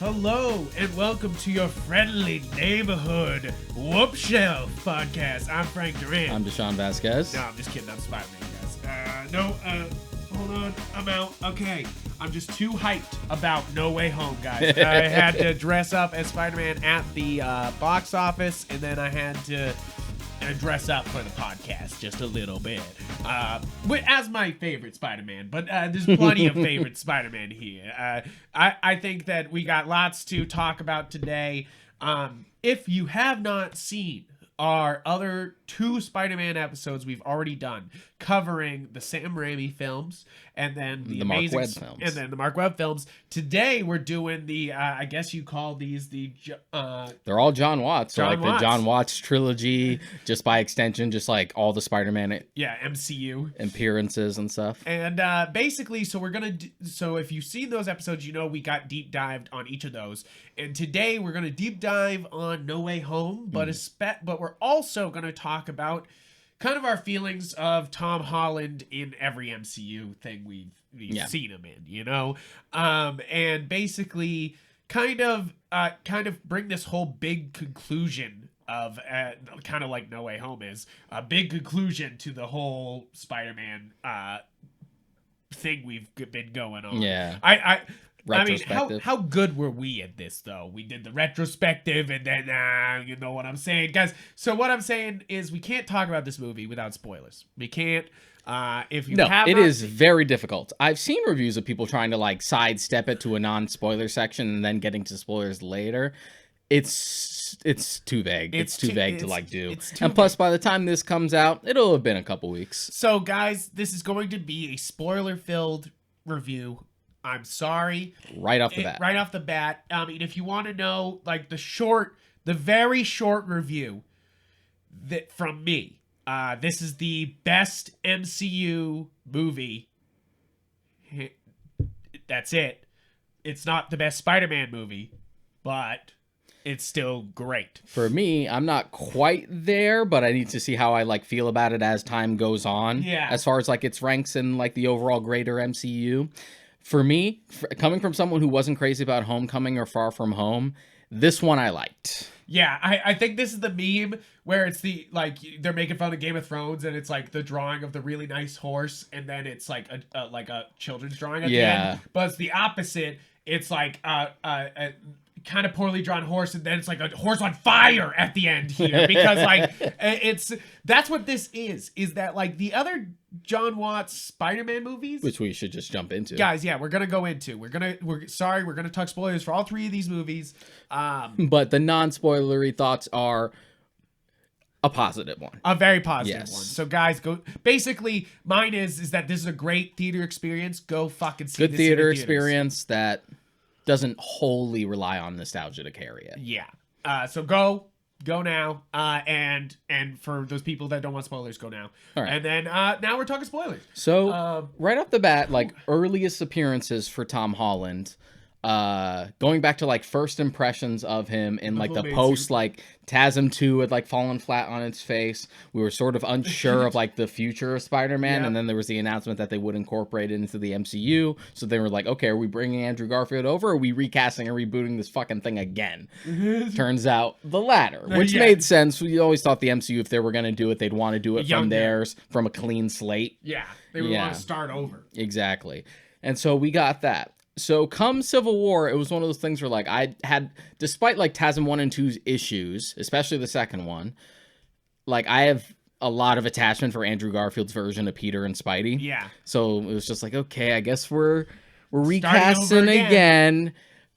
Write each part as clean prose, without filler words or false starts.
Hello, and welcome to your friendly neighborhood Whoop Shelf podcast. I'm Frank Durant. I'm Deshaun Vasquez. No, I'm just kidding. I'm Spider-Man, guys. Hold on. I'm out. Okay. I'm just too hyped about No Way Home, guys. I had to dress up as Spider-Man at the box office, and then I had to dress up for the podcast just a little bit. As my favorite Spider-Man, but there's plenty of favorite Spider-Man here. I think that we got lots to talk about today. If you have not seen our other 2 Spider-Man episodes we've already done, covering the Sam Raimi films and then the Mark Webb films. And then the Mark Webb films. Today we're doing the I guess you call these the they're all John Watts. So John Watts. The John Watts trilogy, just by extension, just like all the Spider-Man MCU appearances and stuff. And basically, so we're gonna so if you've seen those episodes, you know we got deep dived on each of those. And today we're gonna deep dive on No Way Home, but but we're also gonna talk about kind of our feelings of Tom Holland in every MCU thing we've seen him in, you know, and basically kind of bring this whole big conclusion of kind of like No Way Home is a big conclusion to the whole Spider-Man thing we've been going on. Yeah. I mean, how good were we at this, though? We did the retrospective, and then, you know what I'm saying, guys. So what I'm saying is we can't talk about this movie without spoilers. We can't. If you have it is very difficult. I've seen reviews of people trying to, like, sidestep it to a non-spoiler section and then getting to spoilers later. It's too vague. It's too vague to, like, do. And plus, by the time this comes out, it'll have been a couple weeks. So, guys, this is going to be a spoiler-filled review. I'm sorry. Right off the bat. Right off the bat. I mean, if you want to know, like, the very short review that from me, this is the best MCU movie. That's it. It's not the best Spider-Man movie, but it's still great. For me, I'm not quite there, but I need to see how I feel about it as time goes on. Yeah. As far as its ranks in the overall greater MCU. For me, coming from someone who wasn't crazy about Homecoming or Far From Home, this one I liked. Yeah, I think this is the meme where it's they're making fun of Game of Thrones and it's the drawing of the really nice horse and then it's a children's drawing at the end. But it's the opposite. It's a kind of poorly drawn horse and then it's a horse on fire at the end here because that's what this is that the other John Watts Spider-Man movies, which we should just jump into, guys. We're gonna go into we're gonna talk spoilers for all 3 of these movies, but the non-spoilery thoughts are a positive one, a very positive one. So guys, go. Basically mine is that this is a great theater experience. Go fucking see good this theater experience that doesn't wholly rely on nostalgia to carry it. Yeah. So go now. And for those people that don't want spoilers, go now. All right. And then now we're talking spoilers. So right off the bat, earliest appearances for Tom Holland, going back to first impressions of him in the post TASM 2 had fallen flat on its face. We were sort of unsure of the future of Spider-Man, and then there was the announcement that they would incorporate it into the MCU. So they were okay, are we bringing Andrew Garfield over, or are we recasting and rebooting this fucking thing again? Turns out the latter, which made sense. We always thought the MCU, if they were going to do it, they'd want to do it from a clean slate. Yeah, they would want to start over. Exactly. And so we got that. So come Civil War, it was one of those things where I had, despite TASM 1 and 2's issues, especially the second one, I have a lot of attachment for Andrew Garfield's version of Peter and Spidey. Yeah. So it was just okay, I guess we're recasting again.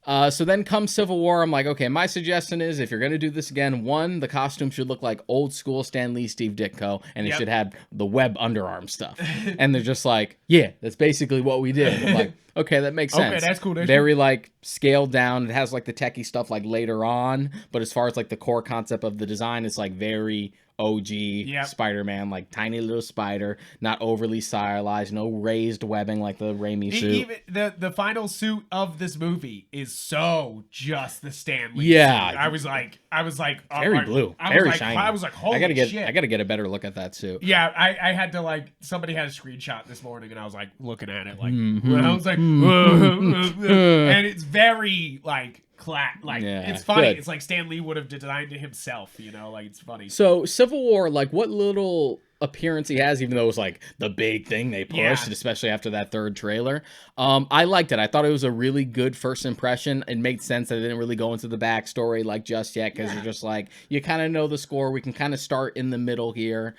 So then comes Civil War. I'm okay, my suggestion is if you're going to do this again, 1, the costume should look like old school Stan Lee, Steve Ditko, and it should have the web underarm stuff. And they're just yeah, that's basically what we did. I'm okay, that makes sense. Okay, that's cool. Very scaled down. It has the techie stuff later on, but as far as the core concept of the design, it's very OG Spider-Man, tiny little spider, not overly stylized, no raised webbing like the Raimi suit. Even the final suit of this movie is so just the Stan Lee suit. I was very blue, very shiny. I was holy shit. I gotta get a better look at that suit. Yeah, I had to somebody had a screenshot this morning and I was looking at it and I was whoa, and it's very very like Yeah, it's funny. good. It's like Stan Lee would have designed it himself, you know, like it's funny. So Civil War, like what little appearance he has, even though it was like the big thing they pushed, especially after that third trailer. I liked it. I thought it was a really good first impression. It made sense that they didn't really go into the backstory like just yet, because you're just like, you kind of know the score. We can kind of start in the middle here.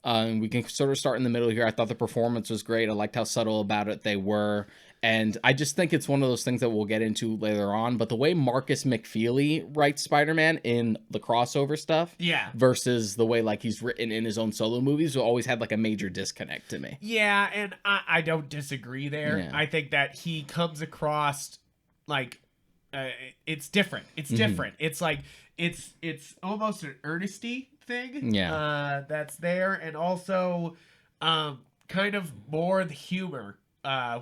We can sort of start in the middle here. I thought the performance was great. I liked how subtle about it they were. And I just think it's one of those things that we'll get into later on. But the way Marcus McFeely writes Spider-Man in the crossover stuff, versus the way like he's written in his own solo movies, always had like a major disconnect to me. Yeah, and I don't disagree there. Yeah. I think that he comes across like it's different. It's different. It's like it's almost an earnesty thing. Yeah, that's there, and also kind of more the humor.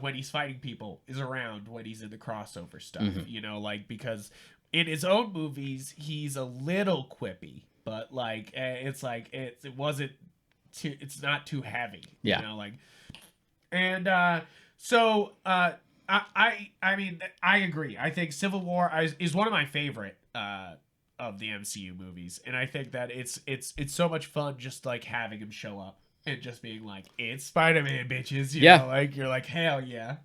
When he's fighting people is around when he's in the crossover stuff, you know, like, because in his own movies, he's a little quippy, but like, it's like, it's not too heavy, you know, like, and, so, I mean, I agree. I think Civil War is one of my favorite, of the MCU movies. And I think that it's so much fun just like having him show up. And just being like, it's Spider-Man, bitches. You know, like, you're like, hell yeah.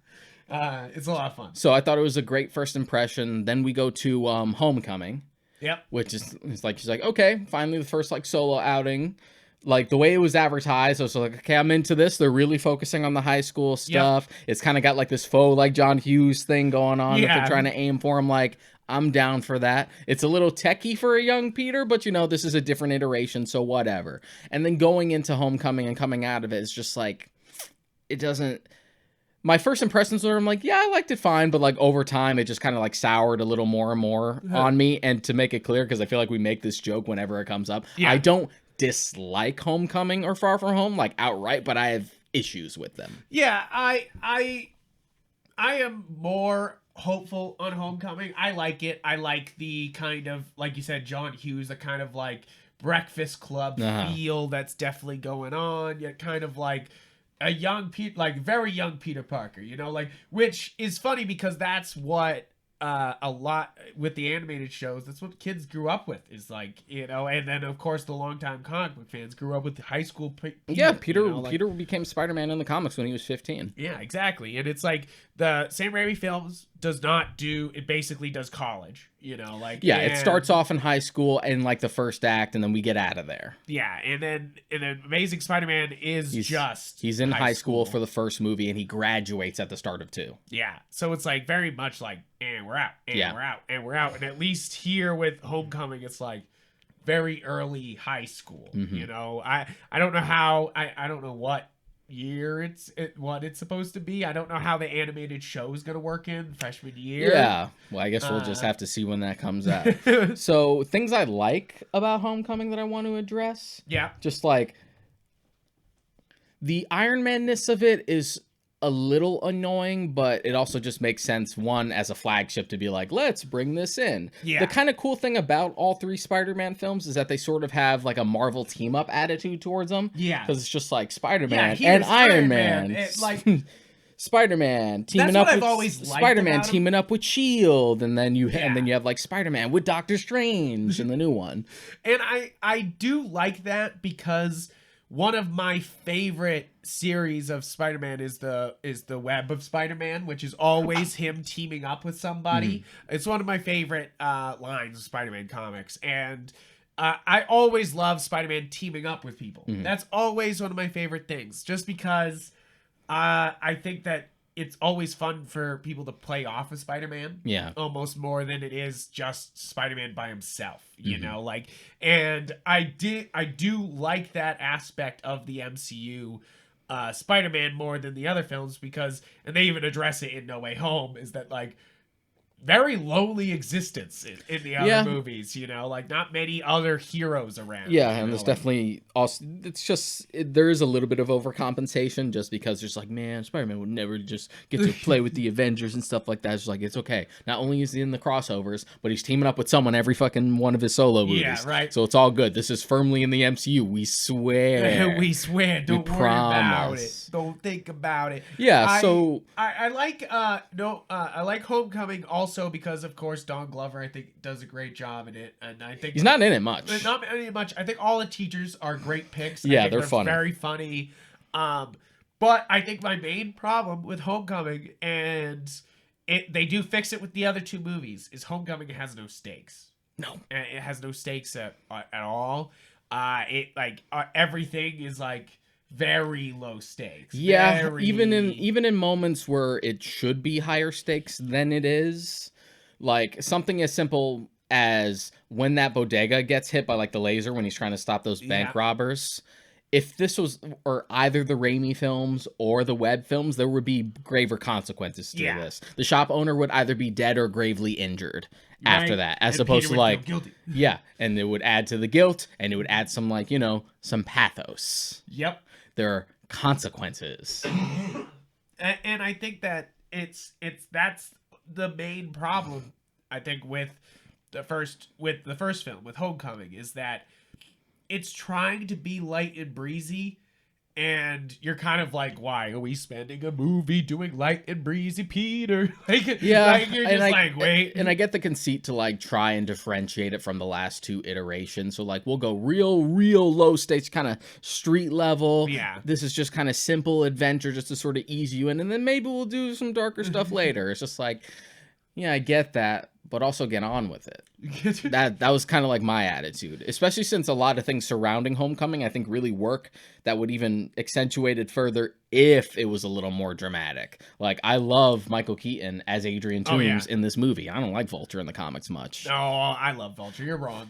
It's a lot of fun. So I thought it was a great first impression. Then we go to Homecoming. Yep. Which is like, she's like, okay, finally the first like solo outing. Like the way it was advertised, I was like, okay, I'm into this. They're really focusing on the high school stuff. It's kind of got like this faux like John Hughes thing going on that they're trying to aim for. I'm like, I'm down for that. It's a little techie for a young Peter, but you know, this is a different iteration, so whatever. And then going into Homecoming and coming out of it is just like, it doesn't... My first impressions were, I'm like, yeah, I liked it fine, but like over time, it just kind of like soured a little more and more on me. And to make it clear, because I feel like we make this joke whenever it comes up, I don't dislike Homecoming or Far From Home, like outright, but I have issues with them. Yeah, I am more hopeful on Homecoming. I like it. I like the kind of, like you said, John Hughes, the kind of like Breakfast Club feel that's definitely going on, yet kind of like a young like very young Peter Parker, you know, like, which is funny because that's what a lot with the animated shows, that's what kids grew up with, is like, you know, and then of course the longtime comic book fans grew up with high school Peter. Peter, you know, like, Peter became Spider-Man in the comics when he was 15. Yeah, exactly. And it's like the Sam Raimi films does not do, it basically does college, you know, like, it starts off in high school in like the first act, and then we get out of there. Yeah, and then Amazing Spider-Man is he's in high school for the first movie, and he graduates at the start of 2. Yeah, so it's like very much like, and we're out, and we're out, and we're out. And at least here with Homecoming, it's like very early high school. You know, I don't know how, I don't know what year what it's supposed to be. I don't know how the animated show is going to work in freshman year. Yeah, well, I guess we'll just have to see when that comes out. So things I like about Homecoming that I want to address, just like the Iron Man-ness of it is a little annoying, but it also just makes sense, one, as a flagship, to be like, let's bring this in. The kind of cool thing about all 3 Spider-Man films is that they sort of have like a Marvel team-up attitude towards them. Because it's just like Spider-Man and Iron Man. Like Spider-Man teaming up with Spider-Man teaming up with Shield, and then you have like Spider-Man with Dr. Strange in the new one. And I do like that, because one of my favorite series of Spider-Man is the Web of Spider-Man, which is always him teaming up with somebody. It's one of my favorite lines of Spider-Man comics, and I always love Spider-Man teaming up with people. That's always one of my favorite things, just because I think that it's always fun for people to play off of Spider-Man. Almost more than it is just Spider-Man by himself, you know, like, and I do like that aspect of the MCU Spider-Man more than the other films, because, and they even address it in No Way Home, is that like very lonely existence in the other movies, you know, like not many other heroes around. And there's definitely also, it's just, there is a little bit of overcompensation, just because there's like, man, Spider-Man would never just get to play with the Avengers and stuff like that. It's like, it's okay. Not only is he in the crossovers, but he's teaming up with someone every fucking one of his solo movies. So it's all good. This is firmly in the MCU. We swear. We swear. Don't worry about it. Don't think about it. So I like I like Homecoming also also because, of course, Don Glover, I think, does a great job in it. And I think he's not in it much. Not in it much. I think all the teachers are great picks. Yeah, I think they're funny. Very funny. But I think my main problem with Homecoming, and they do fix it with the other two movies, is Homecoming has no stakes. No. It has no stakes at all. Everything is like very low stakes. Yeah, even in moments where it should be higher stakes than it is, like something as simple as when that bodega gets hit by like the laser when he's trying to stop those bank robbers. If this was or either the Raimi films or the Webb films, there would be graver consequences to this. The shop owner would either be dead or gravely injured after that, as opposed to like, yeah, and it would add to the guilt, and it would add some like, you know, some pathos. Yep. There are consequences. And I think that that's the main problem, I think, with the first film, with Homecoming, is that it's trying to be light and breezy, and you're kind of like, why are we spending a movie doing light and breezy Peter? Like, yeah, like, you're just like, wait. And I get the conceit to like try and differentiate it from the last two iterations. So like we'll go real low stakes, kind of street level. Yeah. This is just kind of simple adventure just to sort of ease you in, and then maybe we'll do some darker stuff later. It's just like, yeah, I get that, but also get on with it. That was kind of like my attitude, especially since a lot of things surrounding Homecoming I think really work, that would even accentuate it further if it was a little more dramatic. Like, I love Michael Keaton as Adrian Toomes in this movie. I don't like Vulture in the comics much. No, I love Vulture. You're wrong.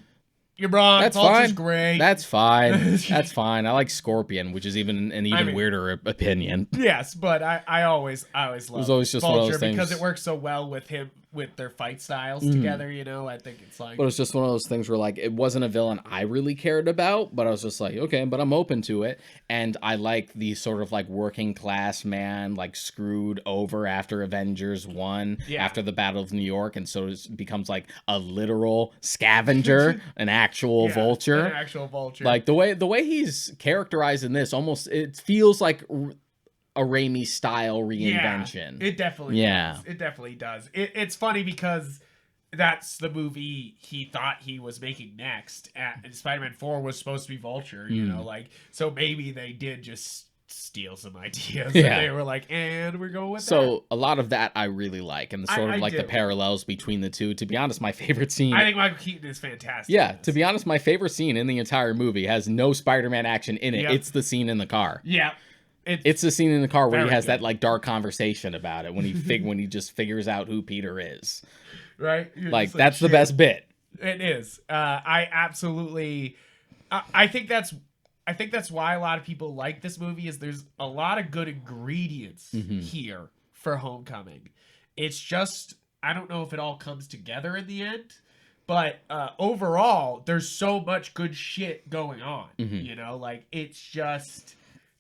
You're wrong. That's Vulture's fine. Great. That's fine. That's fine. I like Scorpion, which is even an weirder opinion. Yes, but I always love it was always just Vulture one of those things because it works so well with him, with their fight styles together. You know, I think it's like. But it's just one of those things where like it wasn't a villain I really cared about, but I was just like, okay, but I'm open to it, and I like the sort of like working class man, like screwed over after Avengers 1, after the Battle of New York, and so it becomes like a literal scavenger, an actual vulture. An actual vulture. Like the way he's characterized in this, almost it feels like a Raimi style reinvention. Yeah, it definitely does. It definitely does. It's funny because that's the movie he thought he was making next. And Spider-Man 4 was supposed to be Vulture, you know, like, so maybe they did just steal some ideas. And they were like, and we're going with that. So a lot of that I really like, and the sort of like the parallels between the two. To be honest, my favorite scene. I think Michael Keaton is fantastic. Yeah, to be honest, my favorite scene in the entire movie has no Spider-Man action in it. Yep. It's the scene in the car. Yeah. It's the scene in the car where he has that like dark conversation about it when he just figures out who Peter is. Right? Like that's the best bit. It is. I absolutely. I think that's why a lot of people like this movie, is there's a lot of good ingredients here for Homecoming. It's just, I don't know if it all comes together in the end, but overall there's so much good shit going on. You know, like it's just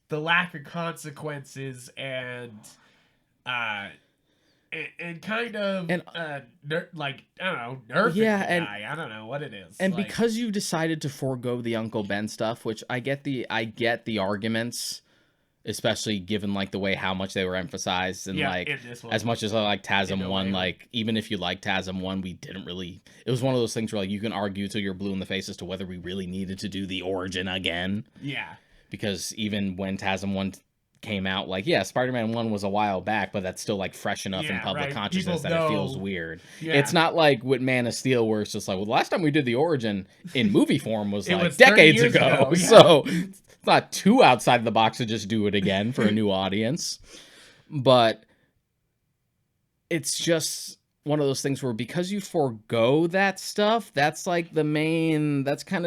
the lack of consequences and kind of like, I don't know, nerfing the guy. I don't know what it is. And like, because you decided to forego the Uncle Ben stuff, which I get the arguments, especially given like the way how much they were emphasized, and like as much as I like TASM 1, like even if you like TASM 1, we didn't really. It was one of those things where like you can argue till you're blue in the face as to whether we really needed to do the origin again. Yeah. Because even when TASM 1 came out, like, yeah, Spider-Man 1 was a while back, but that's still like fresh enough in public consciousness that it feels weird. It's not like with Man of Steel where it's just like, well, the last time we did the origin in movie form was like decades ago. So it's not too outside the box to just do it again for a new audience. But it's just one of those things where because you forego that stuff, that's kind of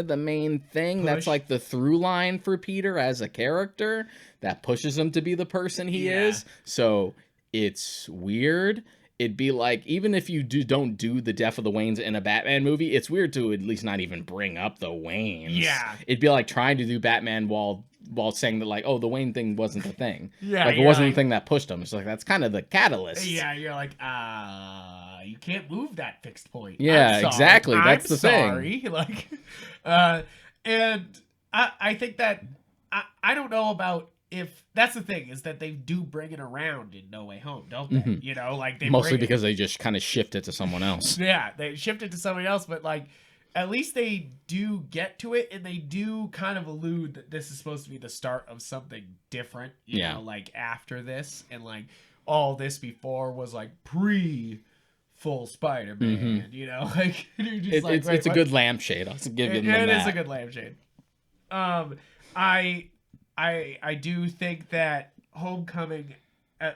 the main thing. That's like the through line for Peter as a character that pushes him to be the person he is. So it's weird. It'd be like, even if you don't do the death of the Waynes in a Batman movie, it's weird to at least not even bring up the Waynes. Yeah. It'd be like trying to do Batman while saying that, like, oh, the Wayne thing wasn't the thing. Yeah. Like, it wasn't the thing that pushed him. It's like, that's kind of the catalyst. Yeah, you're like, you can't move that fixed point. Yeah, exactly. That's the thing. Like, and I think that, I don't know about if that's the thing is that they do bring it around in No Way Home, don't they? You know, like they mostly bring because they just kind of shift it to someone else. Yeah, they shift it to somebody else, but like at least they do get to it, and they do kind of allude that this is supposed to be the start of something different. You know, like after this, and like all this before was like pre full Spider-Man. You know, like you're just it's a good lampshade. I'll give them that. It is a good lampshade. I do think that Homecoming,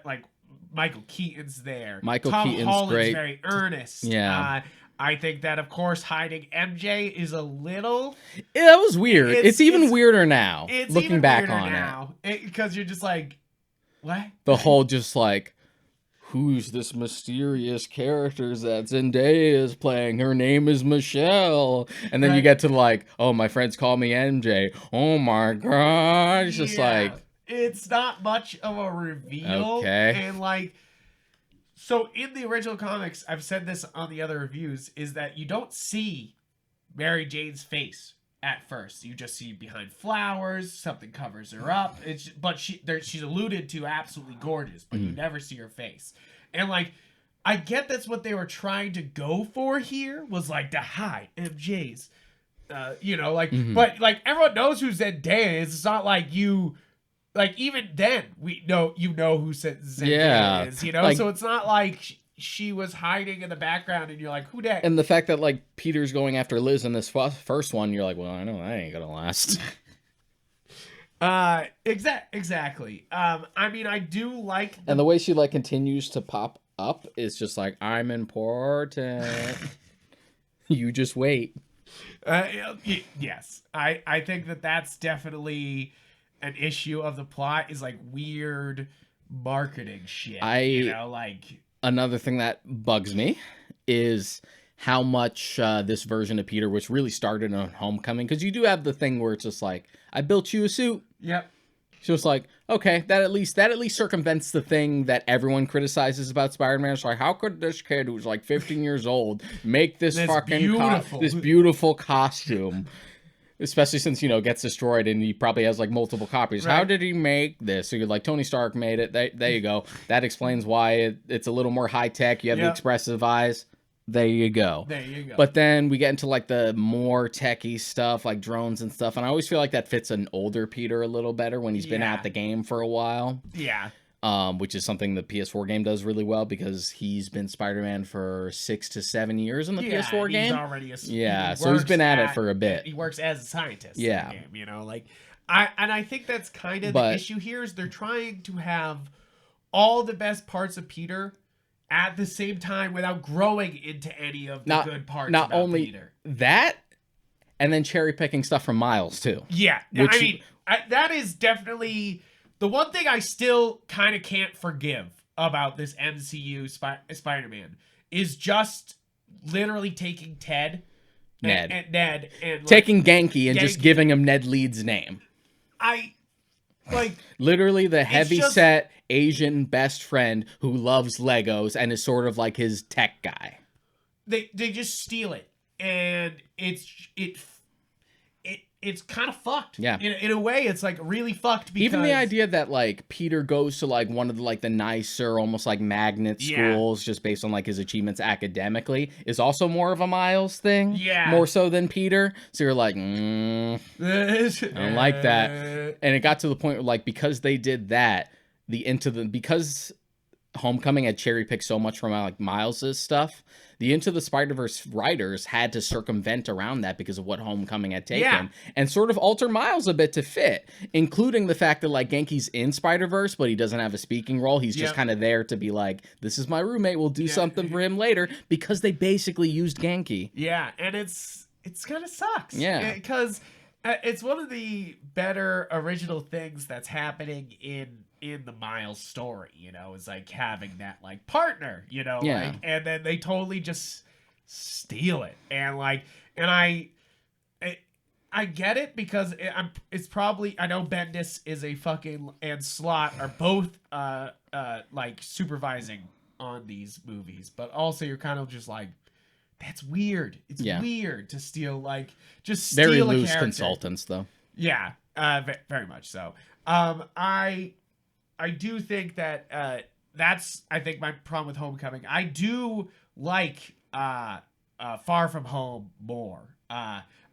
like Michael Keaton's there. Tom Keaton's Holland's great. Very earnest. Yeah. I think that of course hiding MJ is a little. Yeah, that was weird. It's even weirder now. It's looking even back weirder on now, because you're just like, what? The whole just like, who's this mysterious character that Zendaya is playing? Her name is Michelle. And then you get to like, oh, my friends call me MJ. Oh my god. It's just like, it's not much of a reveal. Okay. And like, so in the original comics, I've said this on the other reviews, is that you don't see Mary Jane's face at first. You just see behind flowers, something covers her up. She's alluded to absolutely gorgeous, but you never see her face. And like, I get that's what they were trying to go for here, was like to hide MJ's, you know, like, but like everyone knows who Zendaya is. It's not like you. Like, even then, who Zendaya is, you know? Like, so it's not like she was hiding in the background and you're like, who that? And the fact that, like, Peter's going after Liz in this first one, you're like, well, I know that ain't gonna last. Exactly. I mean, I do like... And the way she, like, continues to pop up is just like, I'm important. You just wait. Yes. I think that's definitely... an issue of the plot is like weird marketing shit. You know, like another thing that bugs me is how much this version of Peter, which really started on Homecoming, because you do have the thing where it's just like, I built you a suit. Yep. So it's like, okay, that at least circumvents the thing that everyone criticizes about Spider-Man. It's like, how could this kid who's like 15 years old make this beautiful costume? Especially since, you know, it gets destroyed and he probably has, like, multiple copies. Right. How did he make this? So you're like, Tony Stark made it. There you go. That explains why it's a little more high-tech. You have the expressive eyes. There you go. But then we get into, like, the more techie stuff, like drones and stuff. And I always feel like that fits an older Peter a little better when he's been at the game for a while. Yeah. Which is something the PS4 game does really well because he's been Spider-Man for 6 to 7 years in the PS4 game. He's already so he's been at it for a bit. He works as a scientist. Yeah. In the game, you know, like I think that's kind of the issue here is they're trying to have all the best parts of Peter at the same time without growing into any of the good parts. Not about only Peter. That, and then cherry picking stuff from Miles too. Yeah, I mean that is definitely. The one thing I still kind of can't forgive about this MCU Spider-Man is just literally taking Ned and taking Genki and just giving him Ned Leeds' name. Literally the heavy-set Asian best friend who loves Legos and is sort of like his tech guy. They just steal it, and it's kind of fucked. Yeah. In a way, it's like really fucked because even the idea that like Peter goes to like one of the like the nicer, almost like magnet schools just based on like his achievements academically is also more of a Miles thing. Yeah. More so than Peter. So you're like, I don't like that. And it got to the point where like because they did that, because Homecoming had cherry picked so much from like Miles's stuff. The Into the Spider-Verse writers had to circumvent around that because of what Homecoming had taken and sort of alter Miles a bit to fit, including the fact that like Genki's in Spider-Verse, but he doesn't have a speaking role. He's just kind of there to be like, this is my roommate. We'll do something for him later because they basically used Genki. Yeah, and it's kind of sucks. Yeah. Because it's one of the better original things that's happening in the Miles story, you know, is like having that like partner, you know, like, and then they totally just steal it. And like, and I get it because it's probably, I know Bendis is a fucking, and Slott are both, like supervising on these movies, but also you're kind of just like, that's weird. It's weird to steal, like, just steal very a loose character. Consultants though. Yeah. Very much so. I do think that that's I think my problem with Homecoming. I do like Far From Home more.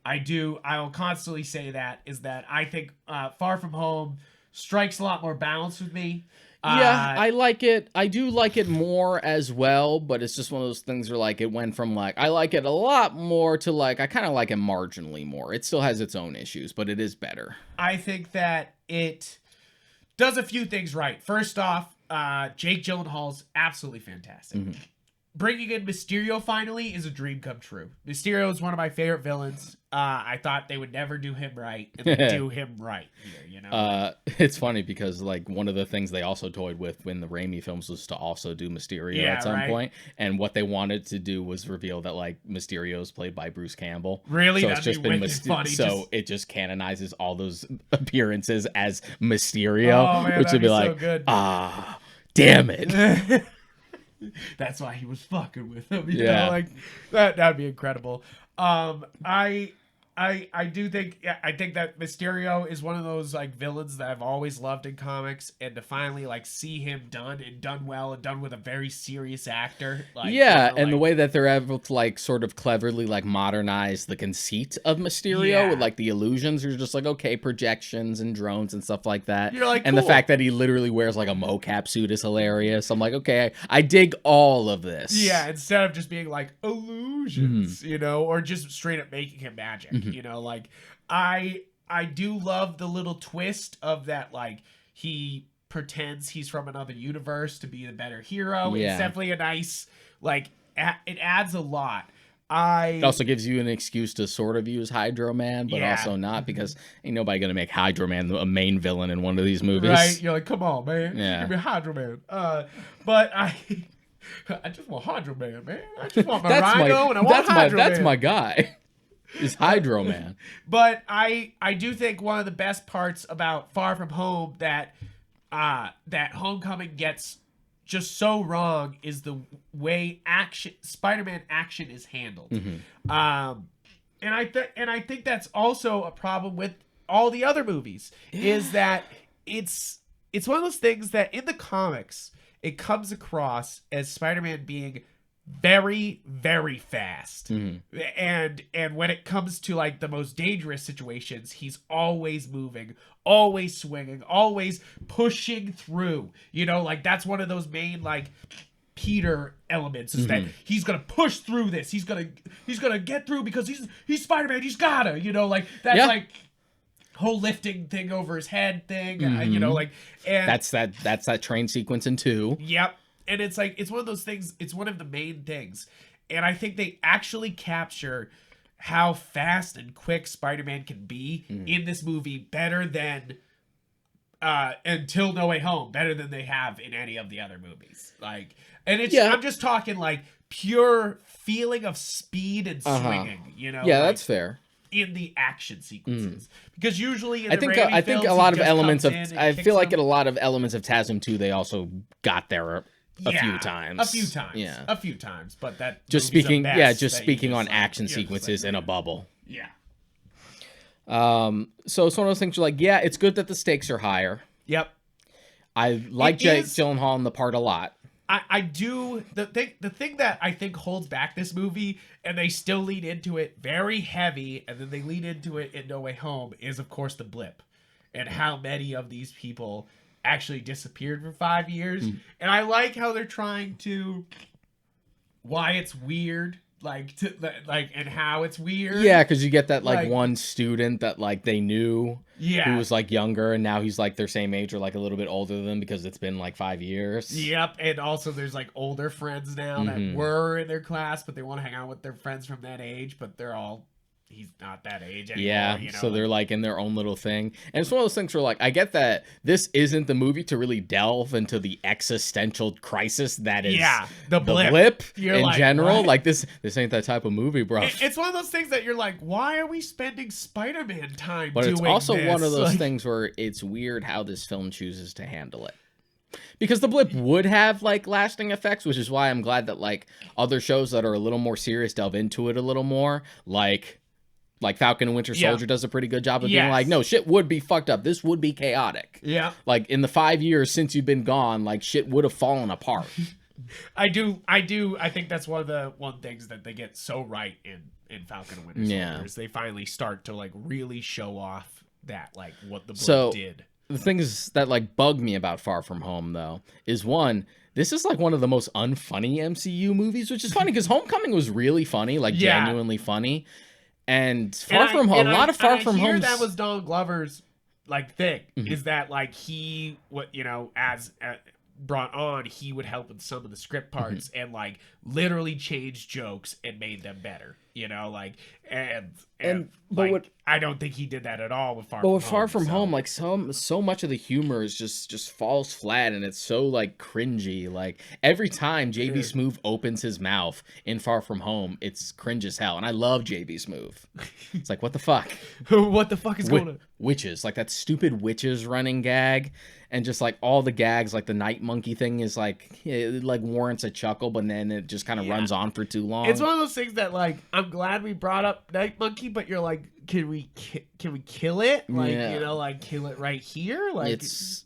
I do. I will constantly say that is that I think Far From Home strikes a lot more balance with me. Yeah, I like it. I do like it more as well, but it's just one of those things where like it went from like I like it a lot more to like I kind of like it marginally more. It still has its own issues, but it is better. I think that it does a few things right. First off, Jake Gyllenhaal's absolutely fantastic. Mm-hmm. Bringing in Mysterio finally is a dream come true. Mysterio is one of my favorite villains. I thought they would never do him right, and they do him right here, you know? It's funny because, like, one of the things they also toyed with in the Raimi films was to also do Mysterio at some point, and what they wanted to do was reveal that, like, Mysterio is played by Bruce Campbell. Really? So That'd it's just been funny. So it just canonizes all those appearances as Mysterio, oh, man, which would be like, so good. Damn it. That's why he was fucking with him. You know, like that'd be incredible. I do think I think that Mysterio is one of those like villains that I've always loved in comics, and to finally like see him done well and done with a very serious actor. Like, yeah, you know, and the way that they're able to like sort of cleverly like modernize the conceit of Mysterio with like the illusions, you're just like, okay, projections and drones and stuff like that. You're like, and cool. The fact that he literally wears like a mocap suit is hilarious. I'm like, okay, I dig all of this. Yeah, instead of just being like illusions, you know, or just straight up making him magic. You know, like I do love the little twist of that, like he pretends he's from another universe to be the better hero. Yeah. It's definitely a nice, like, it adds a lot. It also gives you an excuse to sort of use Hydro Man, but also not, because ain't nobody gonna make Hydro Man a main villain in one of these movies. Right? You're like, come on, man. Yeah. Give me Hydro Man. But I just want Hydro Man, man. I just want my Rhino and I want Hydro Man. That's my guy. Is Hydro Man. But I do think one of the best parts about Far From Home that Homecoming gets just so wrong is the way Spider-Man action is handled. And I think that's also a problem with all the other movies, is that it's one of those things that in the comics it comes across as Spider-Man being very, very fast. And when it comes to like the most dangerous situations, he's always moving, always swinging, always pushing through. You know, like that's one of those main like Peter elements, is that he's gonna push through this. He's gonna get through because he's Spider-Man. He's gotta, you know, like that's like whole lifting thing over his head thing. You know, like, and that's that train sequence in 2. Yep. And it's like, it's one of those things, it's one of the main things. And I think they actually capture how fast and quick Spider-Man can be in this movie better than until No Way Home, better than they have in any of the other movies. Like, and it's, I'm just talking like pure feeling of speed and swinging, you know? Yeah, like, that's fair. In the action sequences, because usually in I the think Raimi a films, lot he of just elements of comes in and I kicks feel like them. in a lot of elements of TASM 2 they also got there a few times. A few times. Yeah. A few times. But that Just movie's speaking a mess just that you speaking just, on like, action you're just sequences like, in a bubble. Yeah. So it's one of those things you're like, yeah, it's good that the stakes are higher. Yep. I like Jake Gyllenhaal in the part a lot. I do. The thing that I think holds back this movie, and they still lead into it very heavy, and then they lead into it in No Way Home, is of course the blip, and how many of these people actually disappeared for 5 years. And I like how they're trying to, why it's weird, and how it's weird. Yeah, because you get that like one student that like they knew, who was like younger, and now he's like their same age or like a little bit older than them because it's been like 5 years. Yep, and also there's like older friends now that were in their class, but they want to hang out with their friends from that age, but he's not that age anymore. Yeah, you know? so they're like in their own little thing. And it's one of those things where like, I get that this isn't the movie to really delve into the existential crisis that is the blip in like, general. what? Like this ain't that type of movie, bro. It's one of those things that you're like, why are we spending Spider-Man time but doing it's also this? one of those things where it's weird how this film chooses to handle it. Because the blip would have like lasting effects, which is why I'm glad that like other shows that are a little more serious delve into it a little more. Like like Falcon and Winter Soldier does a pretty good job of being like, no, shit would be fucked up. This would be chaotic. Yeah. Like in the 5 years since you've been gone, like shit would have fallen apart. I think that's one of the things that they get so right in Falcon and Winter Soldier is they finally start to like really show off that like what the book did. The things that like bug me about Far From Home though is one, this is like one of the most unfunny MCU movies, which is funny because Homecoming was really funny, like genuinely funny. And Far From Home, a lot of Far From Home. That was Donald Glover's like thing is that like he as brought on, he would help with some of the script parts and like literally change jokes and made them better, like but I don't think he did that at all with Far From Home. Like so much of the humor is just falls flat and it's so like cringy. Like every time JB Smoove opens his mouth in Far From Home, it's cringe as hell. And I love JB Smoove. It's like, what the fuck? What the fuck is going on? Witches, like that stupid witches running gag. And just like all the gags, like the night monkey thing is like, it like warrants a chuckle, but then it just kind of runs on for too long. It's one of those things that like, I'm glad we brought up night monkey, but you're like, can we kill it? Like, like kill it right here? Like it's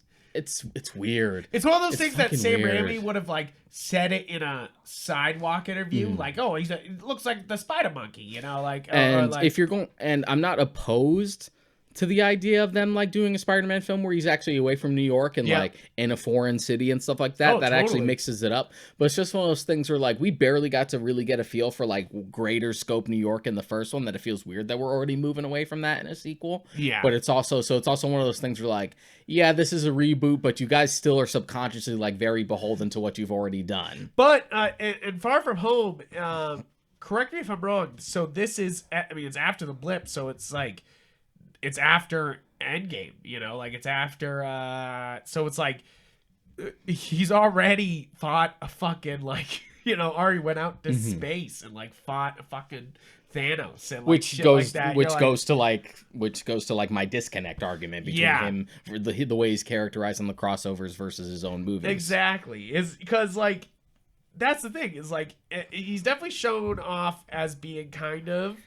weird. It's one of those things that Sam Raimi would have like said it in a sidewalk interview, like, oh, it looks like the spider monkey, like. And like, if you're going, and I'm not opposed to the idea of them like doing a Spider-Man film where he's actually away from New York and like in a foreign city and stuff like that. That totally actually mixes it up. But it's just one of those things where like we barely got to really get a feel for like greater scope New York in the first one, that it feels weird that we're already moving away from that in a sequel. Yeah. But it's also one of those things where like, yeah, this is a reboot, but you guys still are subconsciously like very beholden to what you've already done. But in Far From Home, correct me if I'm wrong. So this is, it's after the blip, so it's like, it's after Endgame, like it's after, so it's like, he's already fought a fucking like, already went out to space and like fought a fucking Thanos and like which goes to like my disconnect argument between him for the way he's characterized in the crossovers versus his own movies. Exactly, is because like that's the thing is like he's definitely shown off as being kind of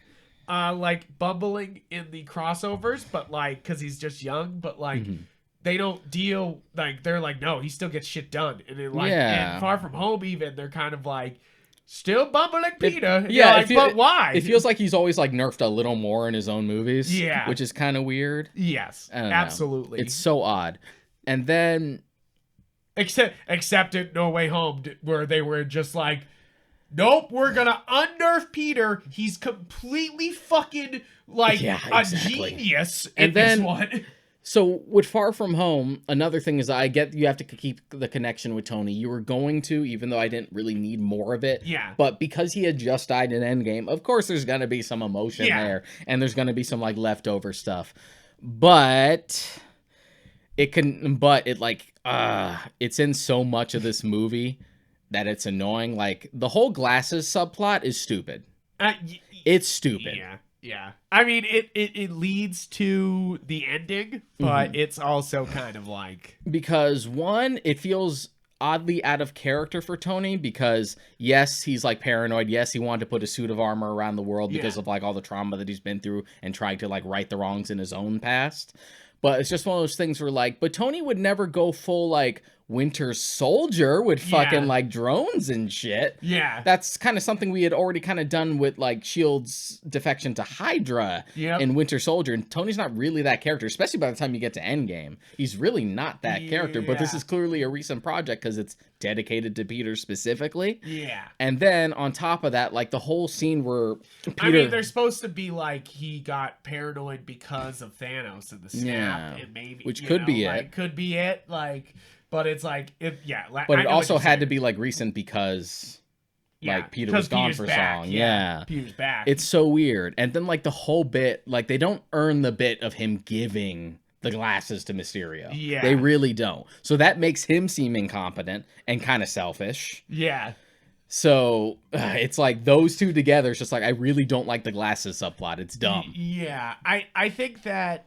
like bumbling in the crossovers, but like because he's just young, but like they don't deal like they're like no, he still gets shit done, and then like in Far From Home even they're kind of like still bumbling Peter, but why? It feels like he's always like nerfed a little more in his own movies, which is kind of weird. Yes, absolutely, it's so odd. And then except in No Way Home where they were just like, nope, we're gonna unnerf Peter. He's completely fucking like a genius in this one. So with Far From Home, another thing is I get you have to keep the connection with Tony. You were going to, even though I didn't really need more of it. Yeah. But because he had just died in Endgame, of course there's gonna be some emotion there, and there's gonna be some like leftover stuff. But it's in so much of this movie that it's annoying. Like the whole glasses subplot is stupid. It's stupid. Yeah. I mean, it leads to the ending, but it's also kind of like, because one, it feels oddly out of character for Tony, because yes, he's like paranoid. Yes, he wanted to put a suit of armor around the world because of like all the trauma that he's been through and trying to like right the wrongs in his own past. But it's just one of those things where like, but Tony would never go full like Winter Soldier with fucking like drones and shit. Yeah. That's kind of something we had already kind of done with like S.H.I.E.L.D.'s defection to Hydra in Winter Soldier. And Tony's not really that character, especially by the time you get to Endgame. He's really not that character, but this is clearly a recent project because it's dedicated to Peter specifically. Yeah. And then on top of that, like the whole scene where Peter... I mean, they're supposed to be like he got paranoid because of Thanos and the snap. And maybe, which could be it. Like, could be it. Like... But it's like, but it also had to be like recent because like Peter was gone for so long. Yeah. Peter's back. It's so weird. And then like the whole bit, like they don't earn the bit of him giving the glasses to Mysterio. Yeah. They really don't. So that makes him seem incompetent and kind of selfish. Yeah. So it's like those two together. It's just like, I really don't like the glasses subplot. It's dumb. Yeah. I think that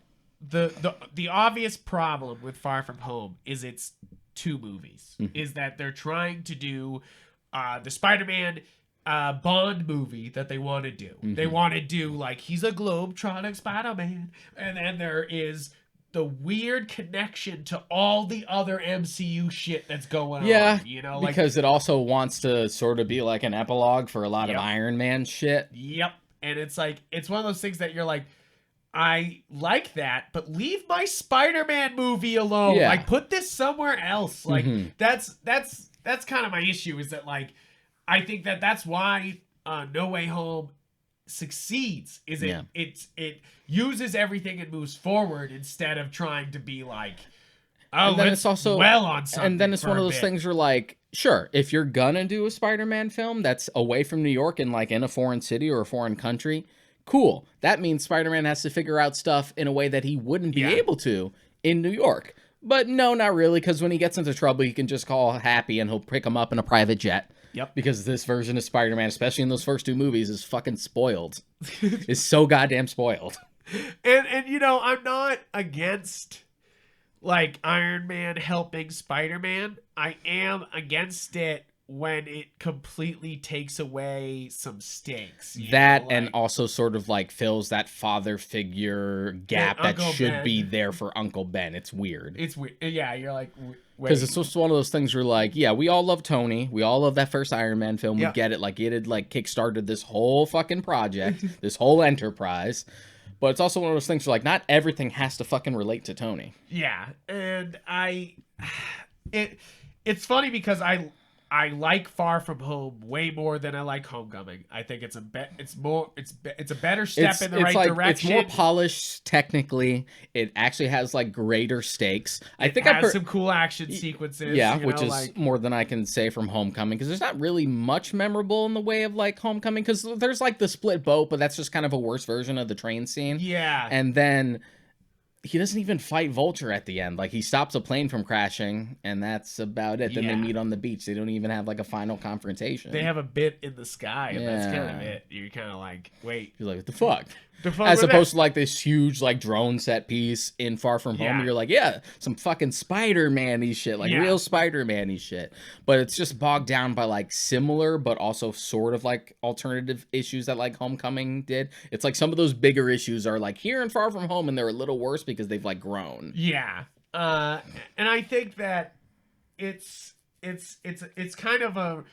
the obvious problem with Far From Home is it's two movies. Is that they're trying to do the Spider-Man Bond movie that they want to do. They want to do like he's a globe-trotting Spider-Man, and then there is the weird connection to all the other MCU shit that's going on. You know, like, because it also wants to sort of be like an epilogue for a lot of Iron Man shit. Yep, and it's like it's one of those things that you're like, I like that, but leave my Spider-Man movie alone. Yeah. Like, put this somewhere else. Like, that's kind of my issue. Is that like, I think that's why No Way Home succeeds. Is it uses everything and moves forward instead of trying to be like, oh, and then let's it's also dwell on something. And then it's one of those things where like, sure, if you're gonna do a Spider-Man film that's away from New York and like in a foreign city or a foreign country, cool. That means Spider-Man has to figure out stuff in a way that he wouldn't be able to in New York. But no, not really, because when he gets into trouble, he can just call Happy and he'll pick him up in a private jet. Yep. Because this version of Spider-Man, especially in those first two movies, is fucking spoiled. Is so goddamn spoiled. And you know, I'm not against like Iron Man helping Spider-Man. I am against it when it completely takes away some stakes. That, and also sort of like fills that father figure gap that should be there for Uncle Ben. It's weird. It's weird. Yeah, you're like, because it's just one of those things where like, yeah, we all love Tony. We all love that first Iron Man film. We get it. Like, it had like kickstarted this whole fucking project, this whole enterprise. But it's also one of those things where like, not everything has to fucking relate to Tony. Yeah, and it's funny because I like Far From Home way more than I like Homecoming. I think it's a better step in the right direction. It's more polished technically. It actually has like greater stakes. I think it has some cool action sequences. Yeah, which is more than I can say from Homecoming, because there's not really much memorable in the way of like Homecoming, because there's like the split boat, but that's just kind of a worse version of the train scene. Yeah, and then he doesn't even fight Vulture at the end. Like, he stops a plane from crashing, and that's about it. Then they meet on the beach. They don't even have, like, a final confrontation. They have a bit in the sky, and that's kind of it. You're kind of like, wait. You're like, what the fuck? As opposed to, like, this huge, like, drone set piece in Far From Home. You're like, yeah, some fucking Spider-Man-y shit. Like, real Spider-Man-y shit. But it's just bogged down by, like, similar, but also sort of, like, alternative issues that, like, Homecoming did. It's like some of those bigger issues are, like, here in Far From Home, and they're a little worse because they've, like, grown. Yeah. And I think that it's kind of a...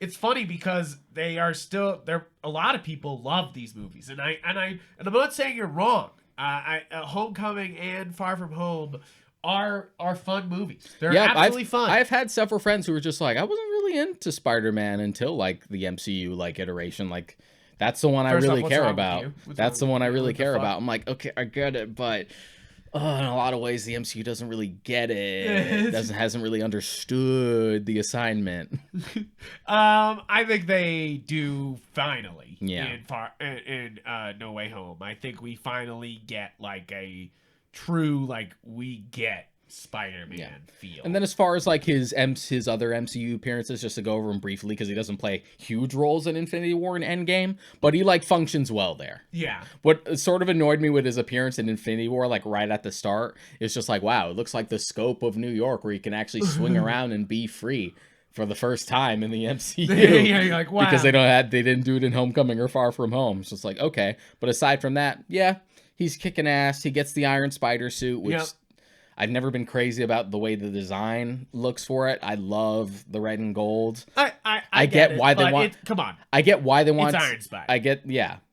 It's funny because they are still there. A lot of people love these movies, and I'm not saying you're wrong. Homecoming and Far From Home are fun movies. They're absolutely fun. I've had several friends who were just like, I wasn't really into Spider-Man until like the MCU like iteration. Like, that's the one I really care about. That's the one I really care about. I'm like, okay, I get it, but in a lot of ways, the MCU doesn't really get it. Hasn't really understood the assignment. I think they do finally. Yeah. In No Way Home, I think we finally get like a true like we get Spider-Man feel. And then as far as like his other MCU appearances, just to go over them briefly, because he doesn't play huge roles in Infinity War and Endgame, but he like functions well there. Yeah. What sort of annoyed me with his appearance in Infinity War, like right at the start, is just like, wow, it looks like the scope of New York where you can actually swing around and be free for the first time in the MCU. Yeah, you're like, wow. Because they didn't do it in Homecoming or Far From Home. So it's like, okay. But aside from that, yeah, he's kicking ass. He gets the Iron Spider suit, which I've never been crazy about the way the design looks for it. I love the red and gold. I get why they want. Come on. I get why they want. It's Iron Spider. I get,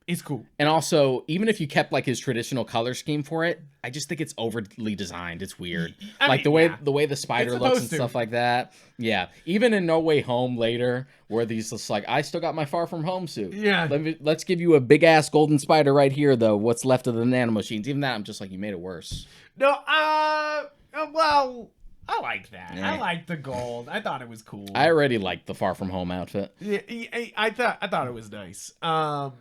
It's cool. And also, even if you kept like his traditional color scheme for it, I just think it's overly designed. It's weird. The way the spider looks and stuff like that. Yeah. Even in No Way Home later, where he's just like, I still got my Far From Home suit. Yeah. Let's give you a big ass golden spider right here, though. What's left of the nanomachines. Even that, I'm just like, you made it worse. No, well, I like that. Yeah. I like the gold. I thought it was cool. I already liked the Far From Home outfit. Yeah, I thought it was nice. And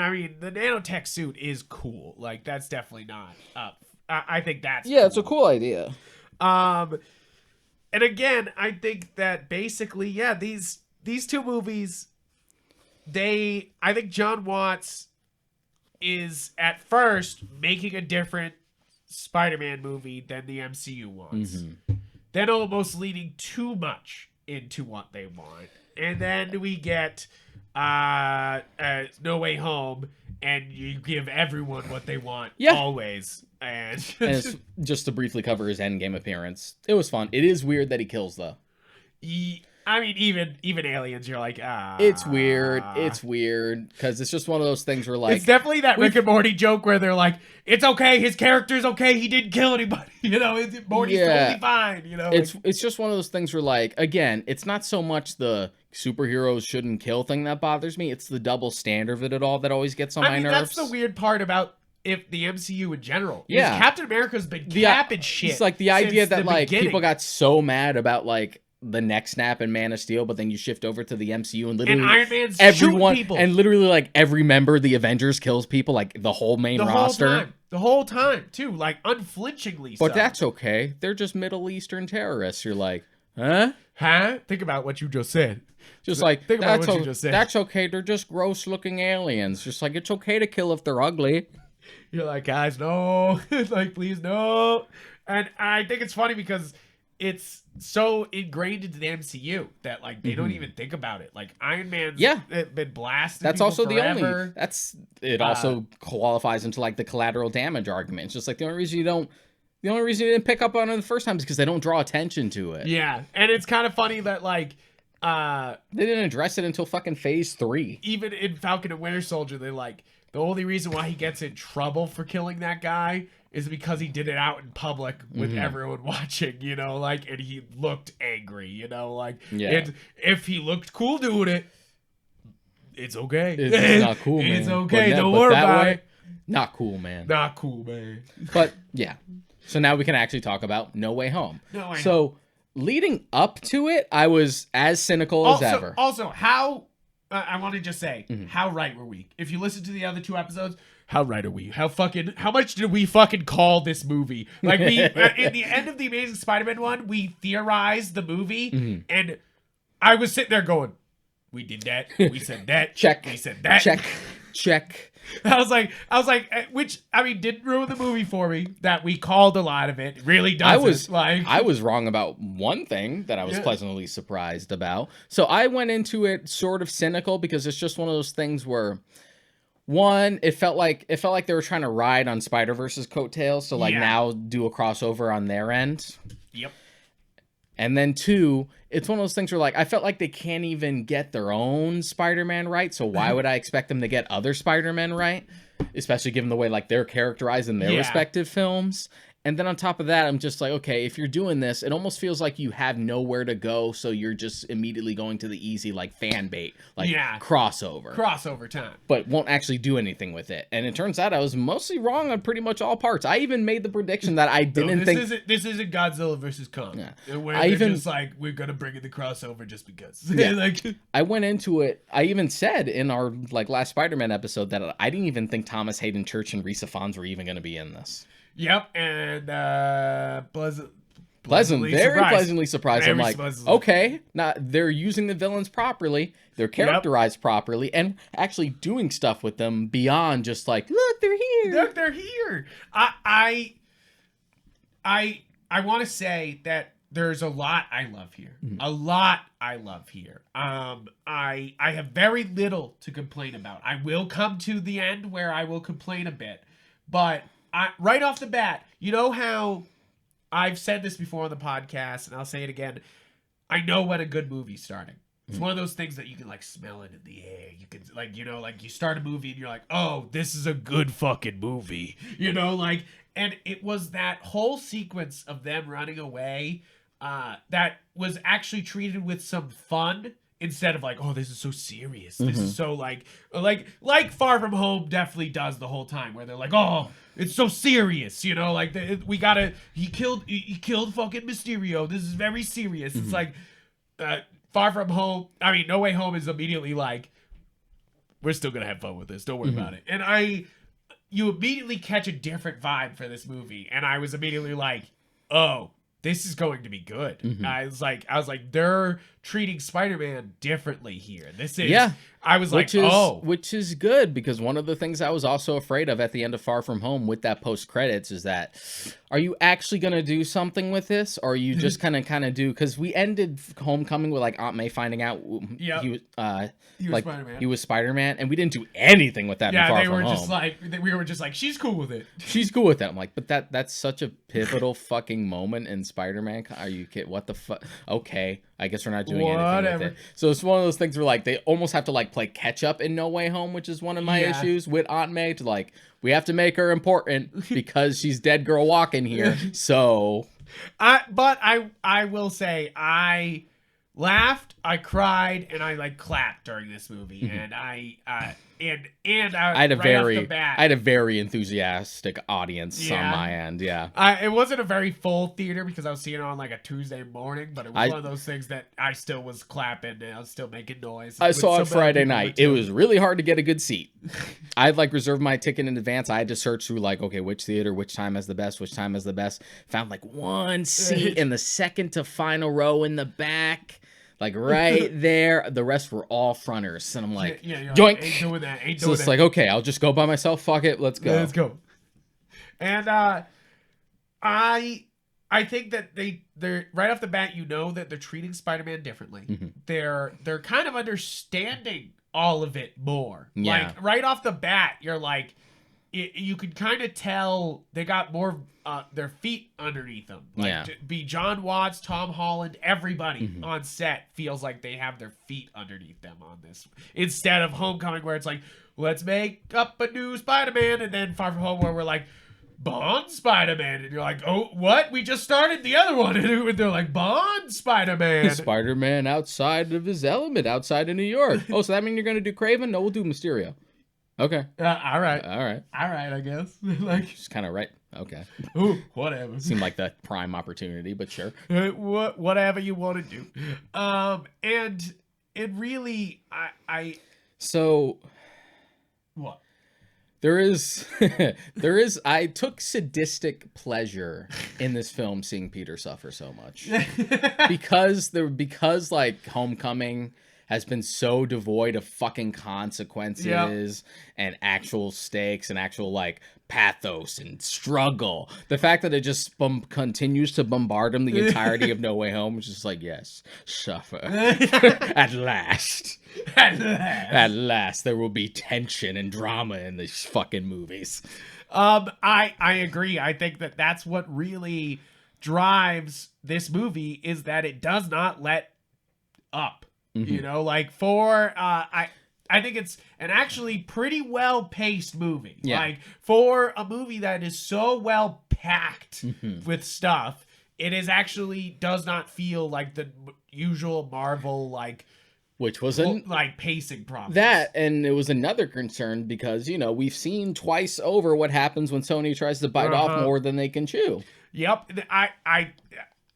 I mean, the nanotech suit is cool. Like, that's definitely not up. I think that's cool. It's a cool idea. And again, I think that basically, these two movies, I think John Watts is at first making a different Spider-Man movie than the MCU wants. Mm-hmm. Then almost leaning too much into what they want. And then we get No Way Home, and you give everyone what they want always. And it's just to briefly cover his Endgame appearance. It was fun. It is weird that he kills, though. I mean, even aliens, you're like, It's weird. It's weird because it's just one of those things where, like, it's definitely that Rick and Morty joke where they're like, it's okay, his character's okay, he didn't kill anybody, you know, Morty's totally fine, you know. It's just one of those things where, like, again, it's not so much the superheroes shouldn't kill thing that bothers me. It's the double standard of it all that always gets on my nerves. That's the weird part about the MCU in general. Yeah, Captain America's been capping shit. It's like the idea that like people got so mad about like the neck snap and Man of Steel, but then you shift over to the MCU and literally Iron Man's shooting people. And literally like every member of the Avengers kills people, like the whole main roster. The whole time, too, like unflinchingly. But that's okay. They're just Middle Eastern terrorists. You're like, huh? Huh? Think about what you just said. Just like, think about what you just said. That's okay. They're just gross looking aliens. Just like, it's okay to kill if they're ugly. You're like, guys, no. Like, please, no. And I think it's funny because it's so ingrained into the MCU that like they don't even think about it. Like Iron Man's been blasted. That's also forever. The only. That's it. Also qualifies into like the collateral damage argument. It's just like the only reason you didn't pick up on it the first time is because they don't draw attention to it. Yeah, and it's kind of funny that like they didn't address it until fucking phase 3. Even in Falcon and Winter Soldier, they're like the only reason why he gets in trouble for killing that guy is because he did it out in public with everyone watching, you know, like, and he looked angry, you know, like, if he looked cool doing it, it's okay. It's not cool, man. It's okay. Don't worry about it. Not cool, man. Not cool, man. But yeah, so now we can actually talk about No Way Home. So leading up to it, I was as cynical as ever. Also, how I want to just say, how right were we? If you listen to the other 2 episodes, how right are we? How much did we fucking call this movie? Like, we, in the end of the Amazing Spider-Man one, we theorized the movie, and I was sitting there going, we did that, we said that, check, we said that. Check. I was like, which, I mean, didn't ruin the movie for me, that we called a lot of it. It really doesn't. I was wrong about one thing that I was pleasantly surprised about. So I went into it sort of cynical because it's just one of those things where, one, it felt like they were trying to ride on Spider-Verse's coattails to like now do a crossover on their end. Yep. And then 2, it's one of those things where like I felt like they can't even get their own Spider-Man right, so why would I expect them to get other Spider-Man right? Especially given the way like they're characterized in their respective films. And then on top of that, I'm just like, okay, if you're doing this, it almost feels like you have nowhere to go, so you're just immediately going to the easy, like, fan bait, like, crossover. Crossover time. But won't actually do anything with it. And it turns out I was mostly wrong on pretty much all parts. I even made the prediction that I didn't think... This isn't Godzilla versus Kong. Yeah. Where they're just like, we're going to bring in the crossover just because. Yeah. Like, I went into it, I even said in our, like, last Spider-Man episode that I didn't even think Thomas Hayden Church and Risa Fons were even going to be in this. Yep, and pleasantly surprised. I'm like, okay, now they're using the villains properly, they're characterized properly, and actually doing stuff with them beyond just like, look, they're here. Look, they're here. I want to say that there's a lot I love here. A lot I love here. I have very little to complain about. I will come to the end where I will complain a bit, but right off the bat, you know how I've said this before on the podcast, and I'll say it again. I know when a good movie's starting. It's one of those things that you can, like, smell it in the air. You can, like, you know, like, you start a movie and you're like, oh, this is a good fucking movie. You know, like, and it was that whole sequence of them running away that was actually treated with some fun. Instead of like, oh, this is so serious. This is so like Far From Home definitely does the whole time, where they're like, oh, it's so serious, you know, like he killed fucking Mysterio. This is very serious. It's like Far From Home. I mean, No Way Home is immediately like, we're still gonna have fun with this. Don't worry about it. And you immediately catch a different vibe for this movie, and I was immediately like, oh, this is going to be good. Mm-hmm. I was like, they're treating Spider-Man differently here. This is, Yeah. I was which is good, because one of the things I was also afraid of at the end of Far From Home with that post credits is that, are you actually gonna do something with this, or are you just kind of do? Because we ended Homecoming with like Aunt May finding out he was Spider-Man, and we didn't do anything with that. Yeah, in Far they From were Home. just like, we were just like, she's cool with it. She's cool with that. I'm like, but that's such a pivotal fucking moment in Spider-Man. Are you kidding? What the fuck? Okay, I guess we're not doing anything with it. So it's one of those things where like they almost have to like play catch up in No Way Home, which is one of my issues with Aunt May. To like, we have to make her important because she's dead girl walking here. So, but I will say, I laughed, I cried, and I like clapped during this movie, and I had a very enthusiastic audience on my end. Yeah, it wasn't a very full theater because I was seeing it on like a Tuesday morning, but it was one of those things that I still was clapping and I was still making noise. I saw it Friday night. It was really hard to get a good seat. I'd like reserved my ticket in advance. I had to search through like, okay, which theater, which time has the best, Found like one seat in the second to final row in the back. Like right there, the rest were all fronters, and I'm like, joink. Ain't doing that. So it's like, okay, I'll just go by myself. Fuck it, let's go. Let's go. And I think that they're right off the bat, you know that they're treating Spider-Man differently. Mm-hmm. They're kind of understanding all of it more. Yeah. Like right off the bat, you're like, you could kind of tell they got more their feet underneath them. Like, to be John Watts, Tom Holland, everybody on set feels like they have their feet underneath them on this. Instead of Homecoming, where it's like, let's make up a new Spider-Man, and then Far From Home, where we're like, Bond Spider-Man, and you're like, oh, what? We just started the other one, and they're like, Bond Spider-Man. Spider-Man outside of his element, outside of New York. Oh, so that means you're going to do Craven? No, we'll do Mysterio. Okay. All right, I guess. Like, she's kind of right. Okay. Ooh, whatever. Seemed like the prime opportunity, but sure. Whatever you want to do. And it really, So. What? There is, I took sadistic pleasure in this film seeing Peter suffer so much. because like Homecoming has been so devoid of fucking consequences and actual stakes and actual like pathos and struggle. The fact that it just continues to bombard him the entirety of No Way Home is just like, yes, suffer. At last. At last there will be tension and drama in these fucking movies. I agree. I think that that's what really drives this movie, is that it does not let up. You know, like I think it's an actually pretty well-paced movie. Yeah. Like, for a movie that is so well-packed with stuff, it is actually does not feel like the usual Marvel, like, which was like pacing problem. That, and it was another concern because, you know, we've seen twice over what happens when Sony tries to bite off more than they can chew. Yep.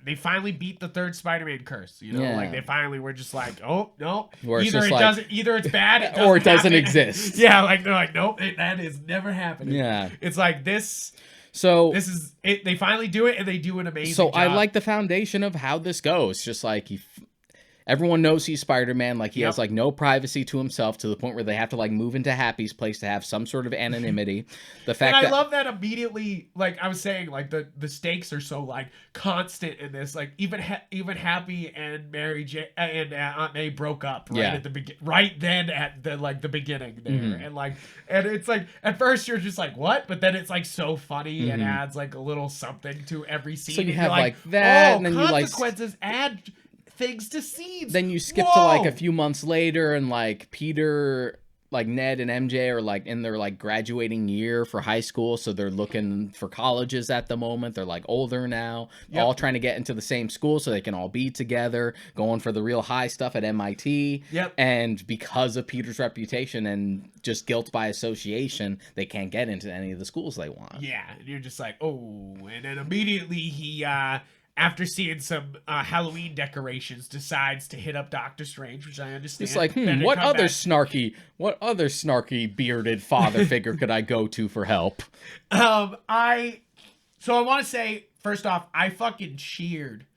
They finally beat the third Spider-Man curse, you know, like they finally were just like, oh no, either it's bad, or it doesn't exist. Yeah, like they're like, nope, that is never happening. Yeah, it's like this. So this is it. They finally do it, and they do an amazing. So job. I like the foundation of how this goes. Just like everyone knows he's Spider-Man. Like he has like no privacy to himself, to the point where they have to like move into Happy's place to have some sort of anonymity. The fact and I love that immediately. Like I was saying, like the stakes are so like constant in this. Like even Happy and Mary J and Aunt May broke up at the right then at the beginning there, and it's like at first you're just like what, but then it's like so funny and adds like a little something to every scene. So you have like that, and then consequences add things to scenes. Then you skip to like a few months later, and like Peter, like Ned and MJ are like in their like graduating year for high school, so they're looking for colleges at the moment. They're like older now, all trying to get into the same school so they can all be together, going for the real high stuff at MIT. And because of Peter's reputation and just guilt by association, they can't get into any of the schools they want. Yeah, and you're just like, oh, and then immediately he after seeing some Halloween decorations, decides to hit up Dr. Strange, which I understand. It's like, what other snarky bearded father figure could I go to for help? So I want to say, first off, I fucking cheered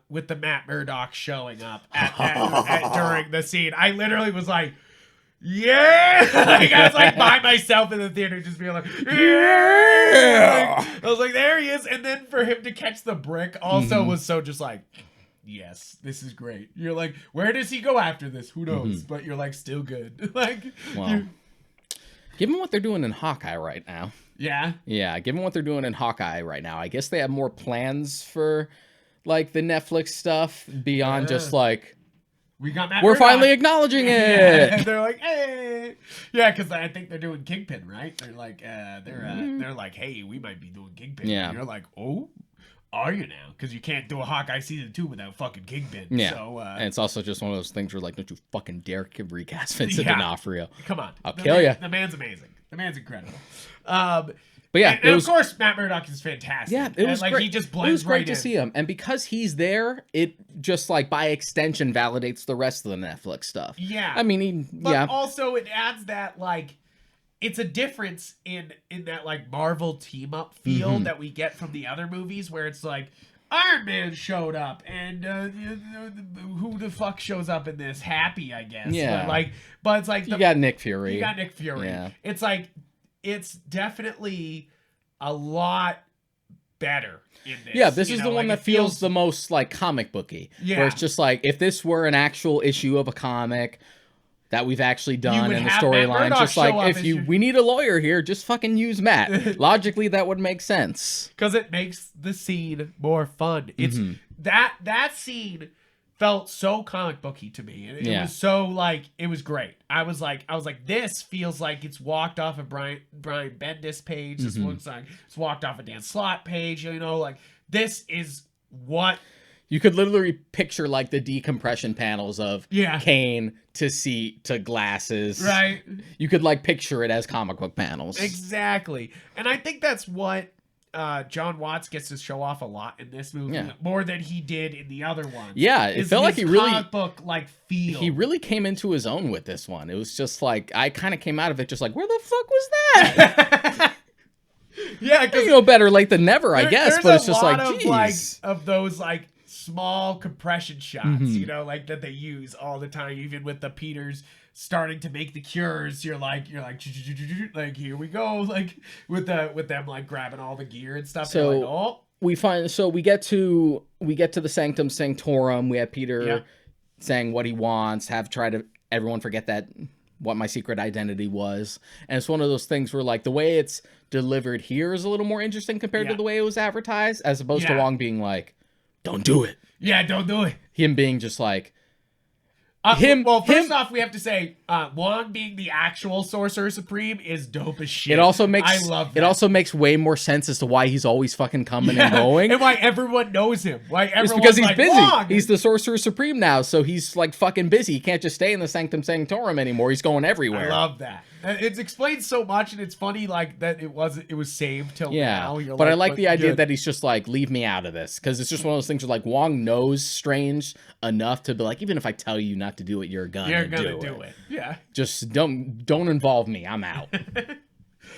with the Matt Murdock showing up during the scene. I literally was like, yeah! Like, I was like by myself in the theater just being like, yeah! Like, I was like, there he is. And then for him to catch the brick also was so just like, yes, this is great. You're like, where does he go after this? Who knows? But you're like, still good. Like, well, given what they're doing in Hawkeye right now. Yeah. Yeah, given what they're doing in Hawkeye right now, I guess they have more plans for like the Netflix stuff beyond just like, we're finally acknowledging it. Yeah, they're like, hey, yeah, because I think they're doing Kingpin, right? They're like, they're like, hey, we might be doing Kingpin. Yeah, and you're like, oh, are you now? Because you can't do a Hawkeye season 2 without fucking Kingpin. Yeah, so, and it's also just one of those things where like, don't you fucking dare recast Vincent D'Onofrio? Come on, I'll kill you. The man's amazing. The man's incredible. But yeah, and of course, Matt Murdock is fantastic. Yeah, it was like great. He just blends It was great right to see him, and because he's there, it just like by extension validates the rest of the Netflix stuff. Yeah, I mean, but also it adds that like it's a difference in that like Marvel team up feel that we get from the other movies, where it's like Iron Man showed up, and who the fuck shows up in this? Happy, I guess. Yeah, but it's like you got Nick Fury. You got Nick Fury. Yeah. It's like. It's definitely a lot better in this. Yeah, this is the one that feels the most like comic booky. Yeah. Where it's just like, if this were an actual issue of a comic that we've actually done in the storyline, just like, we need a lawyer here, just fucking use Matt. Logically, that would make sense. Because it makes the scene more fun. It's that scene felt so comic booky to me. It was so like, it was great. I was like, this feels like it's walked off of Brian Bendis page. This looks like it's walked off a Dan Slott page. You know, like this is what you could literally picture, like the decompression panels of Kane to seat to glasses. Right. You could like picture it as comic book panels. Exactly. And I think that's what John Watts gets to show off a lot in this movie, more than he did in the other ones. Yeah, it felt like he really comic book like feel. He really came into his own with this one. It was just like, I kind of came out of it just like, where the fuck was that? Yeah, because better late than never, I guess. But it's just like, geez. Of those like small compression shots, you know, like that they use all the time, even with the Peters starting to make the cures. You're like here we go, like with them like grabbing all the gear and stuff. So like, oh, we get to the Sanctum Sanctorum. We have Peter saying what he wants, everyone forget that what my secret identity was. And it's one of those things where like the way it's delivered here is a little more interesting compared to the way it was advertised, as opposed to Wong being like, don't do it. Yeah, don't do it. Him being just like, first off, we have to say Wong being the actual Sorcerer Supreme is dope as shit. I love that. It also makes way more sense as to why he's always fucking coming and going, and why everyone knows him. It's because he's busy. Wong! He's the Sorcerer Supreme now, so he's like fucking busy. He can't just stay in the Sanctum Sanctorum anymore. He's going everywhere. I love that. It's explained so much, and it's funny like that it was saved till now. But I like the idea that he's just like, leave me out of this, because it's just one of those things where like Wong knows Strange enough to be like, even if I tell you not to do it, you're gonna do it. Yeah. Just don't involve me. I'm out.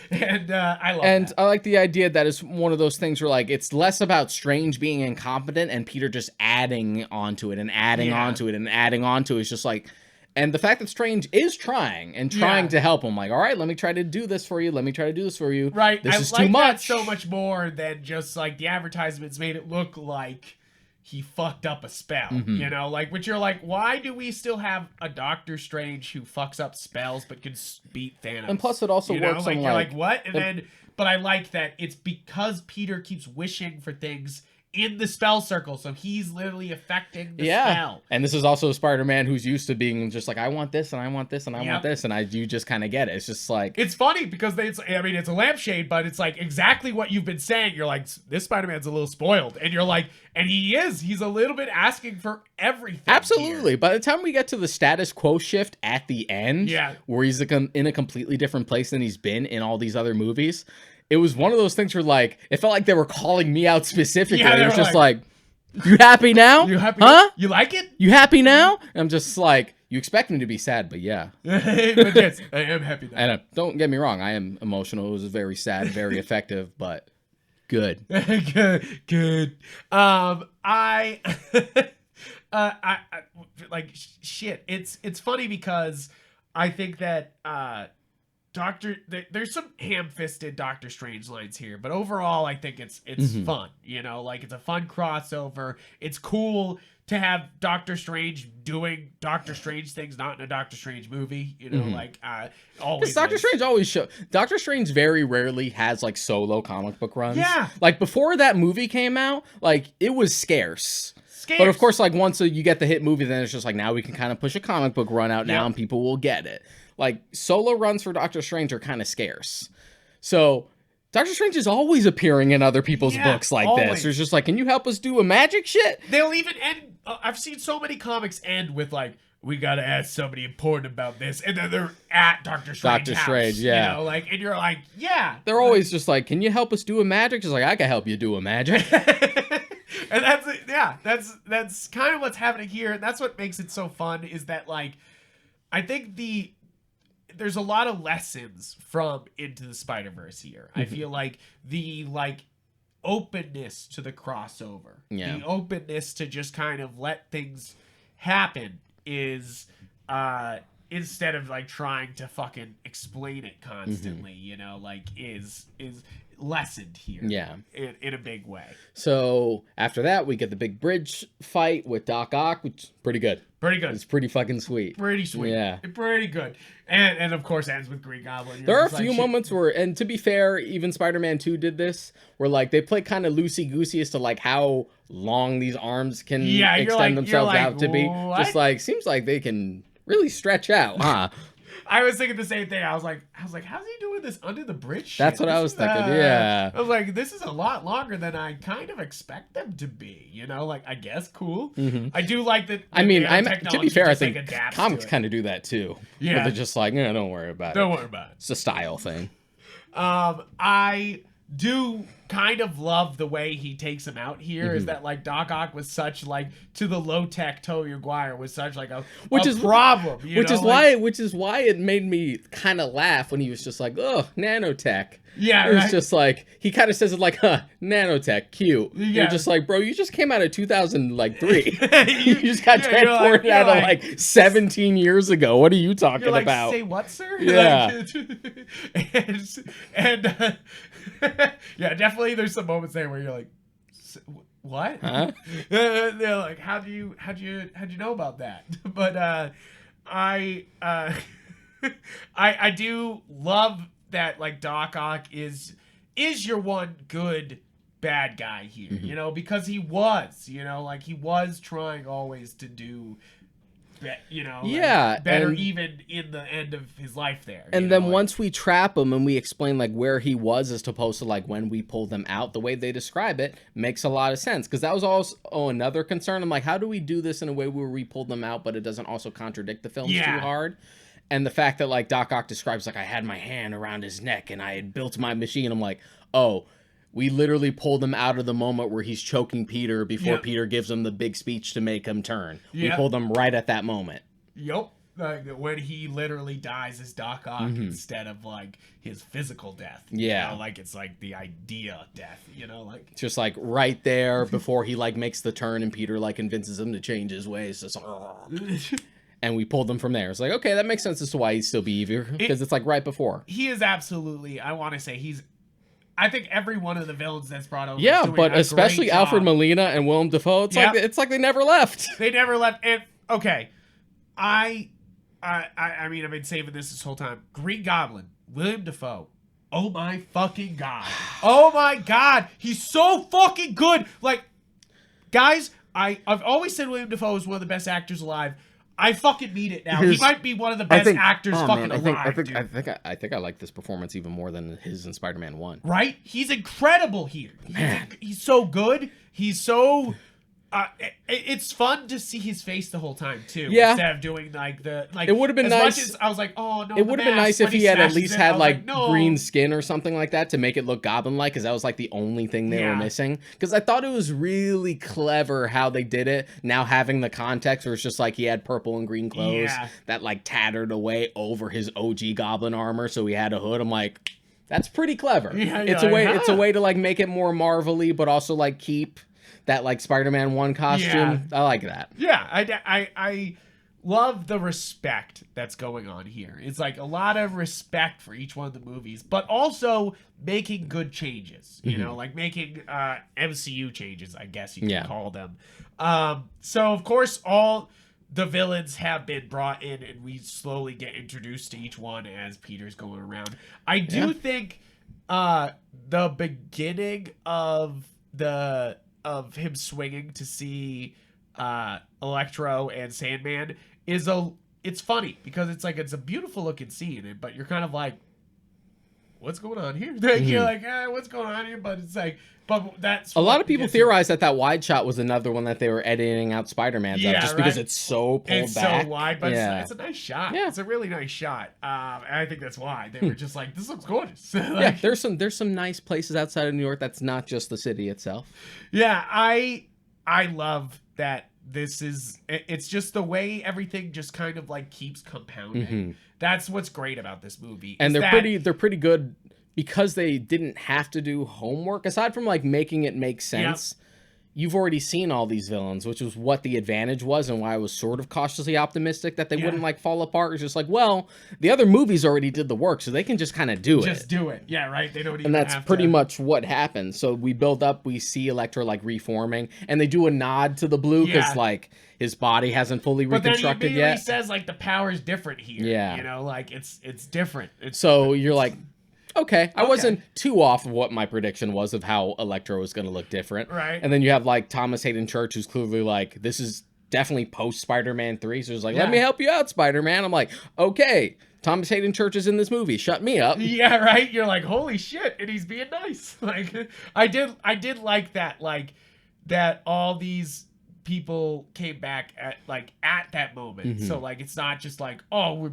And I love that. And I like the idea that it's one of those things where like it's less about Strange being incompetent and Peter just adding onto it and adding onto it and adding onto it. It's just like, and the fact that Strange is trying to help him, like, all right, let me try to do this for you. Let me try to do this for you. Right. This is like too much. That so much more than just like the advertisements made it look like he fucked up a spell, you know, like, which you're like, why do we still have a Doctor Strange who fucks up spells but can beat Thanos? And plus, it also works like, on you're like, what? And then, but I like that it's because Peter keeps wishing for things in the spell circle, so he's literally affecting the spell. And this is also a Spider-Man who's used to being just like, I want this and I want this and I want this, and you just kind of get it. It's just like, it's funny because it's a lampshade, but it's like exactly what you've been saying. You're like, this Spider-Man's a little spoiled, and you're like, and he's a little bit asking for everything. Absolutely. Here. By the time we get to the status quo shift at the end, where he's in a completely different place than he's been in all these other movies, it was one of those things where, like, it felt like they were calling me out specifically. It was just like, you happy now? You happy? Huh? You like it? You happy now? And I'm just like, you expect me to be sad, but yeah. But yes, I am happy now. And don't get me wrong, I am emotional. It was very sad, very effective, but Good. Good. I like shit. It's funny because I think that there's some ham-fisted Doctor Strange lines here, but overall I think it's fun. You know, like it's a fun crossover. It's cool to have Doctor Strange doing Doctor Strange things, not in a Doctor Strange movie. You know, like always. Doctor Strange always show. Doctor Strange very rarely has like solo comic book runs. Yeah. Like before that movie came out, like it was scarce. But of course, like once you get the hit movie, then it's just like now we can kind of push a comic book run out now, and people will get it. Like solo runs for Doctor Strange are kind of scarce. So Doctor Strange is always appearing in other people's books like this. There's just like, can you help us do a magic shit? They'll even end. I've seen so many comics end with like, we gotta ask somebody important about this, and then they're at Dr. Strange's house, Strange, you know, like, and you're like, yeah. They're always just like, can you help us do a magic? Just like, I can help you do a magic. And that's kind of what's happening here, and that's what makes it so fun. Is that like, I think there's a lot of lessons from Into the Spider-Verse here. I feel like the openness to the crossover, the openness to just kind of let things happen is instead of like trying to fucking explain it constantly, you know, like is lessened here in a big way. So after that we get the big bridge fight with Doc Ock, which is pretty good. It's pretty fucking sweet. Pretty sweet. Yeah. Pretty good. And of course ends with Green Goblin. There are a few moments where, and to be fair, even Spider-Man 2 did this, where like they play kind of loosey-goosey as to like how long these arms can extend themselves out to be. What? Just like, seems like they can really stretch out, huh? I was thinking the same thing. I was like, how's he doing this under the bridge shit? That's what I was thinking, I was like, this is a lot longer than I kind of expect them to be, you know? Like, I guess cool. I do like that. I mean, to be fair, I think comics kind of do that too. Yeah. Where they're just like, no, don't worry about it. Don't worry about it. It's a style thing. I do kind of love the way he takes him out here. Is that like Doc Ock was such like to the low tech Tobey Maguire was such like a problem, which is why it made me kind of laugh when he was just like, oh, nanotech. Yeah, it was just like he kind of says it like, huh, nanotech, cute. Yeah. You're just like, bro, you just came out of 2003. You just got transported out of like 17 years ago. What are you talking about? Say what, sir? Yeah, and yeah, definitely. There's some moments there where you're like, what? Huh? They're like, how'd you know about that? But I do love that like Doc Ock is your one good bad guy here, you know, because he was, you know, like he was trying always to do, you know, better even in the end of his life there. And then once we trap him and we explain like where he was as opposed to like when we pulled him out, the way they describe it makes a lot of sense. Because that was also another concern. I'm like, how do we do this in a way where we pulled them out, but it doesn't also contradict the films too hard? And the fact that like Doc Ock describes like I had my hand around his neck and I had built my machine. I'm like, oh, we literally pulled him out of the moment where he's choking Peter before Peter gives him the big speech to make him turn. We pulled him right at that moment. Yep. Like when he literally dies as Doc Ock instead of like his physical death. Yeah. You know, like it's like the idea death, you know, like just like right there before he like makes the turn and Peter like convinces him to change his ways. Just and we pulled them from there. It's like, okay, that makes sense as to why he'd still be evil, because it's like right before. He is absolutely, I want to say I think every one of the villains that's brought over. Yeah, but especially Alfred Molina and Willem Dafoe. It's like they never left. They never left. And okay, I mean, I've been saving this whole time. Green Goblin, Willem Dafoe. Oh my fucking god. Oh my god, he's so fucking good. Like, guys, I've always said Willem Dafoe is one of the best actors alive. I fucking mean it now. He might be one of the best actors alive, I think I like this performance even more than his in Spider-Man 1. Right? He's incredible here. He's so good. He's so... it's fun to see his face the whole time too. Yeah. Instead of doing like it would have been nice. Much as I was like, oh no. It would have been nice if he had at least had like green skin or something like that to make it look goblin-like, because that was like the only thing they were missing. Because I thought it was really clever how they did it. Now having the context where it's just like he had purple and green clothes that like tattered away over his OG goblin armor, so he had a hood. I'm like, That's pretty clever. Yeah, it's yeah, a way. yeah. It's a way to like make it more Marvel-y, but also like keep that like Spider-Man 1 costume. I like that. Yeah, I love the respect that's going on here. It's like a lot of respect for each one of the movies, but also making good changes. You know, like making MCU changes, I guess you can call them. So of course all the villains have been brought in, and we slowly get introduced to each one as Peter's going around. I do think the beginning of him swinging to see Electro and Sandman it's funny because it's like it's a beautiful looking scene, but you're kind of like, what's going on here? You're like, what's going on here? But it's like, but that's a lot of people theorize that wide shot was another one that they were editing out Spider-Man's out just because it's so pulled back. So wide, but it's a nice shot. Yeah. It's a really nice shot. And I think that's why they were just like, this looks gorgeous. Like, there's some nice places outside of New York that's not just the city itself. Yeah, I love that. It's just the way everything just kind of like keeps compounding. That's what's great about this movie. And they're pretty good because they didn't have to do homework aside from like making it make sense. You've already seen all these villains, which was what the advantage was and why I was sort of cautiously optimistic that they wouldn't like fall apart. It's just like, well, the other movies already did the work, so they can just kind of do it. Just do it. Yeah, right. They don't even And that's pretty much what happens. So we build up, we see Electro like reforming, and they do a nod to the Blue because like his body hasn't fully reconstructed yet. He says like the power's different here. Yeah. You know, like it's different. So you're like, okay, I wasn't too off of what my prediction was of how Electro was going to look different. Right. And then you have, like, Thomas Hayden Church, who's clearly like, this is definitely post-Spider-Man 3. So he's like, let me help you out, Spider-Man. I'm like, okay, Thomas Hayden Church is in this movie. Shut me up. Yeah, right? You're like, holy shit, and he's being nice. Like, I did like that, like, that all these people came back at that moment. So, like, it's not just like, oh,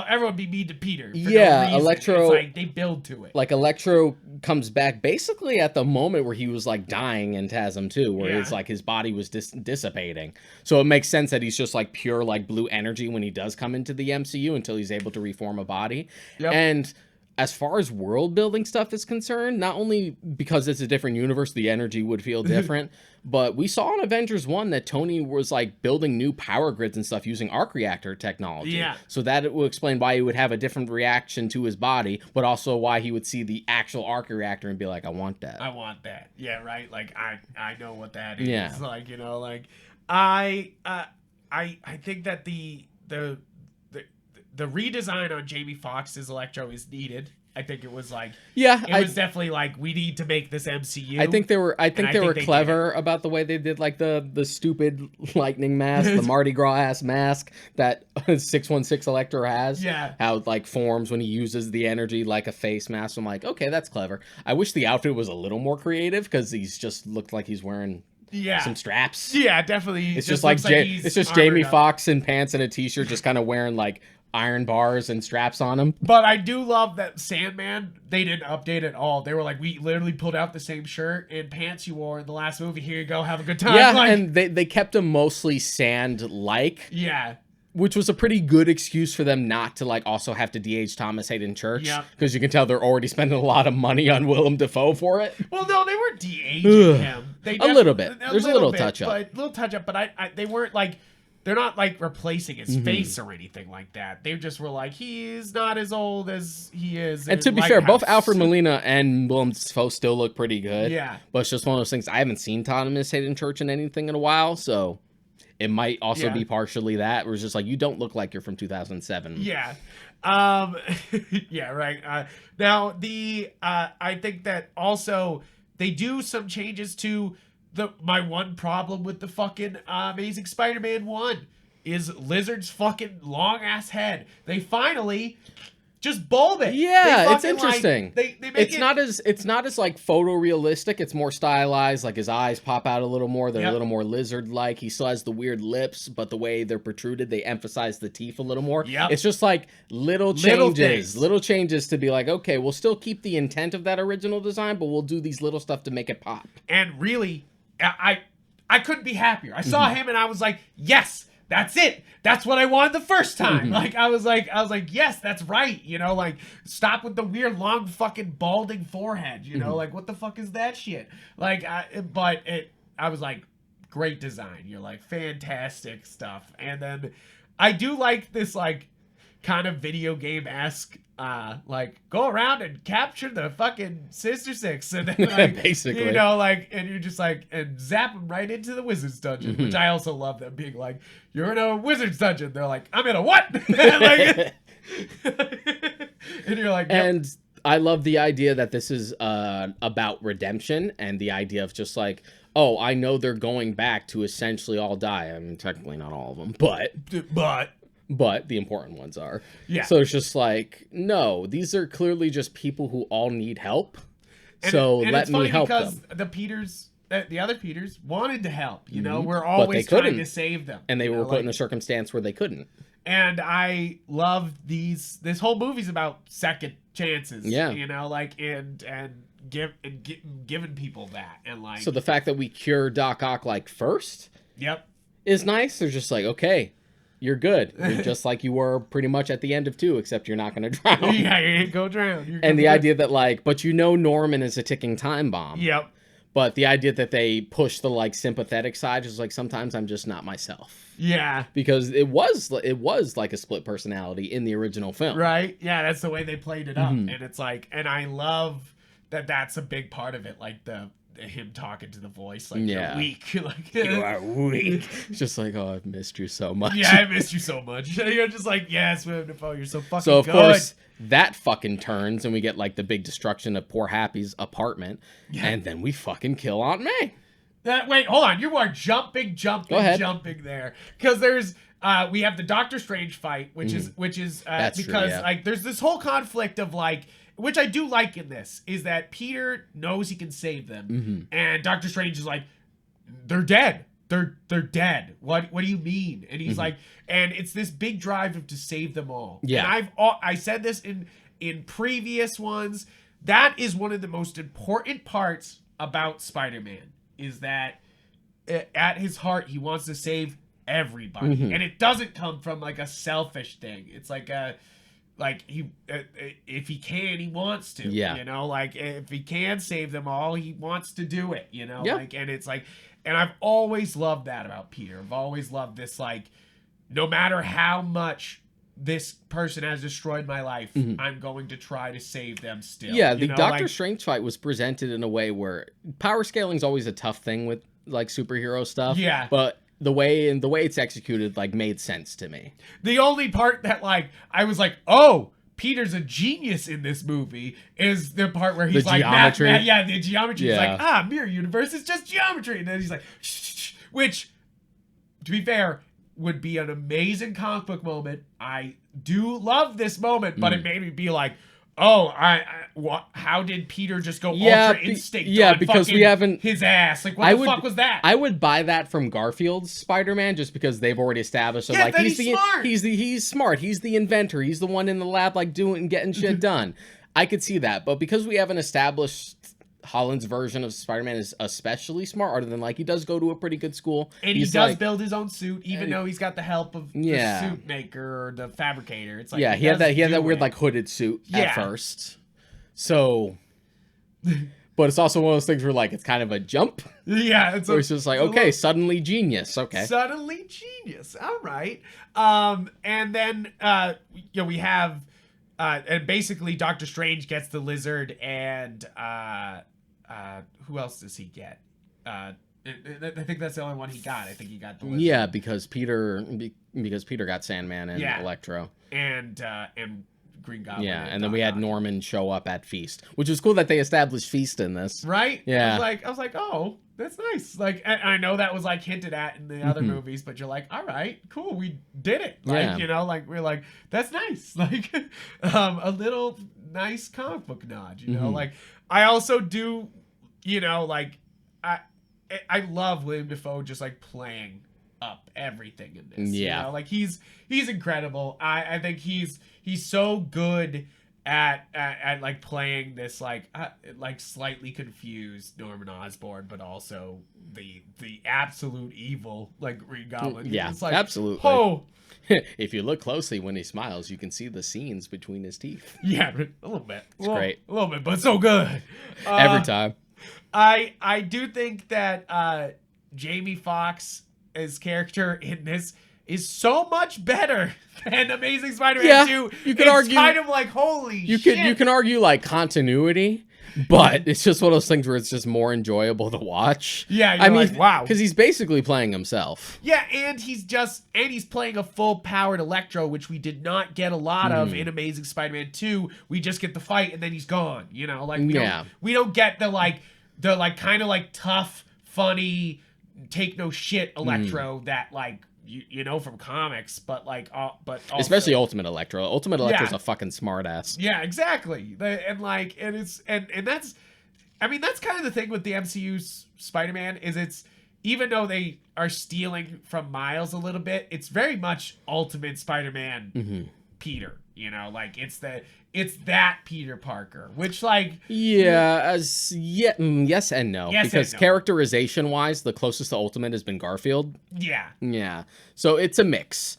everyone be mean to Peter. For no reason. Electro. It's like they build to it. Like Electro comes back basically at the moment where he was like dying in TASM 2, where it's like his body was dissipating. So it makes sense that he's just like pure like blue energy when he does come into the MCU until he's able to reform a body. And as far as world building stuff is concerned, not only because it's a different universe, the energy would feel different, but we saw in Avengers 1 that Tony was like building new power grids and stuff using arc reactor technology. Yeah. So that will explain why he would have a different reaction to his body, but also why he would see the actual arc reactor and be like, I want that. I want that. Yeah, right? Like I know what that is. Yeah. Like, you know, like I think that the redesign on Jamie Foxx's Electro is needed. I think it was like, it was definitely like, we need to make this MCU. I think they were clever about the way they did like the stupid lightning mask, the Mardi Gras ass mask that 616 Electro has. Yeah. How it like forms when he uses the energy like a face mask. I'm like, okay, that's clever. I wish the outfit was a little more creative because he's just looked like he's wearing some straps. Yeah, definitely. It's just like it's just Jamie Foxx in pants and a t-shirt, just kind of wearing like iron bars and straps on him. But I do love that Sandman, they didn't update at all. They were like, we literally pulled out the same shirt and pants you wore in the last movie. Here you go, have a good time. Yeah, like, and they kept him mostly sand-like. Yeah. Which was a pretty good excuse for them not to like also have to DH Thomas Hayden Church. Yeah. Because you can tell they're already spending a lot of money on Willem Dafoe for it. Well, no, they were DHing him. A little bit. There's a little touch-up. But they weren't like, they're not like replacing his face or anything like that. They just were like, he's not as old as he is. And to be fair, both Alfred Molina and Willem Dafoe still look pretty good. Yeah. But it's just one of those things. I haven't seen Thomas Hayden Church in anything in a while, so it might also be partially that. Where it's just like, you don't look like you're from 2007. Yeah. Yeah, right. Now, I think that also they do some changes to my one problem with the fucking Amazing Spider-Man 1 is Lizard's fucking long-ass head. They finally just bulb it. Yeah, it's interesting. Like, they make it's not as like photorealistic. It's more stylized. Like his eyes pop out a little more. They're a little more lizard-like. He still has the weird lips, but the way they're protruded, they emphasize the teeth a little more. Yep. It's just like little changes to be like, okay, we'll still keep the intent of that original design, but we'll do these little stuff to make it pop. And really, I couldn't be happier. I saw him and I was like, yes, that's it. That's what I wanted the first time. Like I was like, yes, that's right. You know, like stop with the weird long fucking balding forehead. You know, like what the fuck is that shit? Like, I was like, great design. You're like fantastic stuff. And then I do like this like kind of video game-esque like go around and capture the fucking Sister Six and then like, basically, you know, like, and you're just like and zap them right into the wizard's dungeon, which I also love them being like, you're in a wizard's dungeon. They're like, I'm in a what? Like, and you're like, yep. And I love the idea that this is about redemption and the idea of just like, oh, I know they're going back to essentially all die. I mean, technically not all of them, but the important ones are. Yeah. So it's just like, no, these are clearly just people who all need help. So let me help them. The other Peters wanted to help. You know, we're always trying to save them. And they were put in a circumstance where they couldn't. And I love this whole movie's about second chances. Yeah. You know, like and giving people that and like. So the fact that we cure Doc Ock like first. Yep. Is nice. They're just like, okay, you're good. You're just like you were pretty much at the end of 2, except you're not going to drown. Yeah, you ain't go drown. And the idea that like, but you know Norman is a ticking time bomb. Yep. But the idea that they push the like sympathetic side is like, sometimes I'm just not myself. Yeah. Because it was like a split personality in the original film. Right? Yeah, that's the way they played it up. And it's like, and I love that that's a big part of it. Like him talking to the voice, like, you're weak. Like, you are weak. It's just like, oh, I've missed you so much. Yeah, I missed you so much. You're just like, yes, Willem Dafoe, you're so fucking good. So, of course, that fucking turns, and we get, like, the big destruction of poor Happy's apartment, and then we fucking kill Aunt May. Wait, hold on. You are jumping there. Because there's... we have the Dr.Strange fight, which is That's because, true, like, there's this whole conflict of, like... Which I do like in this, is that Peter knows he can save them, and Dr. Strange is like, they're dead. They're dead. What do you mean? And he's like, and it's this big drive to save them all. Yeah. And I said this in previous ones. That is one of the most important parts about Spider-Man, is that at his heart, he wants to save everybody. And it doesn't come from like a selfish thing. It's like he if he can, he wants to. Yeah. You know, like if he can save them all, he wants to do it. You know, yeah. like, and it's like, and I've always loved that about Peter. I've always loved this, like, no matter how much this person has destroyed my life, I'm going to try to save them still. Yeah, the Doctor Strange fight was presented in a way where power scaling is always a tough thing with like superhero stuff. Yeah, but the way it's executed like made sense to me. The only part that like I was like, oh, Peter's a genius in this movie is the part where he's the like, geometry. the geometry. Yeah. He's like, mirror universe is just geometry, and then he's like, shh, which, to be fair, would be an amazing comic book moment. I do love this moment, but it made me be like, oh, how did Peter just go ultra instinct? Yeah, because we haven't his ass. Like, what the fuck was that? I would buy that from Garfield's Spider-Man just because they've already established that, like, he's smart. He's smart. He's the inventor. He's the one in the lab, like, getting shit done. I could see that, but because we haven't established Holland's version of Spider-Man is especially smart, other than like he does go to a pretty good school, and he does build his own suit, even though he's got the help of the suit maker or the fabricator. It's like he had that weird like hooded suit at first. So, but it's also one of those things where like it's kind of a jump. Yeah, it's just like suddenly genius. Okay, suddenly genius. All right, and then we have. And basically, Dr. Strange gets the lizard, and who else does he get? I think that's the only one he got. I think he got the lizard. Yeah, because Peter got Sandman and Electro, and Green Goblin. Yeah, and then we had Norman show up at Feast, which was cool that they established Feast in this. Right? Yeah. I was like, oh, that's nice. Like, I know that was like hinted at in the other movies, but you're like, all right, cool, we did it. Like, you know, like we're like, that's nice. Like, a little nice comic book nod. You know, like I also do, you know, like I love Willem Dafoe just like playing up everything in this. Yeah. You know? Like he's incredible. I think he's so good at like playing this like slightly confused Norman Osborn, but also the absolute evil like Green Goblin. Yeah, it's like, absolutely. Oh, if you look closely when he smiles, you can see the seams between his teeth. yeah, a little bit. It's great. A little bit, but so good. Every time. I do think that Jamie Foxx's character in this is so much better than Amazing Spider-Man 2. You could argue, kind of like, holy shit. You can argue like continuity, but it's just one of those things where it's just more enjoyable to watch. Yeah, I mean, like, wow. Because he's basically playing himself. Yeah, and he's playing a full-powered Electro, which we did not get a lot of in Amazing Spider-Man 2. We just get the fight and then he's gone. You know, like we don't get the kind of like tough, funny, take no shit Electro that like you know from comics, but like but also, especially Ultimate Electro. Ultimate Electro's a fucking smartass. Yeah, exactly. And that's, I mean, that's kind of the thing with the MCU Spider-Man is it's, even though they are stealing from Miles a little bit, it's very much Ultimate Spider-Man Peter. You know, like it's that Peter Parker, which like yes and no, because characterization wise, the closest to Ultimate has been Garfield. Yeah. So it's a mix.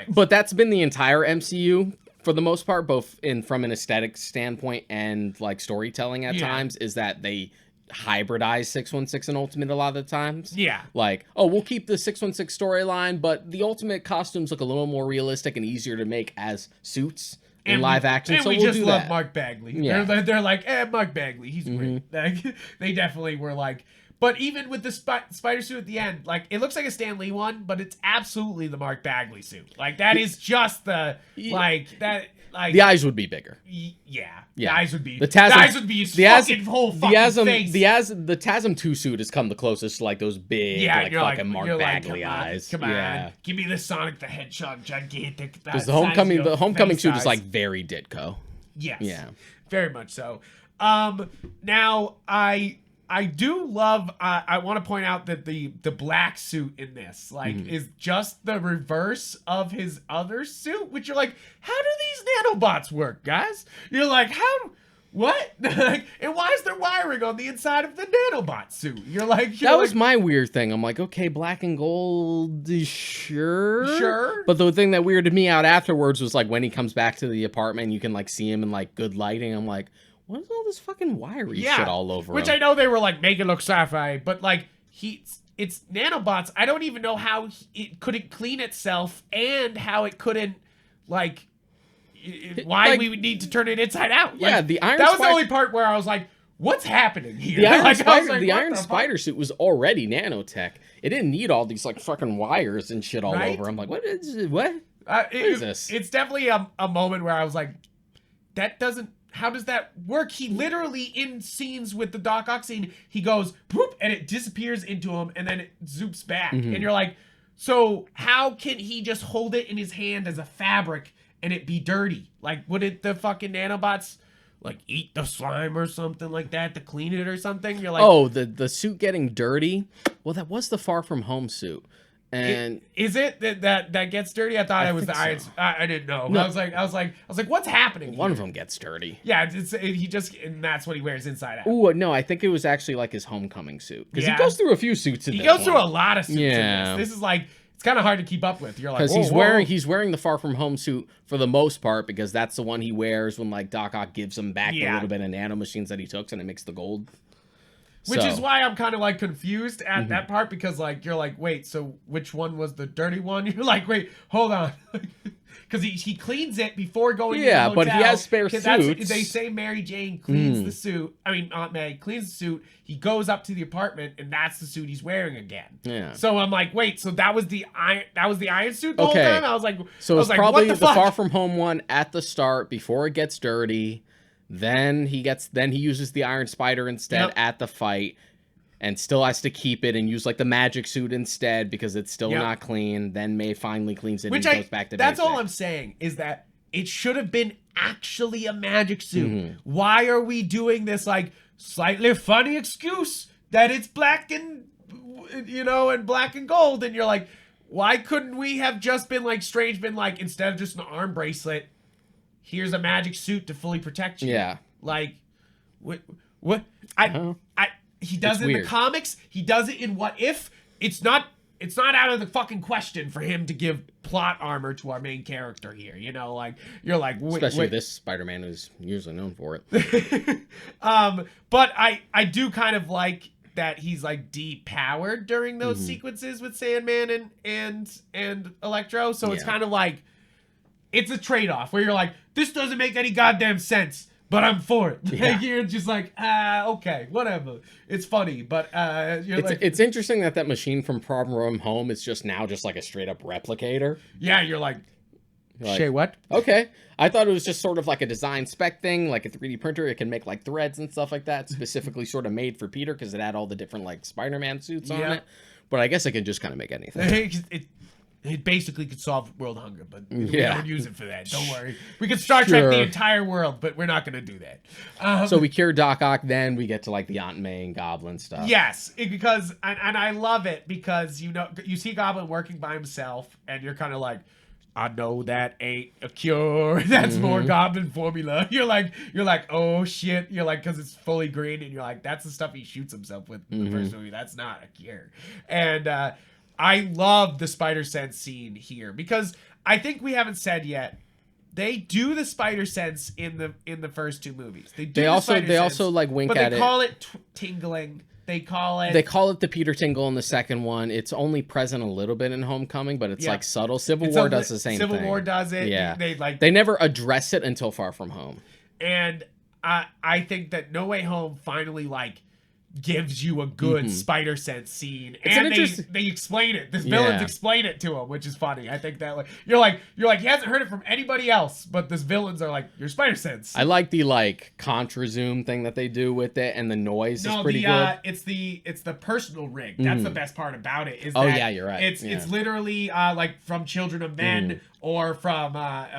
But that's been the entire MCU for the most part, both from an aesthetic standpoint and like storytelling at times, is that they hybridize 616 and Ultimate a lot of the times. Yeah. Like, oh, we'll keep the 616 storyline, but the Ultimate costumes look a little more realistic and easier to make as suits in live action. And so we we'll just do love that. Mark Bagley. Yeah. They're like, Mark Bagley, he's great. Like, they definitely were like, but even with the spider suit at the end, like it looks like a Stan Lee one, but it's absolutely the Mark Bagley suit. Like that is just the the eyes would be bigger. Yeah. The eyes would be. The eyes would be his whole fucking face. The TASM 2 suit has come the closest to like those big fucking Mark Bagley eyes. Come on. Give me the Sonic the Hedgehog gigantic. Because the homecoming suit is like very Ditko. Yes. Yeah. Very much so. Now I do love, I want to point out that the black suit in this, like, is just the reverse of his other suit, which you're like, how do these nanobots work, guys? You're like, what? And why is there wiring on the inside of the nanobot suit? That was my weird thing. I'm like, okay, black and gold, sure. But the thing that weirded me out afterwards was like when he comes back to the apartment, you can like see him in like good lighting. I'm like, what is all this fucking wiry shit all over which him? I know they were like, make it look sci-fi, but like it's nanobots. I don't even know how it couldn't clean itself and how it couldn't like why we would need to turn it inside out. Yeah, like, the Iron That was Spider- the only part where I was like, what's happening here? The Iron Spider suit was already nanotech. It didn't need all these like fucking wires and shit all over. I'm like, what is this? It's definitely a moment where I was like, how does that work? He literally, in scenes with the Doc Ock scene, he goes, poop, and it disappears into him, and then it zoops back. And you're like, so how can he just hold it in his hand as a fabric and it be dirty? Like, wouldn't the fucking nanobots, like, eat the slime or something like that to clean it or something? You're like, oh, the suit getting dirty? Well, that was the Far From Home suit. And is it that gets dirty? I thought it was the Iron. So. I didn't know. No. I was like, what's happening? One of them gets dirty. Yeah, and that's what he wears inside out. Ooh, no, I think it was actually like his homecoming suit because he goes through a few suits. He goes through a lot of suits. In this is like it's kind of hard to keep up with. You're like, because he's wearing the Far From Home suit for the most part because that's the one he wears when like Doc Ock gives him back the little bit of nano machines that he took and it makes the gold. Which is why I'm kind of like confused at that part because like you're like, wait, so which one was the dirty one? You're like, wait, hold on, because he cleans it before going. Yeah, to the hotel, but he has spare suits. They say Mary Jane cleans the suit. I mean, Aunt May cleans the suit. He goes up to the apartment and that's the suit he's wearing again. Yeah. So I'm like, wait, so that was the iron suit the whole time? I was like, it's probably the Far From Home one at the start before it gets dirty. Then he uses the Iron Spider instead at the fight and still has to keep it and use like the magic suit instead because it's still not clean. Then May finally cleans it and goes back to That's basic. all I'm saying is that it should have been actually a magic suit. Why are we doing this like slightly funny excuse that it's black and and black and gold? And you're like, why couldn't we have just been like Strange been like, instead of just an arm bracelet, here's a magic suit to fully protect you. Yeah. Like, what? He does it in the comics. He does it in What If. It's not out of the fucking question for him to give plot armor to our main character here. You know, like, you're like, especially this Spider-Man who's usually known for it. But I do kind of like that he's like depowered during those sequences with Sandman and Electro. So it's kind of like, it's a trade-off where you're like, this doesn't make any goddamn sense, but I'm for it. Yeah. Like, you're just like, okay, whatever. It's funny, but it's interesting that machine from From Home is just now just like a straight-up replicator. Yeah, you're like, Shay, what? Okay. I thought it was just sort of like a design spec thing, like a 3D printer. It can make like threads and stuff like that, specifically sort of made for Peter because it had all the different like Spider-Man suits on it. But I guess it can just kind of make anything. It basically could solve world hunger, but we don't use it for that. Don't worry. We could Star Trek the entire world, but we're not going to do that. So we cure Doc Ock, then we get to like the Aunt May and Goblin stuff. Yes, because and I love it because you see Goblin working by himself, and you're kind of like, I know that ain't a cure. That's more Goblin formula. You're like, oh shit. You're like, because it's fully green, and you're like, that's the stuff he shoots himself with in the first movie. That's not a cure. And I love the spider sense scene here because I think we haven't said yet. They do the spider sense in the first two movies. They also like wink at it. But they call it tingling. They call it the Peter Tingle in the second one. It's only present a little bit in Homecoming, but it's like subtle. Civil War does the same thing. Civil War does it. Yeah. They never address it until Far From Home. And I think that No Way Home finally like gives you a good spider sense scene, and they explain it. The villains explain it to him, which is funny. I think that you're like he hasn't heard it from anybody else, but this villains are like, your spider sense. I like the like contra zoom thing that they do with it, and the noise is pretty good. It's the personal rig. That's the best part about it. You're right. It's literally like from Children of Men or from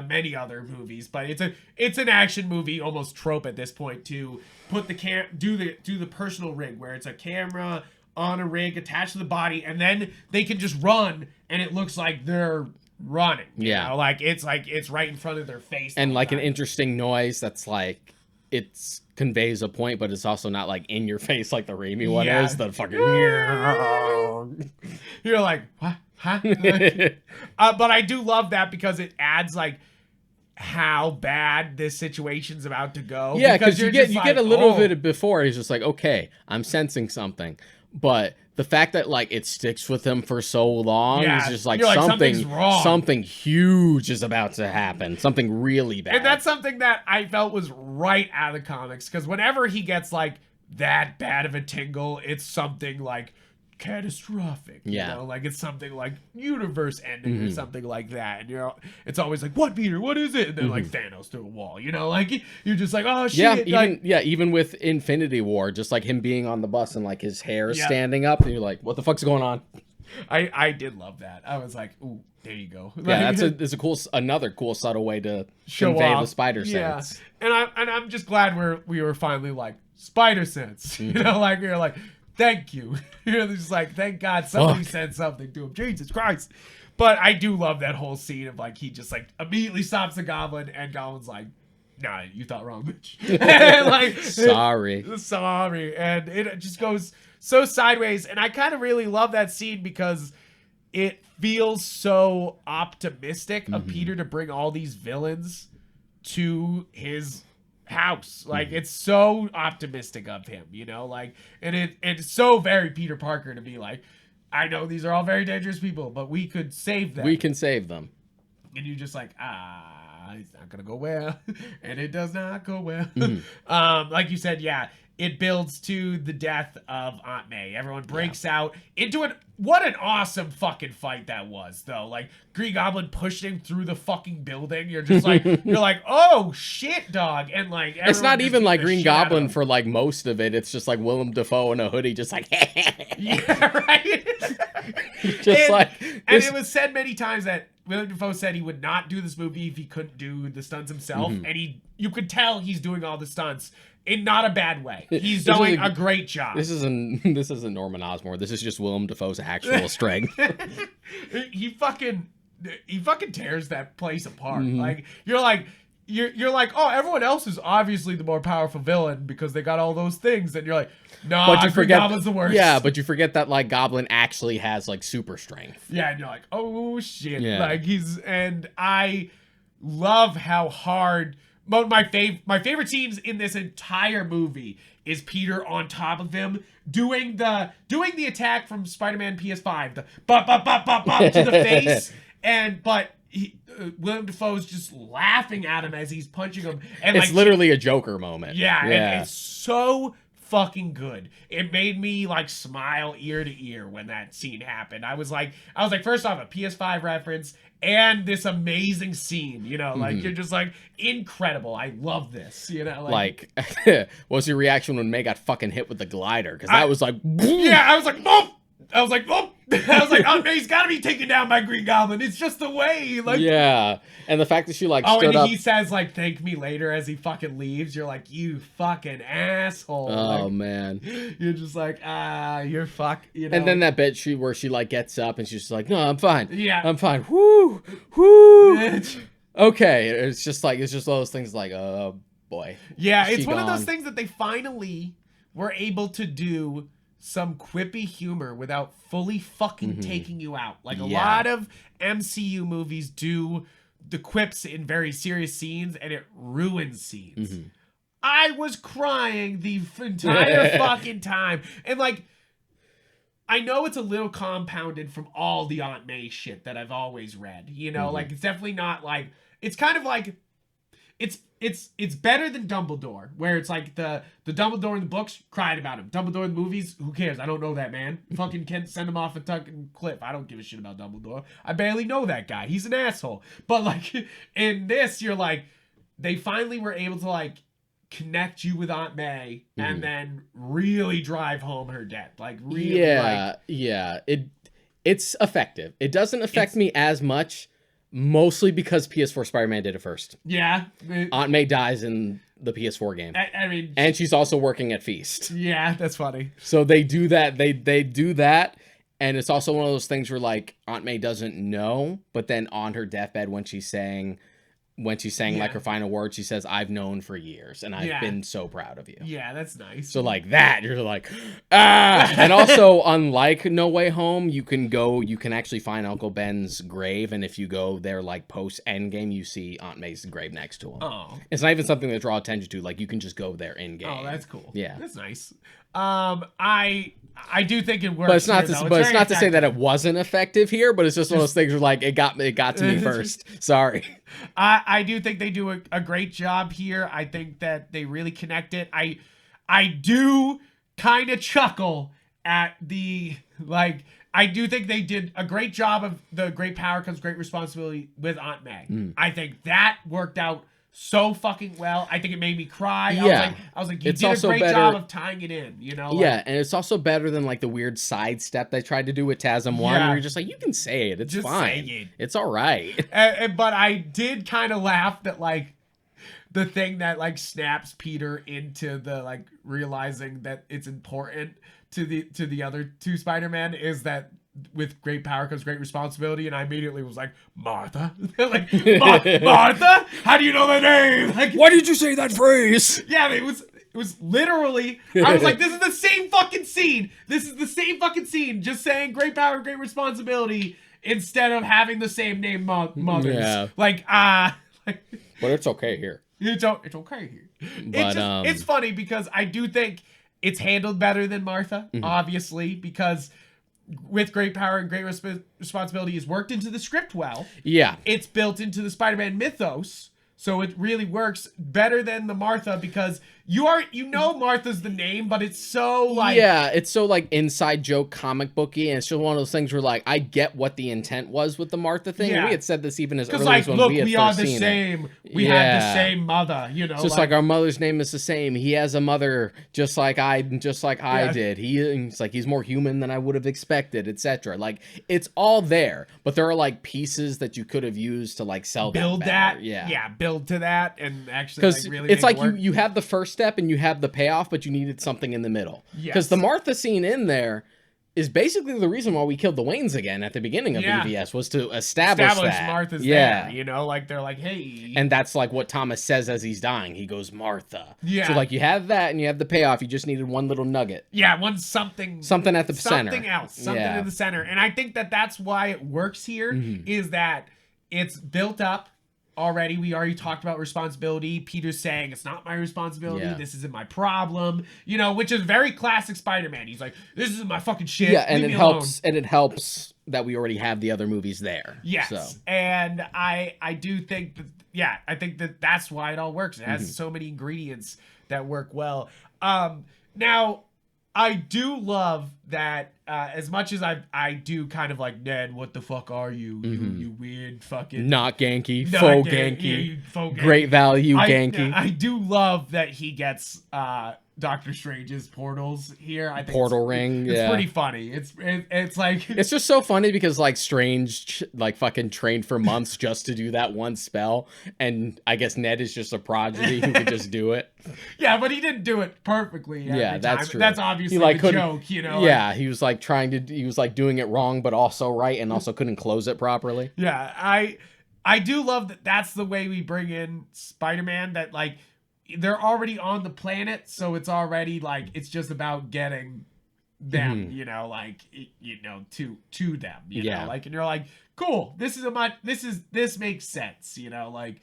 many other movies, but it's an action movie almost trope at this point to put the do the personal rig where it's a camera on a rig attached to the body, and then they can just run and it looks like they're running. You know? Like it's right in front of their face. And like an interesting noise that's like it conveys a point, but it's also not like in your face like the Raimi one is. The fucking you're like, what? Huh? But I do love that because it adds like how bad this situation's about to go. Yeah, because you get a little bit before. He's just like, okay, I'm sensing something, but the fact that like it sticks with him for so long is just like something huge is about to happen. Something really bad. And that's something that I felt was right out of the comics, because whenever he gets like that bad of a tingle, it's something like catastrophic, you know, like it's something like universe ending or something like that, and it's always like, what, Peter, what is it? And then like Thanos through a wall, you know, like you're just like, oh shit. Even with Infinity War, just like him being on the bus and like his hair standing up, and you're like, what the fuck's going on? I did love that. I was like, ooh, there you go. Yeah, that's another cool subtle way to convey the spider sense. And I'm just glad we were finally like, spider sense, you know, like we were like, thank you. You're just like, thank God somebody said something to him. Jesus Christ. But I do love that whole scene of like, he just like immediately stops the Goblin, and Goblin's like, nah, you thought wrong, bitch. And like, sorry. And it just goes so sideways. And I kind of really love that scene because it feels so optimistic of Peter to bring all these villains to his house. Like, it's so optimistic of him, you know, like, and it's so very Peter Parker to be like, I know these are all very dangerous people, but we could save them. We can save them. And you're just like, it's not gonna go well. And it does not go well. Like you said, it builds to the death of Aunt May. Everyone breaks out into it. What an awesome fucking fight that was, though. Like, Green Goblin pushed him through the fucking building. You're just like, you're like, oh shit, dog. And like, it's not even like Green Goblin for like most of it. It's just like Willem Dafoe in a hoodie, just like, yeah, right. And it was said many times that Willem Dafoe said he would not do this movie if he couldn't do the stunts himself, and you could tell he's doing all the stunts in not a bad way. He's doing a great job. This isn't Norman Osborn. This is just Willem Dafoe's actual strength. He fucking tears that place apart. Like, you're like, you're like, oh, everyone else is obviously the more powerful villain because they got all those things, and you're like, no, but you forget Goblin's the worst. Yeah, but you forget that like Goblin actually has like super strength. Yeah, and you're like, oh shit, like and I love how hard. My favorite scenes in this entire movie is Peter on top of him doing the attack from Spider-Man PS5, the bop to the face, but Willem Dafoe's just laughing at him as he's punching him, and it's literally a Joker moment. Yeah, and it's so fucking good. It made me like smile ear to ear when that scene happened. I was like, first off, a PS5 reference and this amazing scene, you know, like you're just like incredible. I love this, you know, like what was your reaction when May got fucking hit with the glider? Because I was like, yeah, I was like, oh, oh, he's got to be taken down by Green Goblin. It's just the way, like. Yeah, and the fact that she like stood up. He says like, "Thank me later" as he fucking leaves. You're like, you fucking asshole. Oh like, man, you're just like, you're fuck. You know. And then that bit where she like gets up and she's just like, "No, I'm fine. Yeah, I'm fine." Woo, woo. Okay, it's just all those things like, oh boy. Yeah, it's one of those things that they finally were able to do some quippy humor without fully fucking taking you out. Like a lot of MCU movies do the quips in very serious scenes and it ruins scenes. I was crying the entire fucking time. And like, I know it's a little compounded from all the Aunt May shit that I've always read. You know, like it's definitely not like, it's kind of like, it's better than Dumbledore, where it's like the Dumbledore in the books cried about him. Dumbledore in the movies, who cares? I don't know that man. Fucking Kent send him off a fucking cliff. I don't give a shit about Dumbledore. I barely know that guy. He's an asshole. But like in this, you're like, they finally were able to like connect you with Aunt May and then really drive home her death. Like really, it's effective. It doesn't affect me as much. Mostly because PS4 Spider-Man did it first. Yeah. Aunt May dies in the PS4 game. I mean... And she's also working at Feast. Yeah, that's funny. So they do that. They do that. And it's also one of those things where, like, Aunt May doesn't know. But then on her deathbed, when she's saying like her final words, she says, "I've known for years, and I've been so proud of you." Yeah, that's nice. So like that, you're like, ah. And also, unlike No Way Home, you can actually find Uncle Ben's grave, and if you go there like post Endgame, you see Aunt May's grave next to him. Oh, it's not even something to draw attention to. Like you can just go there in game. Oh, that's cool. Yeah, that's nice. I do think it works. But it's not it's not to say that it wasn't effective here, but it's just one of those things where like it got to me first. Sorry. I do think they do a great job here. I think that they really connect it. I do kind of chuckle at the like. I do think they did a great job of the great power comes great responsibility with Aunt May. I think that worked out so fucking well. I think it made me cry. Yeah. I was like, you did a great job of tying it in, you know? Yeah, and it's also better than like the weird sidestep they tried to do with TASM 1, where you're just like, you can say it. It's just fine. Say it. It's all right. But I did kind of laugh that like the thing that like snaps Peter into the like realizing that it's important to the other two Spider-Man is that with great power comes great responsibility, and I immediately was like, Martha? Like, Martha? How do you know the name? Like, why did you say that phrase? Yeah, it was literally, I was like, this is the same fucking scene. This is the same fucking scene, just saying great power, great responsibility, instead of having the same name mothers. Yeah. Like, but it's okay here. It's okay here. But, it's funny because I do think it's handled better than Martha, obviously, because with great power and great responsibility is worked into the script well. Yeah. It's built into the Spider-Man mythos, so it really works better than the Martha because you know Martha's the name, but it's so like... Yeah, it's so like inside joke comic booky, and it's just one of those things where like, I get what the intent was with the Martha thing. Yeah. We had said this even as early as when we had first seen it. We are the same. We have the same mother, you know. It's just like our mother's name is the same. He has a mother just like I did. He's more human than I would have expected, etc. Like, it's all there, but there are like pieces that you could have used to like sell that. Yeah, build to that and actually like, really it's like you have the first step and you have the payoff, but you needed something in the middle. Because the Martha scene in there, is basically the reason why we killed the Waynes again at the beginning of BVS, was to establish that. Martha's there, you know, like they're like, hey. And that's like what Thomas says as he's dying. He goes, Martha. Yeah. So like you have that and you have the payoff. You just needed one little nugget. Yeah, something at the center. Something else. Something in the center. And I think that's why it works here, is that it's built up already. We already talked about responsibility. Peter's saying, it's not my responsibility. Yeah. This isn't my problem. You know, which is very classic Spider-Man. He's like, this isn't my fucking shit. Yeah, and it helps that we already have the other movies there. Yes. So. And I do think that, yeah, I think that's why it all works. It has so many ingredients that work well. Now, I do love that as much as I do kind of like, Ned, what the fuck are you? You weird fucking... Not Genki. Faux Genki. Great value Genki. I do love that he gets Dr. Strange's portals here. I think portal ring. It's pretty funny. It's like... It's just so funny because like Strange like fucking trained for months just to do that one spell. And I guess Ned is just a prodigy who could just do it. Yeah, but he didn't do it perfectly every time. That's true. That's obviously the joke, you know? Yeah, he was like he was like doing it wrong, but also right, and also couldn't close it properly. Yeah, I do love that that's the way we bring in Spider-Man, that like they're already on the planet, so it's already like it's just about getting them, you know, like you know, to them, you know, like, and you're like, cool, this makes sense, you know, like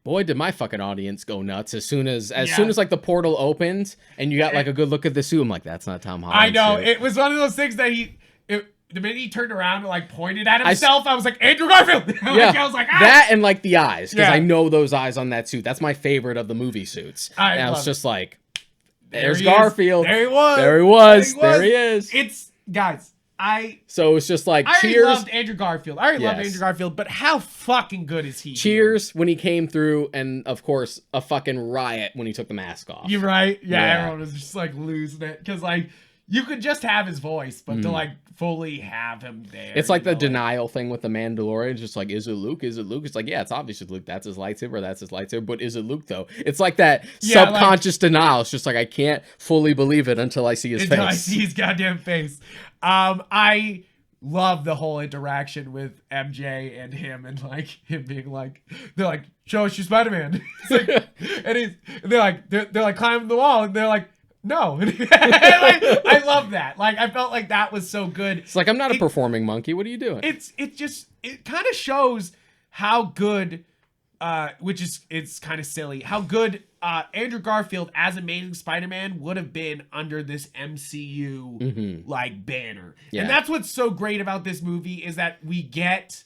boy, did my fucking audience go nuts as soon as like the portal opened and you got like a good look at the suit. I'm like, that's not Tom Holland. I know. Suit. It was one of those things that the minute he turned around and like pointed at himself, I was like, Andrew Garfield. Yeah, I was like, that and like the eyes, because I know those eyes on that suit. That's my favorite of the movie suits. And I was just like, there's Garfield. There he was. There he is. It's guys. So it's just like, I cheers. I loved Andrew Garfield. I already loved Andrew Garfield, but how fucking good is he? Cheers when he came through, and of course, a fucking riot when he took the mask off. You're right. Yeah, everyone was just like losing it. Because like, you could just have his voice, but to like fully have him there. It's like the denial thing with the Mandalorian. It's just like, is it Luke? Is it Luke? It's like, yeah, it's obviously Luke. That's his lightsaber. That's his lightsaber. But is it Luke though? It's like that subconscious denial. It's just like, I can't fully believe it until I see his face. Until I see his goddamn face. I love the whole interaction with MJ and him, and like him being like, they're like, show us your Spider-Man. Like, and they're like climbing the wall, and they're like, no. Like, I love that. Like, I felt like that was so good. It's like, I'm not a performing monkey. What are you doing? It kind of shows how good, it's kind of silly, how good Andrew Garfield as Amazing Spider-Man would have been under this MCU like banner. Yeah. And that's what's so great about this movie, is that we get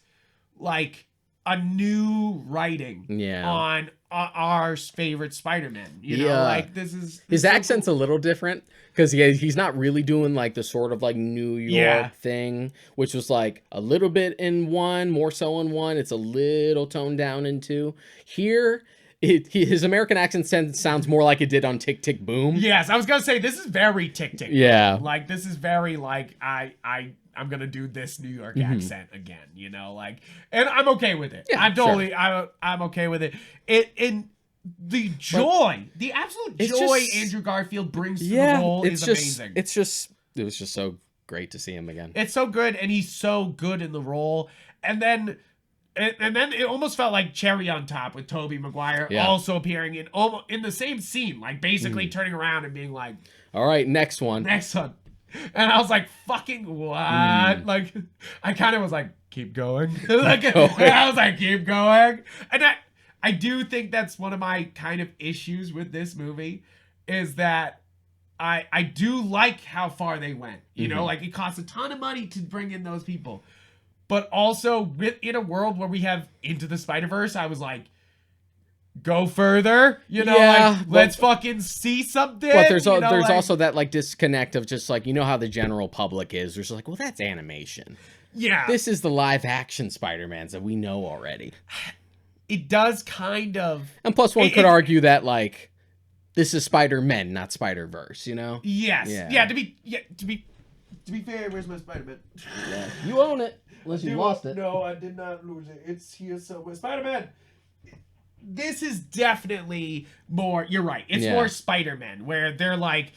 like a new writing on our favorite Spider-Man. You know, like his accent's a little different, because he's not really doing like the sort of like New York thing, which was like a little bit in one, more so in one. It's a little toned down in two. Here, his American accent sounds more like it did on Tick Tick Boom. Yes, I was gonna say this is very Tick Tick. Yeah, like this is very like I'm gonna do this New York accent again, you know, like, and I'm okay with it. Yeah, I'm okay with it. And the joy, the absolute joy Andrew Garfield brings to the role is amazing. It was just so great to see him again. It's so good, and he's so good in the role. And then it almost felt like cherry on top with Tobey Maguire also appearing in the same scene, like basically turning around and being like, all right, next one. And I was like, fucking what? Like, I kind of was like, keep going. I was like, keep going. And I do think that's one of my kind of issues with this movie, is that I do like how far they went. You know, like, it costs a ton of money to bring in those people. But also, in a world where we have Into the Spider-Verse, I was like, go further, you know, like, let's fucking see something. But there's also that like disconnect of just like, you know how the general public is. There's like, well, that's animation. Yeah. This is the live action Spider-Mans that we know already. It does kind of. And plus one could argue that like, this is Spider-Man, not Spider-Verse, you know? Yes. Yeah, to be fair, where's my Spider-Man? Yeah. You own it. Unless you lost it. No, I did not lose it. It's here somewhere. Spider-Man! This is definitely more, you're right, it's more Spider-Man, where they're like,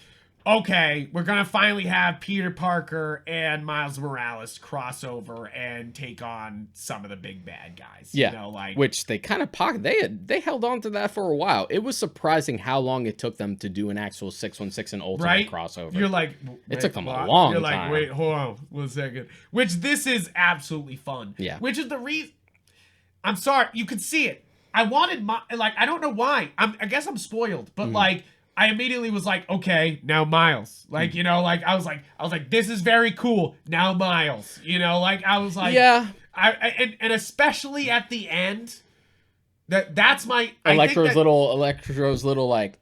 okay, we're gonna finally have Peter Parker and Miles Morales crossover and take on some of the big bad guys. Yeah, you know, like which they kind of they held on to that for a while. It was surprising how long it took them to do an actual 616 and Ultimate crossover. You're like, it took them a long time. You're like, wait, hold on 1 second. Which this is absolutely fun. Yeah. Which is the reason. I'm sorry, you could see it. I wanted I don't know why. I guess I'm spoiled, but like I immediately was like, okay, now Miles. Like, you know, like I was like, this is very cool. Now Miles. You know, like I was like, yeah. And especially at the end, that's my Electro's little like like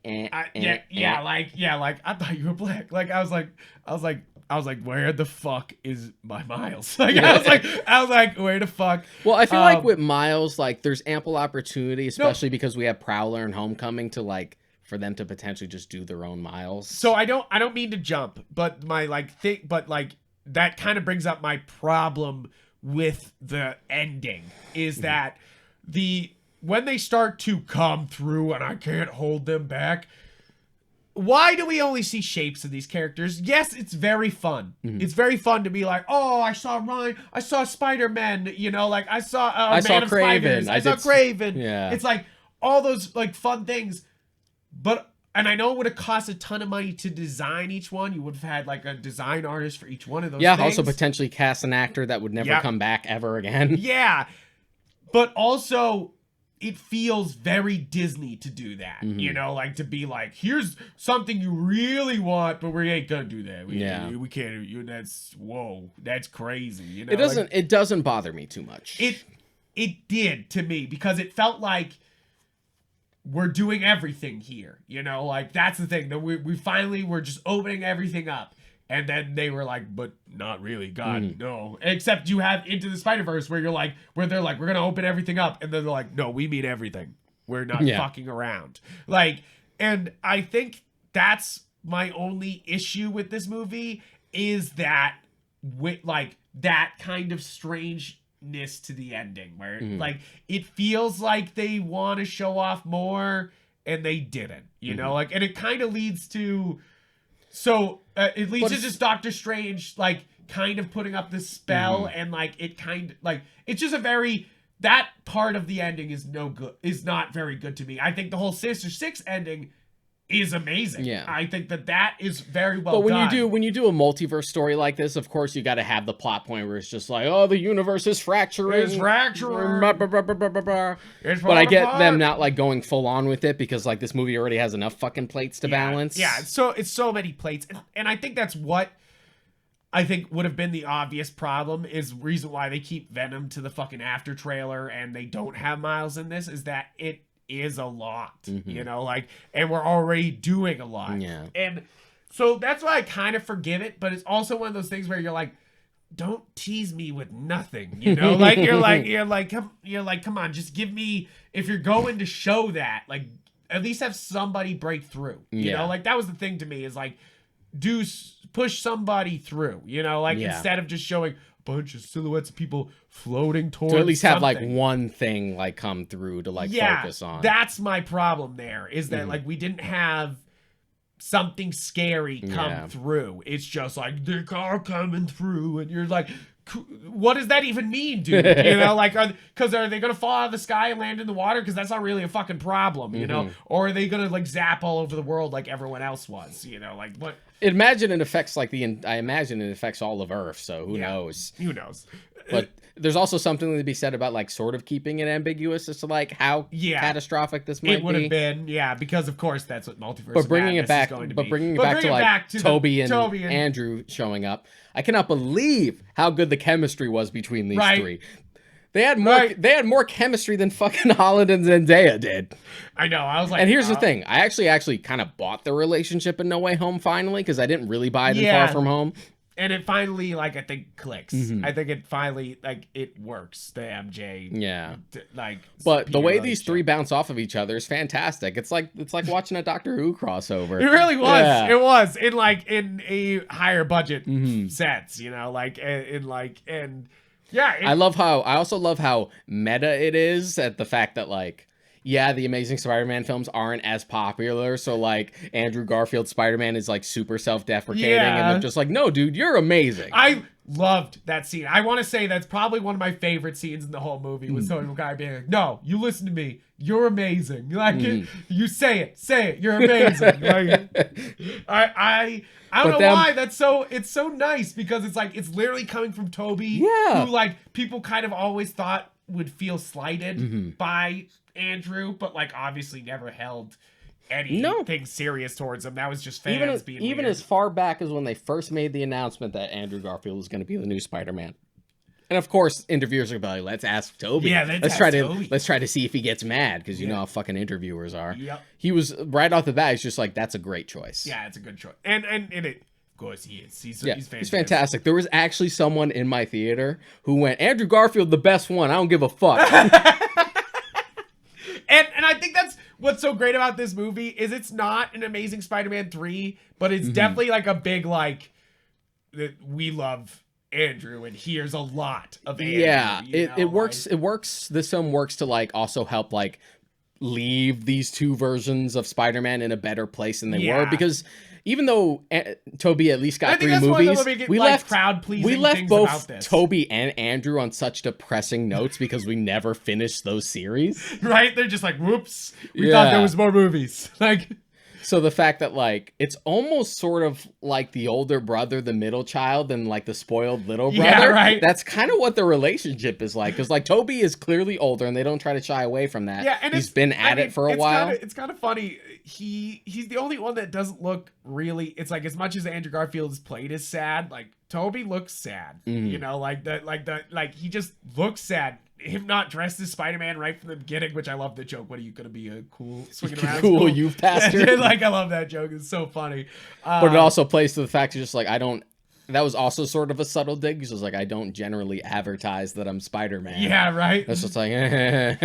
I thought you were black. Like I was like, where the fuck is my Miles? Like I was like, where the fuck? Well, I feel like with Miles, like there's ample opportunity, especially because we have Prowler and Homecoming to like for them to potentially just do their own Miles. So I don't mean to jump, but my that kind of brings up my problem with the ending is that when they start to come through and I can't hold them back. Why do we only see shapes of these characters? Yes, it's very fun. It's very fun to be like, oh, I saw Ryan, I saw Spider-Man, you know, like I saw Kraven. I saw Kraven. Yeah. It's like all those like fun things. And I know it would have cost a ton of money to design each one. You would have had like a design artist for each one of those things. Also potentially cast an actor that would never come back ever again. Yeah. But also it feels very Disney to do that, you know, like to be like, here's something you really want, but we ain't gonna do that. We can't. That's crazy. You know, it doesn't bother me too much. It did to me because it felt like we're doing everything here. You know, like that's the thing. We finally were just opening everything up. And then they were like, but not really, God, no. Except you have Into the Spider-Verse where they're like, we're going to open everything up. And then they're like, no, we mean everything. We're not fucking around. Like, and I think that's my only issue with this movie is that with like that kind of strangeness to the ending where like it feels like they want to show off more and they didn't, you know, like, and it kind of leads to, it leads to just Dr. Strange, like, kind of putting up this spell, and, like, it kind of, like, it's just that part of the ending is not very good to me. I think the whole Sinister Six ending is amazing. Yeah. I think that is very well done. But when you do a multiverse story like this, of course you got to have the plot point where it's just like, oh, the universe is fracturing. It's fracturing. But I get them not like going full on with it because like this movie already has enough fucking plates to balance. Yeah, it's so many plates. And I think that's what I think would have been the obvious problem is reason why they keep Venom to the fucking after trailer and they don't have Miles in this is that it is a lot, you know, like, and we're already doing a lot. Yeah. And so that's why I kind of forgive it, but it's also one of those things where you're like, don't tease me with nothing, you know, like, you're like, come on, just give me, if you're going to show that, like, at least have somebody break through, you know, like, that was the thing to me is like, push somebody through, you know, like, instead of just showing bunch of silhouettes of people floating towards to at least have something. like one thing like come through to like focus on. That's my problem there is that like we didn't have something scary come through. It's just like they're all coming through and you're like, what does that even mean, dude? You know, like, because are they gonna fall out of the sky and land in the water? Because that's not really a fucking problem, you know? Or are they gonna like zap all over the world like everyone else was? You know, like what? I imagine it affects all of Earth. So who knows? Who knows? But there's also something to be said about like sort of keeping it ambiguous as to like how catastrophic this might be. It would have been, because of course that's what multiverse. But bringing it back, to Toby and Andrew showing up, I cannot believe how good the chemistry was between these three. They had more. They had more chemistry than fucking Holland and Zendaya did. I know. I was like, and here's the thing: I actually kind of bought the relationship in No Way Home finally because I didn't really buy it in Far From Home. And it finally, like, I think clicks. I think it finally, like, it works. The MJ, but the way these three bounce off of each other is fantastic. It's like watching a Doctor Who crossover. It really was. Yeah. It was in a higher budget sense, you know, like I also love how meta it is at the fact that like. yeah, the Amazing Spider-Man films aren't as popular, so like Andrew Garfield's Spider-Man is like super self-deprecating, and they're just like, no, dude, you're amazing. I loved that scene. I want to say that's probably one of my favorite scenes in the whole movie, was some guy being like, no, you listen to me, you're amazing. Like, you say it, you're amazing. Like, I don't know why it's so nice, because it's like, it's literally coming from Toby, who like people kind of always thought would feel slighted by Andrew, but like obviously never held anything serious towards him. That was just fans being even weird. as far back as when they first made the announcement that Andrew Garfield was going to be the new Spider-Man. And of course, interviewers are like, let's ask Toby. Yeah, let's try to see if he gets mad, because you know how fucking interviewers are. Yep. He was right off the bat. He's just like, that's a great choice. Yeah, it's a good choice. And it, of course, he is. He's fantastic. He's fantastic. There was actually someone in my theater who went, Andrew Garfield, the best one. I don't give a fuck. And I think that's what's so great about this movie, is it's not an Amazing Spider-Man 3, but it's definitely like a big, like, that we love Andrew, and here's a lot of Andrew. Yeah, it works. It works. This film works to like also help like leave these two versions of Spider-Man in a better place than they were, because even though Toby at least got 3 movies, we left both Toby and Andrew on such depressing notes because we never finished those series. Right? They're just like, whoops, we thought there was more movies. Like, so the fact that like it's almost sort of like the older brother, the middle child, and like the spoiled little brother. Yeah, right. That's kind of what the relationship is like, because like Toby is clearly older, and they don't try to shy away from that. Yeah, and he's been at it for a while. It's kind of funny. He's the only one that doesn't look really. It's like, as much as Andrew Garfield is played as sad, like Toby looks sad. You know, like he just looks sad. Him not dressed as Spider-Man right from the beginning, which I love the joke. What are you gonna be, a cool swinging around cool youth pastor? Like, I love that joke. It's so funny. But it also plays to the fact, just like, I don't. That was also sort of a subtle dig, because it was like, I don't generally advertise that I'm Spider-Man. Yeah, right. That's just like. It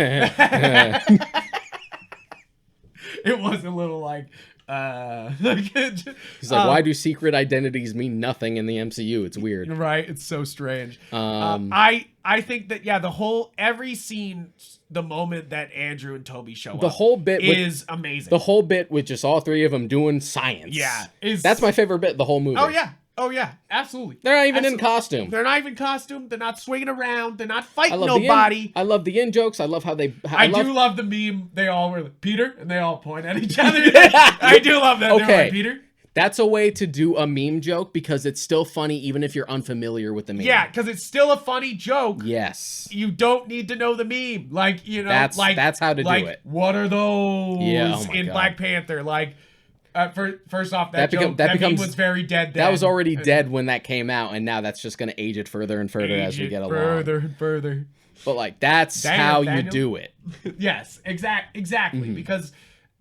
was a little like. He's like, why do secret identities mean nothing in the MCU? It's weird. Right? It's so strange. I think that every scene, the moment that Andrew and Toby show up, the whole bit is amazing. The whole bit with just all 3 of them doing science. Yeah, that's my favorite bit. The whole movie. Oh yeah, absolutely. They're not even in costume. They're not even in costume. They're not swinging around. They're not fighting nobody. I love the in-jokes. I love how they. I do love the meme. They all were like, Peter, and they all point at each other. I do love that. Okay, like, Peter. That's a way to do a meme joke, because it's still funny even if you're unfamiliar with the meme. Yeah, because it's still a funny joke. Yes. You don't need to know the meme. Like, you know, that's how to do it. What are those in Black Panther? Like, first off, that meme was very dead then. That was already dead when that came out, and now that's just going to age it further and further as we get along. Further and further. But like, that's how you do it. Yes, exactly. Because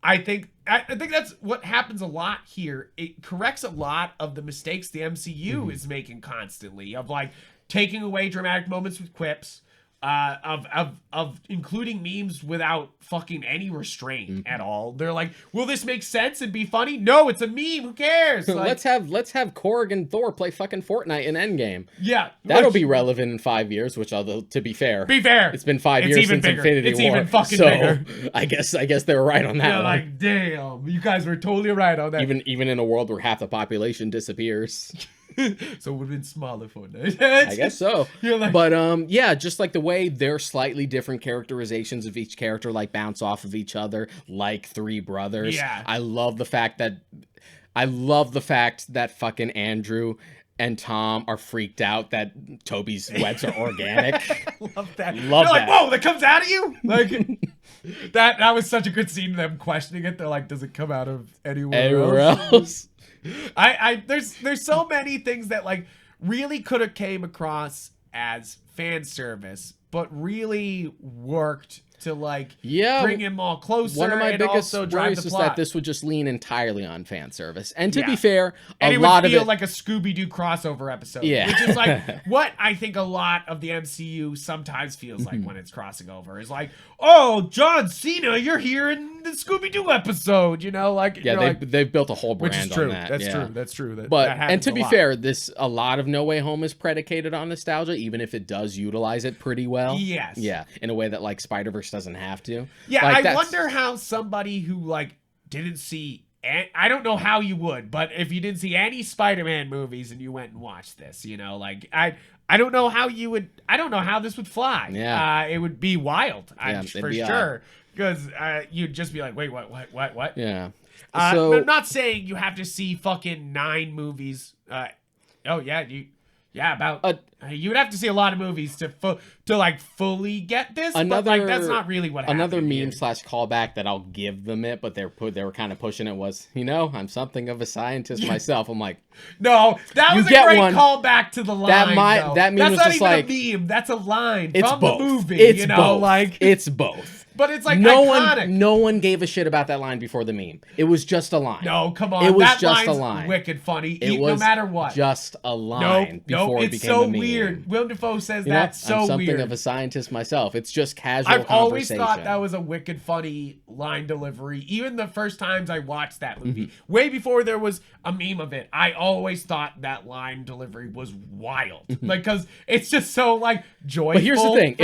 I think that's what happens a lot here. It corrects a lot of the mistakes the MCU is making constantly, of like taking away dramatic moments with quips, of including memes without fucking any restraint at all. They're like, will this make sense and be funny? No, it's a meme. Who cares? Like, let's have Korg and Thor play fucking Fortnite in Endgame. Yeah, that'll be relevant in 5 years. Which, although to be fair, it's been 5 years since Infinity War. It's even fucking bigger. I guess they were right on that. Yeah, like, damn, you guys were totally right on that. Even in a world where half the population disappears. So it would have been smaller Fortnite. I guess so. Like, but yeah, just like the way their slightly different characterizations of each character like bounce off of each other, like 3 brothers. Yeah. I love the fact that fucking Andrew and Tom are freaked out that Toby's webs are organic. I love that. Love They're that. like, whoa, that comes out of you? Like, that was such a good scene, them questioning it. They're like, does it come out of anywhere else? There's so many things that like really could have came across as fan service, but really worked to like bring him all closer. One of my biggest worries is that this would just lean entirely on fan service. And to be fair, a lot of it would feel like a Scooby-Doo crossover episode. Yeah. Which is like what I think a lot of the MCU sometimes feels like when it's crossing over. Is like, oh, John Cena, you're here in the Scooby-Doo episode, you know? Like, yeah, they've built a whole brand on that. That's true. And to be fair, a lot of No Way Home is predicated on nostalgia, even if it does utilize it pretty well. Yes. Yeah, in a way that like Spider-Verse just doesn't have to. Yeah, like, I wonder how somebody who like didn't see. I don't know how you would, but if you didn't see any Spider-Man movies and you went and watched this, you know, like I don't know how you would. I don't know how this would fly. Yeah, it would be wild. For sure, because you'd just be like, wait, what? Yeah. So I'm not saying you have to see fucking 9 movies. You would have to see a lot of movies to like fully get this. But like that's not really what happened. Another meme / callback that I'll give them it, but they were kind of pushing it was, I'm something of a scientist myself. I'm like, no, that was a great callback to the line. That meme that's was not just even like a meme. That's a line it's from both. the movie. It's both. It's both. But it's like iconic. No one gave a shit about that line before the meme. It was just a line. No, come on. It was that just line's a line. Wicked funny. No matter what. Just a line before it it's became so a meme. weird. Willem Dafoe says that's so I'm something weird. of a scientist myself. It's just casual I've always conversation. thought that was a wicked funny line delivery. Even the first times I watched that movie, way before there was a meme of it, I always thought that line delivery was wild. Like, because it's just so like joyful. But here's the thing: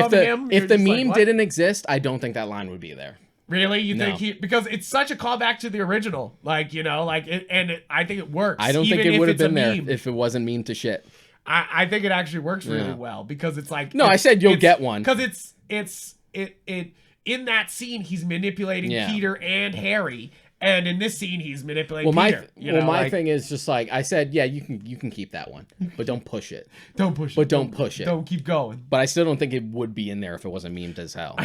if the meme like, didn't exist, I don't think that line would be there. Really? You think because it's such a callback to the original, like, I think it works. I don't think it would have been there if it wasn't meme to shit. I think it actually works really well because it's like I said you'll get one because it's in that scene he's manipulating Peter and Harry, and in this scene he's manipulating Peter. My thing is just like I said, you can keep that one, but don't push it. Don't push it. But don't push it. Don't keep going. But I still don't think it would be in there if it wasn't memed as hell.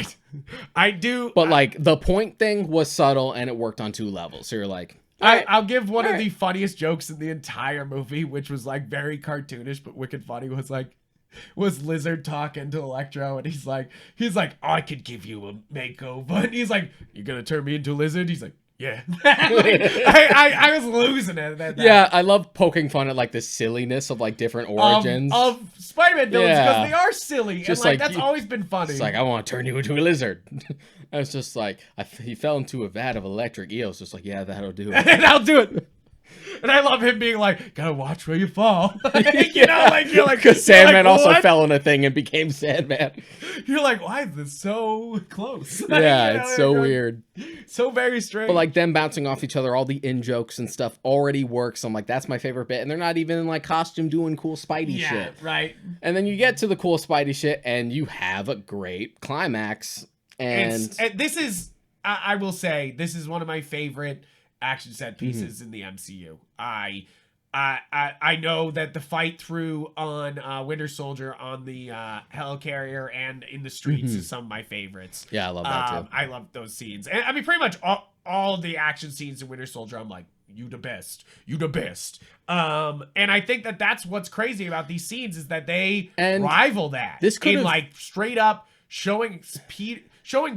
I do. But like the point thing was subtle and it worked on 2 levels. So you're like. I'll give one of the funniest jokes in the entire movie, which was like very cartoonish but wicked funny, was Lizard talking to Electro, and he's like, I could give you a makeover, and he's like, you're gonna turn me into a lizard? He's like, yeah. I was losing it at that. Yeah, I love poking fun at like the silliness of like different origins of Spider-Man villains because they are silly, just and like that's always been funny. It's like, I want to turn you into a lizard. I was just like, he fell into a vat of electric eels. Just like, yeah, that'll do it. And I'll do it. And I love him being like, gotta watch where you fall. You're like, because Sandman also fell in a thing and became Sandman. You're like, why is this so close? Yeah, it's so weird. So very strange. But like them bouncing off each other, all the in-jokes and stuff already works. I'm like, that's my favorite bit. And they're not even in like costume doing cool Spidey shit. Yeah, right. And then you get to the cool Spidey shit and you have a great climax. And this is, I will say, this is one of my favorite action set pieces in the MCU. I know that the fight through on Winter Soldier on the helicarrier and in the streets is some of my favorites. Yeah, I love that too. I love those scenes. And I mean, pretty much all the action scenes in Winter Soldier, I'm like, you the best. You the best. And I think that that's what's crazy about these scenes is that they rival that. This could have, like straight up showing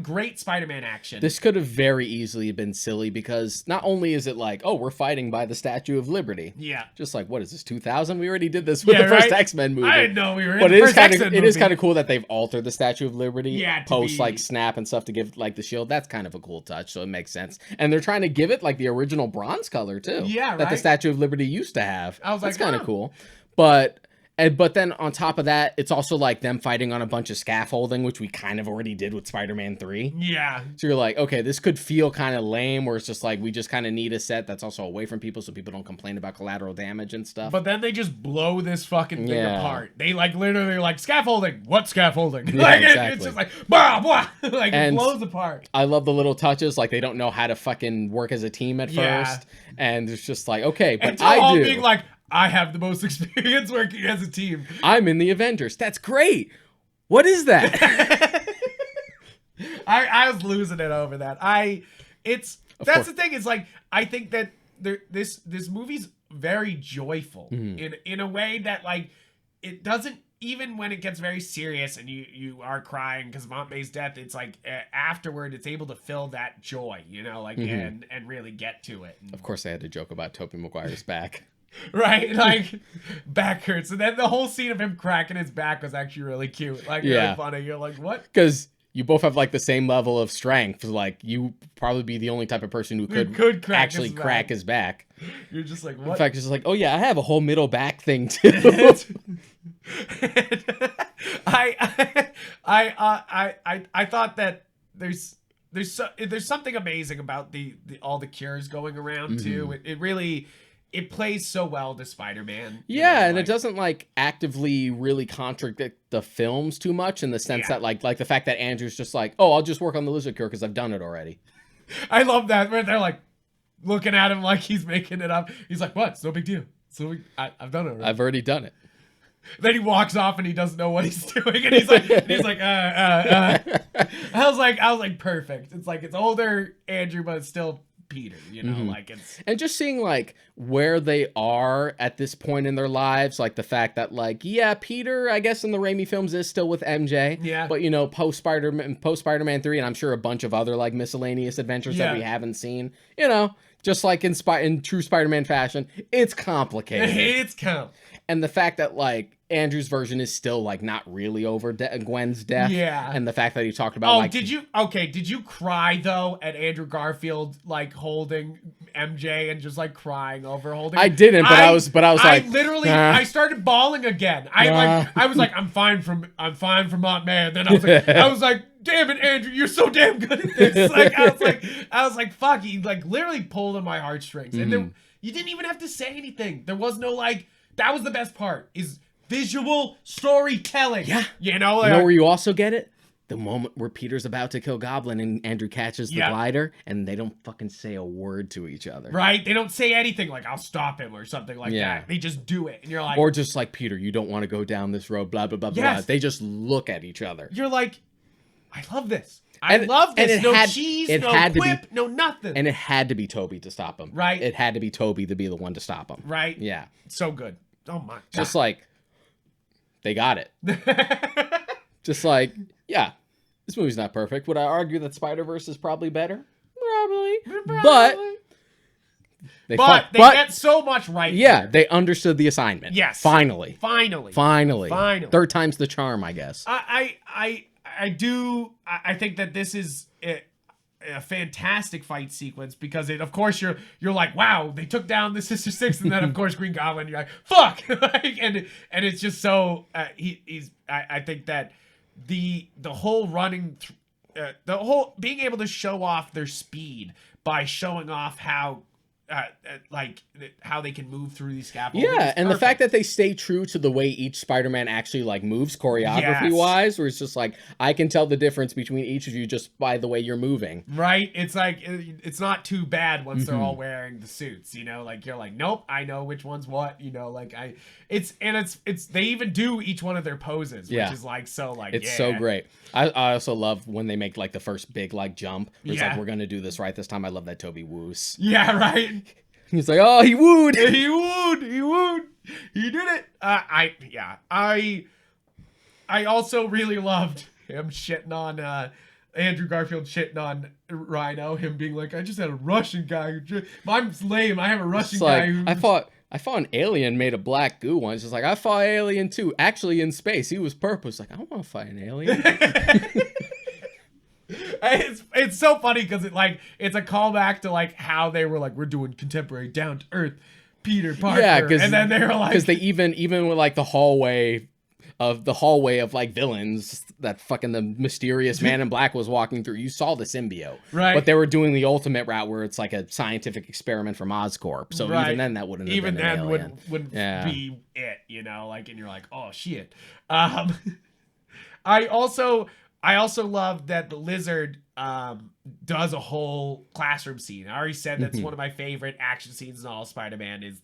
great Spider-Man action. This could have very easily been silly because not only is it like, oh, we're fighting by the Statue of Liberty. Yeah. Just like, what is this, 2000? We already did this with the first X-Men movie. I didn't know we were in but the first X-Men movie. It is kind of cool that they've altered the Statue of Liberty post like Snap and stuff to give like the shield. That's kind of a cool touch, so it makes sense. And they're trying to give it like the original bronze color too. Yeah, that the Statue of Liberty used to have. I was That's kind of cool. But then on top of that, it's also like them fighting on a bunch of scaffolding, which we kind of already did with Spider-Man 3. Yeah. So you're like, okay, this could feel kind of lame, where it's just like, we just kind of need a set that's also away from people so people don't complain about collateral damage and stuff. But then they just blow this fucking thing apart. They like literally like, scaffolding. What scaffolding? Like, exactly. It's just like, blah, blah. Like, it blows apart. I love the little touches. Like, they don't know how to fucking work as a team at first. And it's just like, okay, but I do. Being like, I have the most experience working as a team. I'm in the Avengers. That's great. What is that? I was losing it over that. That's the thing is like I think that this movie's very joyful in a way that like it doesn't, even when it gets very serious and you are crying because of Aunt May's death, it's like afterward it's able to fill that joy, like and really get to it. Of course, I had to joke about Tobey Maguire's back. Right, like back hurts, and then the whole scene of him cracking his back was actually really cute, like really funny. You're like, what? Because you both have like the same level of strength. Like you probably be the only type of person who could actually crack his back. You're just like, what? In fact, it's just like, oh yeah, I have a whole middle back thing too. I thought that there's something amazing about the all the cures going around too. It really it plays so well to Spider-Man. Yeah, and it doesn't like actively really contradict the films too much in the sense that like the fact that Andrew's just like, oh, I'll just work on the lizard cure because I've done it already. I love that where they're like looking at him like he's making it up. He's like, what? It's no big deal. So I've done it already. I've already done it. Then he walks off and he doesn't know what he's doing, and he's like, I was like, perfect. It's like it's older Andrew, but it's still Peter, you know, like it's. And just seeing like where they are at this point in their lives, like the fact that like, yeah, Peter, I guess in the Raimi films is still with MJ, but you know, post Spider-Man 3, and I'm sure a bunch of other like miscellaneous adventures that we haven't seen, you know, just like in true Spider-Man fashion, it's complicated. It's complicated. And the fact that like Andrew's version is still like not really over Gwen's death. Yeah. And the fact that he talked about did you cry though at Andrew Garfield like holding MJ and just like crying over holding? I didn't, but I was like literally I started bawling again. I was like, I'm fine from Aunt May. And then I was like, damn it, Andrew, you're so damn good at this. Like I was like, fuck, he like literally pulled on my heartstrings. And then you didn't even have to say anything. There was no like. That was the best part, is visual storytelling. Yeah. You know where you also get it? The moment where Peter's about to kill Goblin and Andrew catches the glider, and they don't fucking say a word to each other. Right? They don't say anything like, I'll stop him or something like that. They just do it. And you're like... Or just like, Peter, you don't want to go down this road, blah, blah, blah, blah. They just look at each other. You're like, I love this. I love this. No cheese, no quip, no nothing. And it had to be Toby to stop him. Right. It had to be Toby to be the one to stop him. Right. Yeah. So good. Oh my God. Just like, they got it. Just like, yeah, this movie's not perfect. Would I argue that Spider-Verse is probably better? Probably. But they get so much right. Yeah, here. They understood the assignment. Yes. Finally. Finally. Third time's the charm, I guess. I think that this is a fantastic fight sequence because it, of course, you're like, wow, they took down the Sister Six, and then of course Green Goblin, you're like, fuck, and it's just so I think that the whole running, the whole being able to show off their speed by showing off how how they can move through these scaffolds. Yeah, and the fact that they stay true to the way each Spider-Man actually like moves choreography-wise, where it's just like, I can tell the difference between each of you just by the way you're moving. Right? It's like, it's not too bad once they're all wearing the suits, you know? Like, you're like, nope, I know which one's what, you know? Like, it's they even do each one of their poses, which is like, so like, it's so great. I also love when they make like the first big like jump. It's like, we're gonna do this right this time. I love that Toby woos. Yeah, right? He's like, oh, he wooed. He wooed. He did it. I also really loved him shitting on Andrew Garfield shitting on Rhino. Him being like, I just had a Russian guy. I'm lame. I have a Russian guy. Who... I fought an alien made of black goo once. Just like, I fought an alien too. Actually, in space, he was purple. It's like, I don't want to fight an alien. It's so funny because it's a callback to like how they were like, we're doing contemporary down to earth Peter Parker. Yeah, and then they were like, because they even with like the hallway of like villains that fucking the mysterious man in black was walking through, you saw the symbiote, right? But they were doing the ultimate route where it's like a scientific experiment from Oscorp. So even then, that wouldn't have been an alien. wouldn't be it, you know? Like, and you're like, oh shit. I also love that the lizard does a whole classroom scene. I already said that's one of my favorite action scenes in all Spider-Man is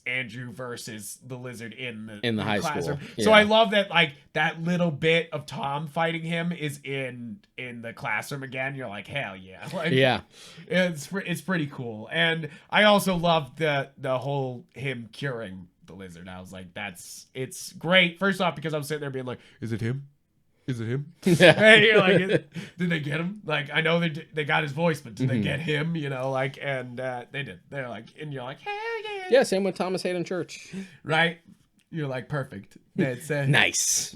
Andrew versus the lizard in the high classroom. School. Yeah. So I love that like that little bit of Tom fighting him is in the classroom again. You're like, hell yeah. Like, yeah. It's pretty cool. And I also love the whole him curing the lizard. I was like, it's great. First off, because I'm sitting there being like, is it him? Is it him? And you're like, did they get him? Like, I know they got his voice, but did they get him? You know, like, and they did. They're like, and you're like, hell yeah. Yeah, same with Thomas Hayden Church. Right? You're like, perfect. That's nice.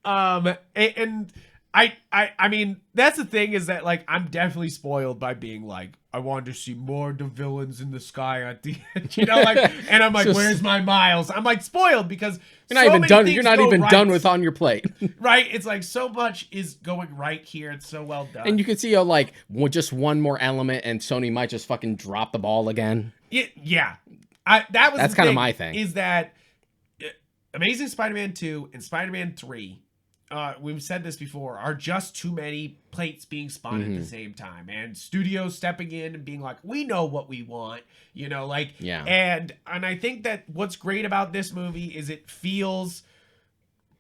And I mean, that's the thing is that like I'm definitely spoiled by being like I wanted to see more of the villains in the sky at the end, you know, like, and I'm like, Just, where's my Miles? I'm like spoiled because you're not even done. You're not even done with on your plate, right? It's like so much is going right here. It's so well done, and you can see how like just one more element, and Sony might just fucking drop the ball again. Yeah, that's kind of my thing. Is that Amazing Spider-Man 2 and Spider-Man 3? We've said this before, are just too many plates being spun at the same time, and studios stepping in and being like, we know what we want, you know, like, yeah. And I think that what's great about this movie is it feels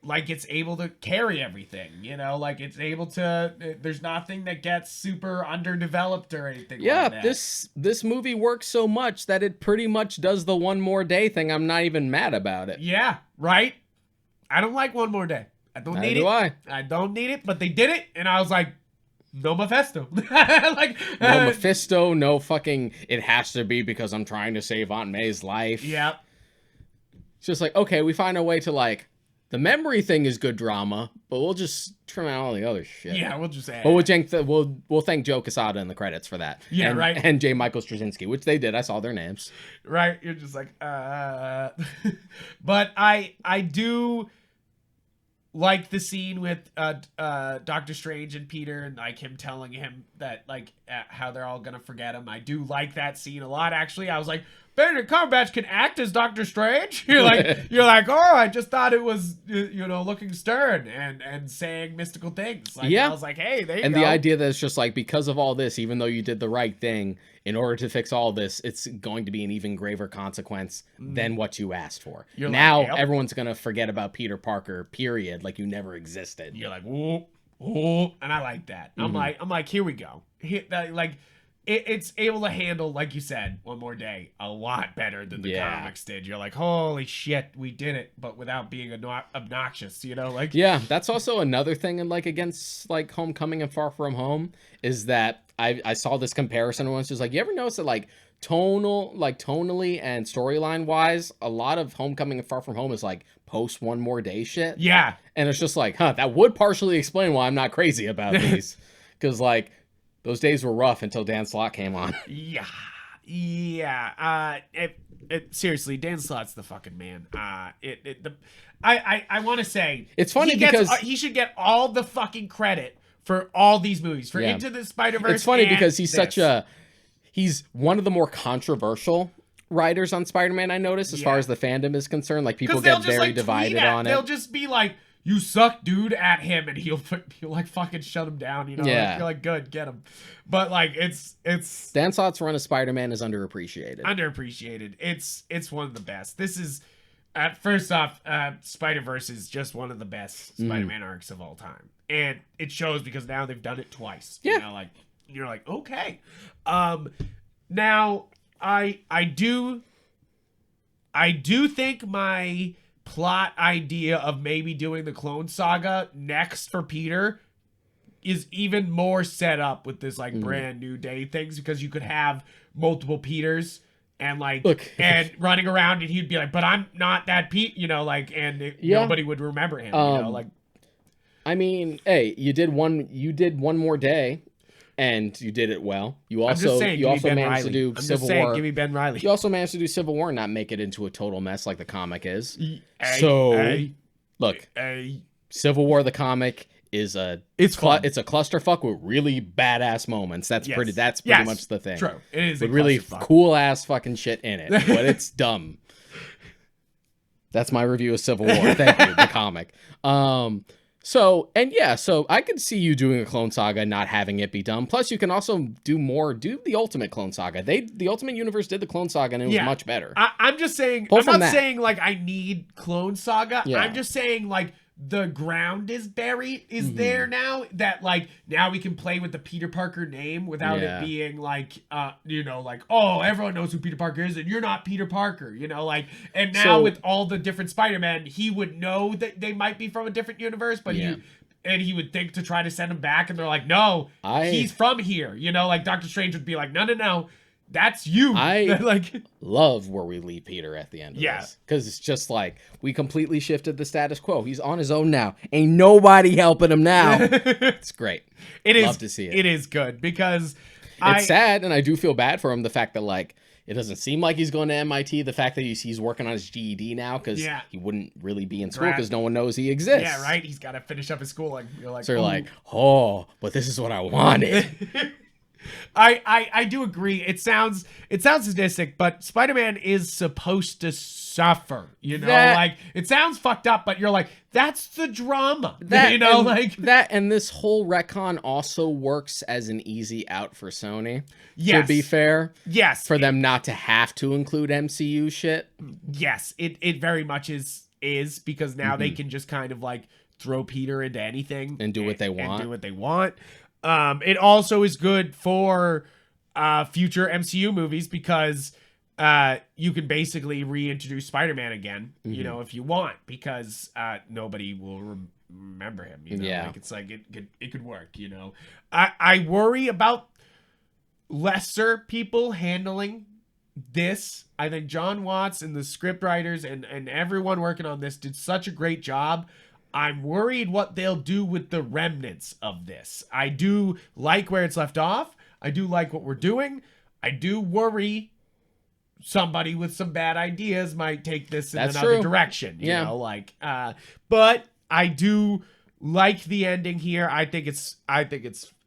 like it's able to carry everything, you know, like it's able to, there's nothing that gets super underdeveloped or anything like that. This movie works so much that it pretty much does the one more day thing. I'm not even mad about it. Yeah, right? I don't like one more day. I don't need it. I don't need it, but they did it, and I was like, no Mephisto. Like, no Mephisto, no fucking, it has to be because I'm trying to save Aunt May's life. Yeah. It's just like, okay, we find a way to like, the memory thing is good drama, but we'll just trim out all the other shit. Yeah, we'll just add. But we'll thank Joe Quesada in the credits for that. Yeah, and, right. And J. Michael Straczynski, which they did. I saw their names. Right. You're just like, But I do like the scene with Dr. Strange and Peter, and like him telling him that like how they're all gonna forget him. I do like that scene a lot, actually. I was like, Benedict Cumberbatch can act as Dr. Strange. You're like, oh, I just thought it was, you know, looking stern and saying mystical things. Like, yeah. I was like, hey, there you go. And the idea that it's just like, because of all this, even though you did the right thing, in order to fix all this, it's going to be an even graver consequence than what you asked for. You're now, like, yep. Everyone's going to forget about Peter Parker, period, like you never existed. You're like, whoa, and I like that. I'm like, here we go. It's able to handle, like you said, one more day a lot better than the comics did. You're like, holy shit, we did it, but without being obnoxious, you know, like. Yeah, that's also another thing, and like against like Homecoming and Far From Home, is that I saw this comparison once. Just like, you ever notice that like tonally and storyline wise, a lot of Homecoming and Far From Home is like post One More Day shit. Yeah, and it's just like, that would partially explain why I'm not crazy about these, because like. Those days were rough until Dan Slott came on. Yeah. Seriously, Dan Slott's the fucking man. I want to say it's funny because he should get all the fucking credit for all these movies, for Into the Spider-Verse. It's funny because he's one of the more controversial writers on Spider-Man. I noticed as far as the fandom is concerned, like people get very divided on it. They'll just be like, you suck, dude, at him, and he'll like fucking shut him down, you know? Yeah. Like, you're like, good, get him. But like, it's Dan Slott's run of Spider-Man is underappreciated. It's one of the best. This is, first off, Spider-Verse is just one of the best Spider-Man arcs of all time, and it shows because now they've done it twice. Yeah. You know, like you're like, okay. Now I do think my plot idea of maybe doing the Clone Saga next for Peter is even more set up with this like brand new day things, because you could have multiple Peters and like and running around, and he'd be like, but I'm not that Pete, you know, like, and nobody would remember him, you know, like. I mean, hey, you did One More Day, and you did it well. You also managed to do Civil War. Give me Ben Reilly. You also managed to do Civil War and not make it into a total mess like the comic is. Look, Civil War the comic is it's a clusterfuck with really badass moments. That's pretty much the thing. True, it is with really cool ass fucking shit in it, but it's dumb. That's my review of Civil War. Thank you, the comic. So I could see you doing a Clone Saga and not having it be done. Plus, you can also do the Ultimate Clone Saga. The Ultimate Universe did the Clone Saga, and it was much better. I'm just saying, I'm not saying like I need Clone Saga. Yeah. I'm just saying like the ground is there now, that like now we can play with the Peter Parker name without it being like you know, like, oh, everyone knows who Peter Parker is and you're not Peter Parker, you know, like, and now with all the different Spider-Man, he would know that they might be from a different universe, but he would think to try to send him back, and they're like, no, he's from here, you know, like Dr. Strange would be like, no, that's you. I like love where we leave Peter at the end of this. Because it's just like, we completely shifted the status quo. He's on his own now. Ain't nobody helping him now. It's great. Love to see it. It is good because it's sad, and I do feel bad for him. The fact that, like, it doesn't seem like he's going to MIT. The fact that he's working on his GED now because he wouldn't really be in school because no one knows he exists. Yeah, right. He's got to finish up his schooling. You're like, so you're like, oh, but this is what I wanted. I do agree. It sounds sadistic, but Spider-Man is supposed to suffer. You know, like it sounds fucked up, but you're like, that's the drama. You know, like that. And this whole retcon also works as an easy out for Sony. Yes. To be fair. Yes. For them not to have to include MCU shit. Yes, it very much is because now they can just kind of like throw Peter into anything and do what they want. It also is good for future MCU movies because you can basically reintroduce Spider-Man again, you know, if you want, because nobody will remember him. You know, like it's like it could work. You know, I worry about lesser people handling this. I think John Watts and the script writers and everyone working on this did such a great job. I'm worried what they'll do with the remnants of this. I do like where it's left off. I do like what we're doing. I do worry somebody with some bad ideas might take this in another direction. You know, like, but I do like the ending here. I think it's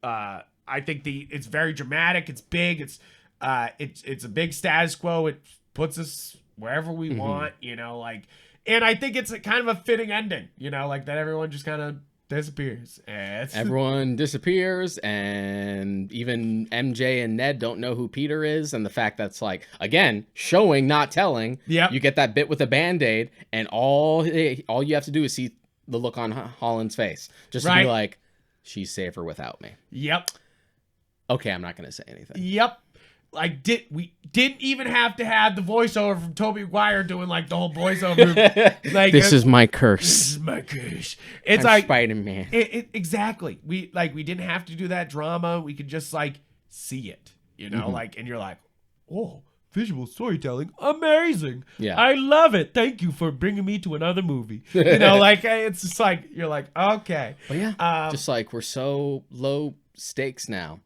very dramatic. It's big. It's a big status quo. It puts us wherever we want, you know, like, and I think it's a kind of a fitting ending, you know, like that everyone just kind of disappears. Everyone disappears, and even MJ and Ned don't know who Peter is, and the fact that's like, again, showing, not telling. Yeah. You get that bit with a Band-Aid, and all you have to do is see the look on Holland's face. Just to be like, she's safer without me. Yep. Okay, I'm not going to say anything. Yep. Like, we didn't even have to have the voiceover from Tobey Maguire doing like the whole voiceover. Like, this is my curse. This is my curse. It's I'm like Spider-Man. Exactly. We didn't have to do that drama. We could just like see it, you know, like, and you're like, oh, visual storytelling, amazing. Yeah, I love it. Thank you for bringing me to another movie. You know, like it's just like you're like, okay. But yeah, just like we're so low stakes now.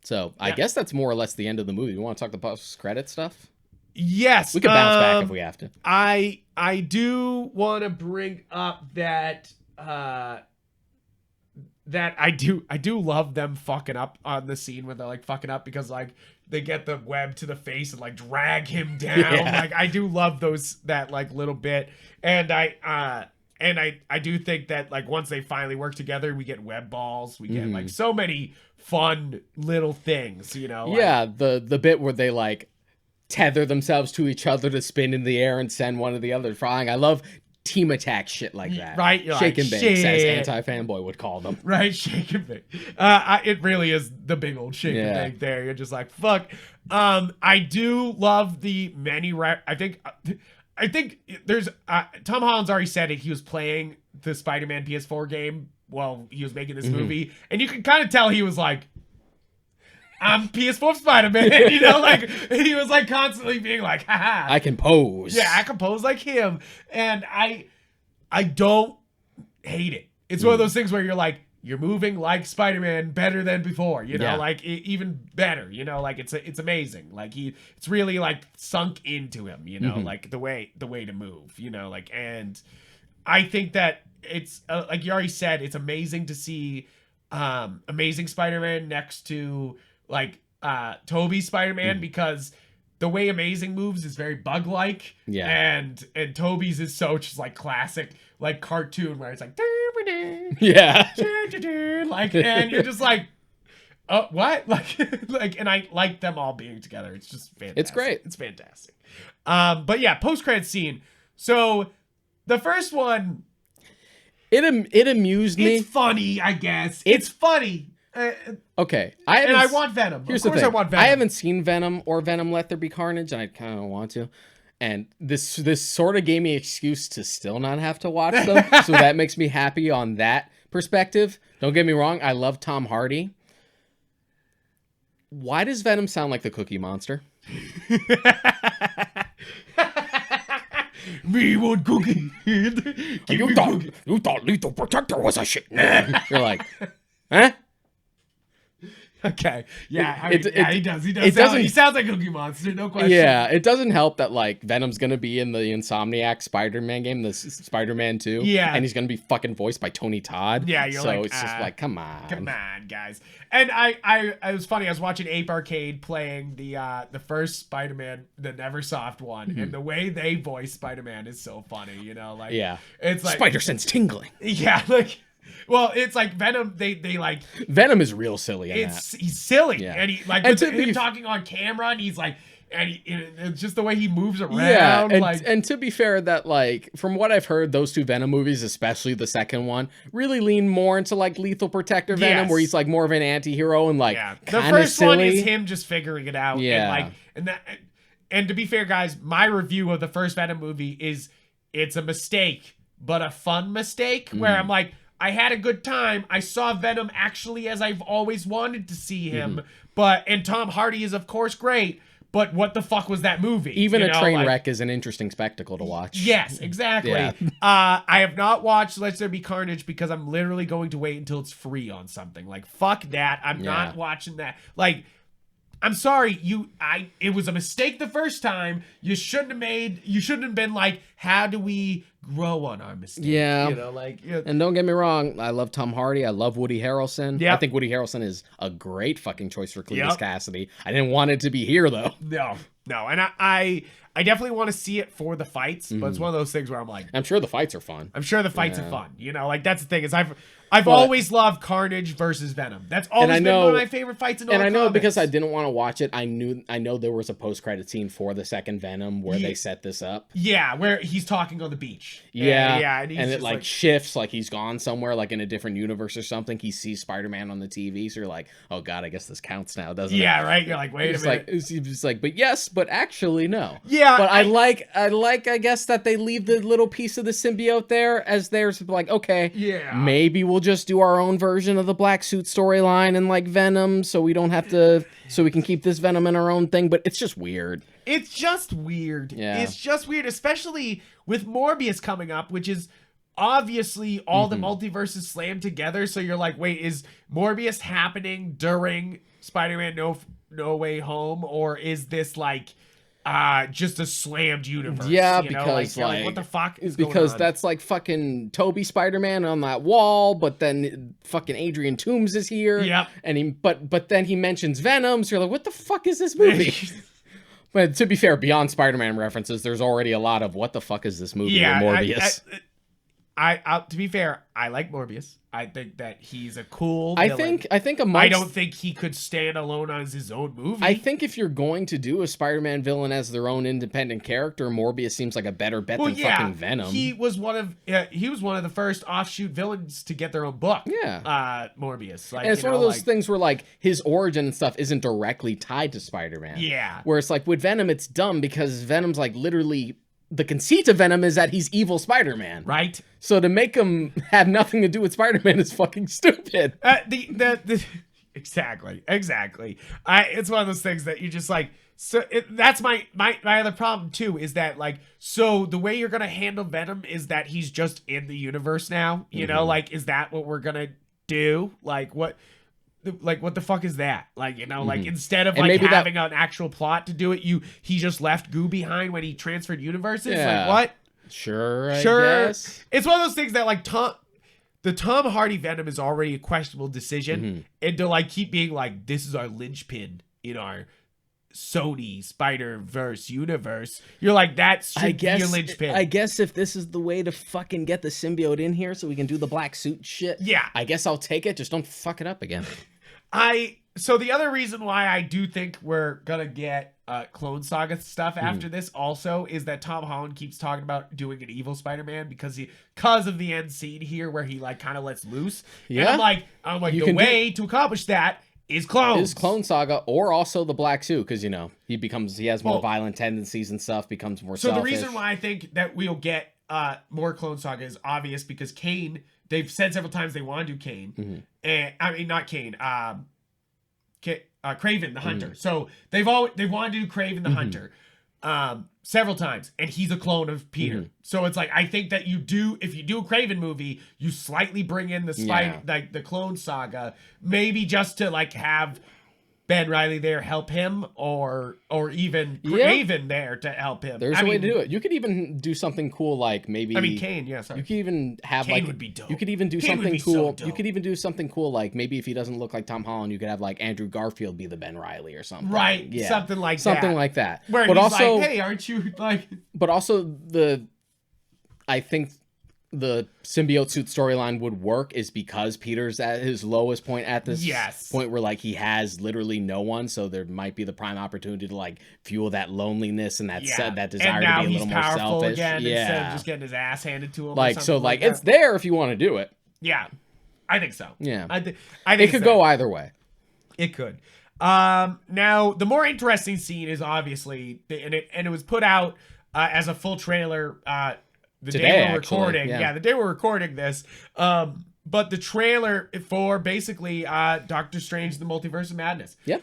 So I guess that's more or less the end of the movie. You want to talk the post-credit stuff? Yes. We can bounce back if we have to. I do want to bring up that that I do love them fucking up on the scene where they're like fucking up because like they get the web to the face and like drag him down. Like I do love that like little bit. And I do think that like once they finally work together, we get web balls. We get like so many fun little things, you know. Yeah, the bit where they like tether themselves to each other to spin in the air and send one or the other flying. I love team attack shit like that. Right? You're shake like, and bake, as anti-fanboy would call them. Right, shake and bake. It really is the big old shake and bake there. You're just like, fuck. I do love the many I think there's Tom Holland's already said it. He was playing the Spider-Man PS4 game while he was making this movie, and you can kind of tell he was like, I'm PS4 Spider-Man, you know, like he was like constantly being like, haha, I can pose. Yeah, I can pose like him, and I don't hate it. It's one of those things where you're like, you're moving like Spider-Man better than before, you know, like even better, you know, like it's amazing. Like it's really like sunk into him, you know, like the way to move, you know, like, and I think that it's like you already said, it's amazing to see Amazing Spider-Man next to like Tobey's Spider-Man because the way Amazing moves is very bug-like, and Tobey's is so just like classic like cartoon where it's like like, and you're just like, oh, what? Like, and I like them all being together. It's just fantastic. It's great. It's fantastic. But yeah, post-credit scene. So the first one, it amused me. It's funny, I guess. It's funny. Okay, I want Venom. Here's of course, the thing. I want Venom. I haven't seen Venom or Venom Let There Be Carnage, and I kind of want to. And this sort of gave me an excuse to still not have to watch them, so that makes me happy on that perspective. Don't get me wrong, I love Tom Hardy. Why does Venom sound like the Cookie Monster? Me want cookie. You thought Lethal Protector was a shit name. You're like, huh? Okay. Yeah, he does. He sounds like Cookie Monster, no question. Yeah, it doesn't help that like Venom's gonna be in the Insomniac Spider-Man game, the Spider-Man 2. Yeah. And he's gonna be fucking voiced by Tony Todd. Yeah, you're like, it's just like, come on. Come on, guys. And I it was funny, I was watching Ape Arcade playing the first Spider-Man, the Neversoft one, and the way they voice Spider-Man is so funny, you know, like it's like Spider sense tingling. Yeah, like well, it's like Venom. They like Venom is real silly. He's silly, and he like and with him talking on camera, and he's like, it's just the way he moves around. Yeah, like, and to be fair, that like from what I've heard, those two Venom movies, especially the second one, really lean more into like Lethal Protector Venom, where he's like more of an anti-hero and like the first one is him just figuring it out. Yeah, and to be fair, guys, my review of the first Venom movie is it's a mistake, but a fun mistake where I'm like, I had a good time. I saw Venom actually as I've always wanted to see him. And Tom Hardy is, of course, great. But what the fuck was that movie? Even a train wreck is an interesting spectacle to watch. Yes, exactly. I have not watched Let There Be Carnage because I'm literally going to wait until it's free on something. Like, fuck that. I'm not watching that. Like, I'm sorry, it was a mistake the first time. You shouldn't have been like, how do we grow on our mistakes? Yeah. You know, like, and don't get me wrong, I love Tom Hardy. I love Woody Harrelson. Yeah. I think Woody Harrelson is a great fucking choice for Cletus Cassidy. I didn't want it to be here though. No. And I definitely want to see it for the fights, but it's one of those things where I'm like, I'm sure the fights are fun. I'm sure the fights are fun. You know, like that's the thing is I've always loved Carnage versus Venom. That's always been one of my favorite fights in all And I know comics. because I didn't want to watch it, I know there was a post-credit scene for the second Venom where they set this up. Yeah, where he's talking on the beach. Yeah. And it like shifts, like he's gone somewhere, like in a different universe or something. He sees Spider-Man on the TV, so you're like, oh god, I guess this counts now, doesn't it? Yeah, right? You're like, wait a minute. It's like, but yes, but actually no. Yeah. But I guess that they leave the little piece of the symbiote there as there's like, okay, maybe we'll just do our own version of the black suit storyline and like Venom, so we don't have to, so we can keep this Venom in our own thing. But it's just weird. It's just weird. Yeah. It's just weird, especially with Morbius coming up, which is obviously all the multiverses slammed together. So you're like, wait, is Morbius happening during Spider-Man No Way Home, or is this like just a slammed universe? Yeah, you know? because like what the fuck is because going on? that's like fucking Toby Spider-Man on that wall, but then fucking Adrian Toomes is here. Yep. And but then he mentions Venom, so you're like, what the fuck is this movie? But to be fair, beyond Spider-Man references, there's already a lot of what the fuck is this movie with Morbius. To be fair, I like Morbius. I think that he's a cool villain. I think I don't think he could stand alone as his own movie. I think if you're going to do a Spider-Man villain as their own independent character, Morbius seems like a better bet than fucking Venom. He was one of the first offshoot villains to get their own book. Yeah. Morbius. Like, and it's one of those things where like his origin and stuff isn't directly tied to Spider-Man. Yeah. Where it's like with Venom, it's dumb because Venom's like literally, the conceit of Venom is that he's evil Spider-Man. Right. So to make him have nothing to do with Spider-Man is fucking stupid. Exactly. It's one of those things that you just like. So that's my other problem too, is that like, so the way you're gonna handle Venom is that he's just in the universe now. You know, like, is that what we're gonna do? Like what the fuck is that? Like, you know, like instead of like having an actual plot to do it, he just left goo behind when he transferred universes. Yeah. Like what? Sure. I guess. It's one of those things that like the Tom Hardy Venom is already a questionable decision, and to like keep being like, this is our linchpin in our Sony Spider-Verse universe, you're like, that should be a linchpin. I guess if this is the way to fucking get the symbiote in here so we can do the black suit shit, yeah, I guess I'll take it. Just don't fuck it up again. So the other reason why I do think we're gonna get Clone Saga stuff after this also is that Tom Holland keeps talking about doing an evil Spider-Man because of the end scene here where he like kind of lets loose. Yeah, and I'm like the way to accomplish that is clones. Is Clone Saga, or also the black suit, because you know he has more violent tendencies and stuff, becomes more selfish. So the reason why I think that we'll get more Clone Saga is obvious because Kane. They've said several times they want to do Kane, and I mean not Kane. Kraven the Hunter. So they've wanted to do Kraven the Hunter several times, and he's a clone of Peter. So it's like, I think that if you do a Kraven movie, you slightly bring in the the clone saga, maybe just to like have Ben Reilly there help him, or even Kraven there to help him. There's a way to do it. You could even do something cool, like maybe. I mean, Kane. Yeah, sorry. You could even have Kane like. would be dope. You could even do Kane something would be cool. so dope. You could even do something cool, like maybe if he doesn't look like Tom Holland, you could have like Andrew Garfield be the Ben Reilly or something. Right. Yeah. Something like Something like that. Where but he's also, like, hey, aren't you like? But also I think the symbiote suit storyline would work is because Peter's at his lowest point at this point where like he has literally no one, so there might be the prime opportunity to like fuel that loneliness and that that desire to be a little more selfish. Instead of just getting his ass handed to him. Like so, like it's there if you want to do it. Yeah, I think so. Yeah, I think it could go either way. It could. Now the more interesting scene is obviously, and it was put out as a full trailer. The Today, day we're recording, the day we're recording this, but the trailer for basically Doctor Strange: The Multiverse of Madness. Yeah,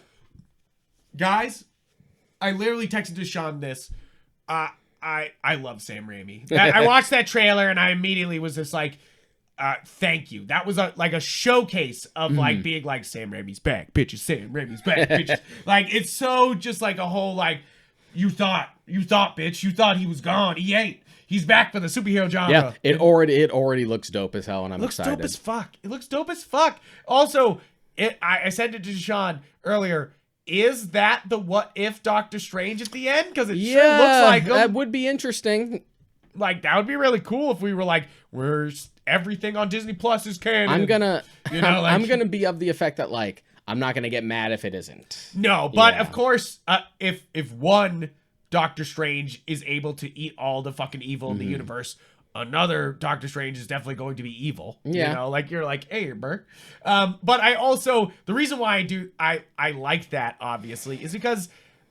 guys, I literally texted to Sean this. I love Sam Raimi. I watched that trailer and I immediately was just like, thank you. That was like a showcase of like being like, Sam Raimi's back, bitches. Sam Raimi's back, bitches. Like it's so just like a whole like, you thought, bitch, you thought he was gone. He ain't. He's back for the superhero genre. Yeah, it already looks dope as hell, and I'm excited. It looks dope as fuck. Also, I said it to Sean earlier. Is that the what if Doctor Strange at the end? Because it sure looks like him. That would be interesting. Like that would be really cool if we were like, everything on Disney Plus is canon. I'm gonna be of the effect that like I'm not gonna get mad if it isn't. No, but of course, if one Doctor Strange is able to eat all the fucking evil in the universe, another Doctor Strange is definitely going to be evil. Yeah. You know, like you're like, hey, Burke. But I also, the reason why I like that, obviously, is because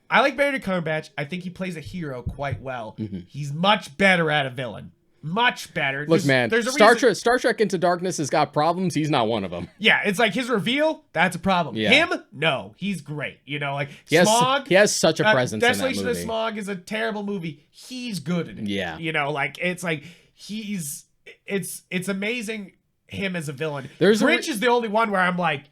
I like Benedict Cumberbatch. I think he plays a hero quite well. He's much better at a villain. Much better. Look, man, Star Trek Into Darkness has got problems. He's not one of them. Yeah, it's like his reveal, that's a problem. Yeah. Him, no, he's great. You know, like Smog. He has such a presence in that movie. Desolation of Smog is a terrible movie. He's good at it. Yeah. You know, like it's like it's amazing him as a villain. Grinch is the only one where I'm like,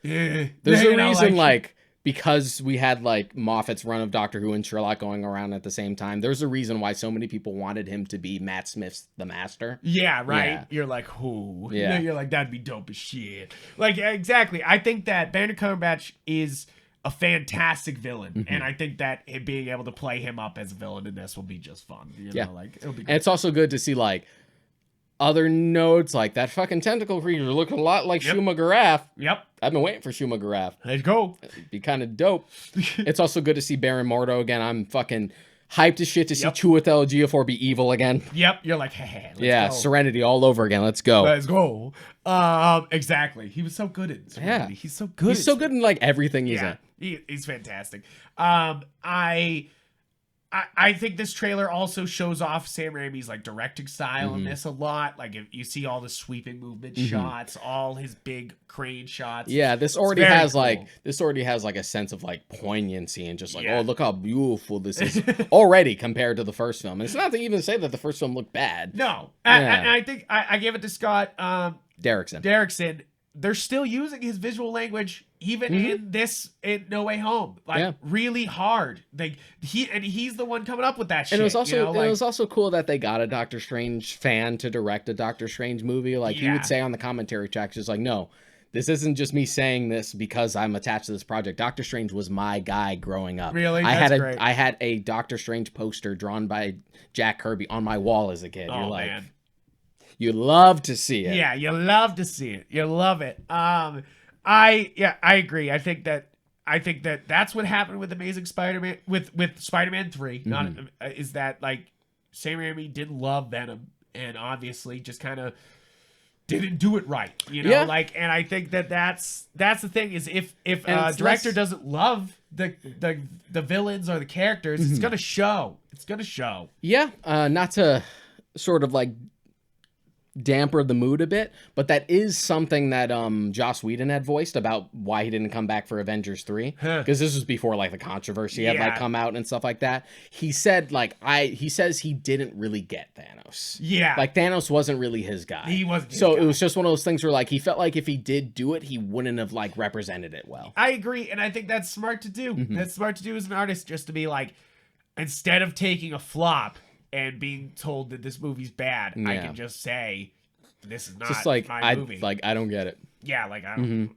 there's a reason like because we had like Moffat's run of Doctor Who and Sherlock going around at the same time, there's a reason why so many people wanted him to be Matt Smith's The Master. Yeah, right. Yeah. You're like, who? Yeah. You're like, that'd be dope as shit. Like, exactly. I think that Benedict Cumberbatch is a fantastic villain, and I think that being able to play him up as a villain in this will be just fun. You know, like it'll be. Great. And it's also good to see like other notes, like that fucking tentacle creature look a lot like Shuma Gorath. Yep. I've been waiting for Shuma Gorath. Let's go. It'd be kind of dope. It's also good to see Baron Mordo again. I'm fucking hyped as shit to see Chiwetel Ejiofor be evil again. Yep. You're like, hey, let's go. Serenity all over again. Let's go. Let's go. Exactly. He was so good at Serenity. He's so good. He's so good in like everything he's in. He's fantastic. I think this trailer also shows off Sam Raimi's like directing style in this a lot. Like if you see all the sweeping movement shots, all his big crane shots. Yeah, this already has like a sense of like poignancy and just like, oh, look how beautiful this is already compared to the first film. And it's not to even say that the first film looked bad. No. And I think I gave it to Scott Derrickson. They're still using his visual language even in No Way Home, like really hard. Like he's the one coming up with that shit. And it was also you know, it was also cool that they got a Doctor Strange fan to direct a Doctor Strange movie. Like he would say on the commentary tracks, just like, no, this isn't just me saying this because I'm attached to this project. Doctor Strange was my guy growing up. Really, I had a Doctor Strange poster drawn by Jack Kirby on my wall as a kid. Oh, You're like, man. You love to see it. Yeah, you love to see it. You love it. I agree. I think that that's what happened with Amazing Spider-Man with Spider-Man 3. Not is that like Sam Raimi didn't love Venom and obviously just kind of didn't do it right, you know. Like, and I think that's the thing is if a director doesn't love the villains or the characters, it's gonna show. It's gonna show. Yeah. Not to sort of like damper the mood a bit, but that is something that Joss Whedon had voiced about why he didn't come back for Avengers 3, because this was before like the controversy had like come out and stuff like that. He said he says he didn't really get Thanos. Yeah, like Thanos wasn't really his guy. He wasn't his so guy. It was just one of those things where like he felt like if he did do it, he wouldn't have like represented it well. I agree, and I think that's smart to do. That's smart to do as an artist, just to be like, instead of taking a flop and being told that this movie's bad, I can just say, this is not just like my movie. I don't get it. Yeah, like I don't,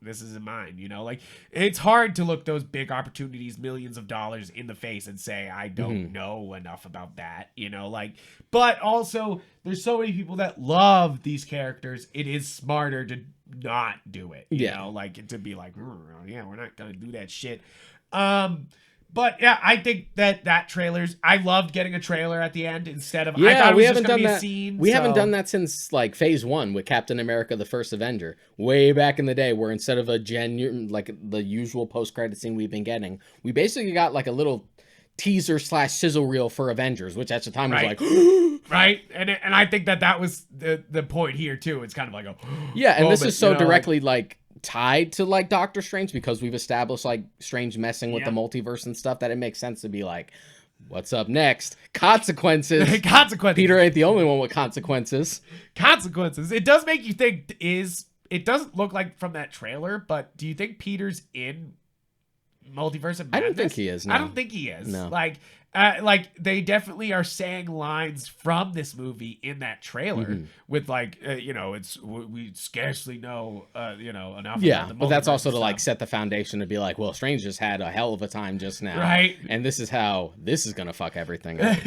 this isn't mine, you know? Like, it's hard to look those big opportunities, millions of dollars in the face and say, I don't know enough about that, you know? Like, but also, there's so many people that love these characters, it is smarter to not do it, you know? Like, to be like, yeah, we're not gonna do that shit. But yeah, I think that trailers. I loved getting a trailer at the end instead of. I thought it was just gonna be a scene. We haven't done that since like Phase 1 with Captain America: The First Avenger, way back in the day, where instead of a genuine like the usual post-credit scene we've been getting, we basically got like a little teaser / sizzle reel for Avengers, which at the time was like right, and I think that was the point here too. It's kind of like a and this is so directly like tied to like Doctor Strange, because we've established like Strange messing with the multiverse and stuff, that it makes sense to be like, what's up next? Consequences. Consequences. Peter ain't the only one with consequences. Consequences. It does make you think, it doesn't look like from that trailer, but do you think Peter's in Multiverse of Madness? I don't think he is. No. I don't think he is. No. Like they definitely are saying lines from this movie in that trailer with like, we scarcely know, enough. Yeah, about the but that's also to stuff. like set the foundation to be like, well, Strange just had a hell of a time just now. Right. And this is how this is going to fuck everything up.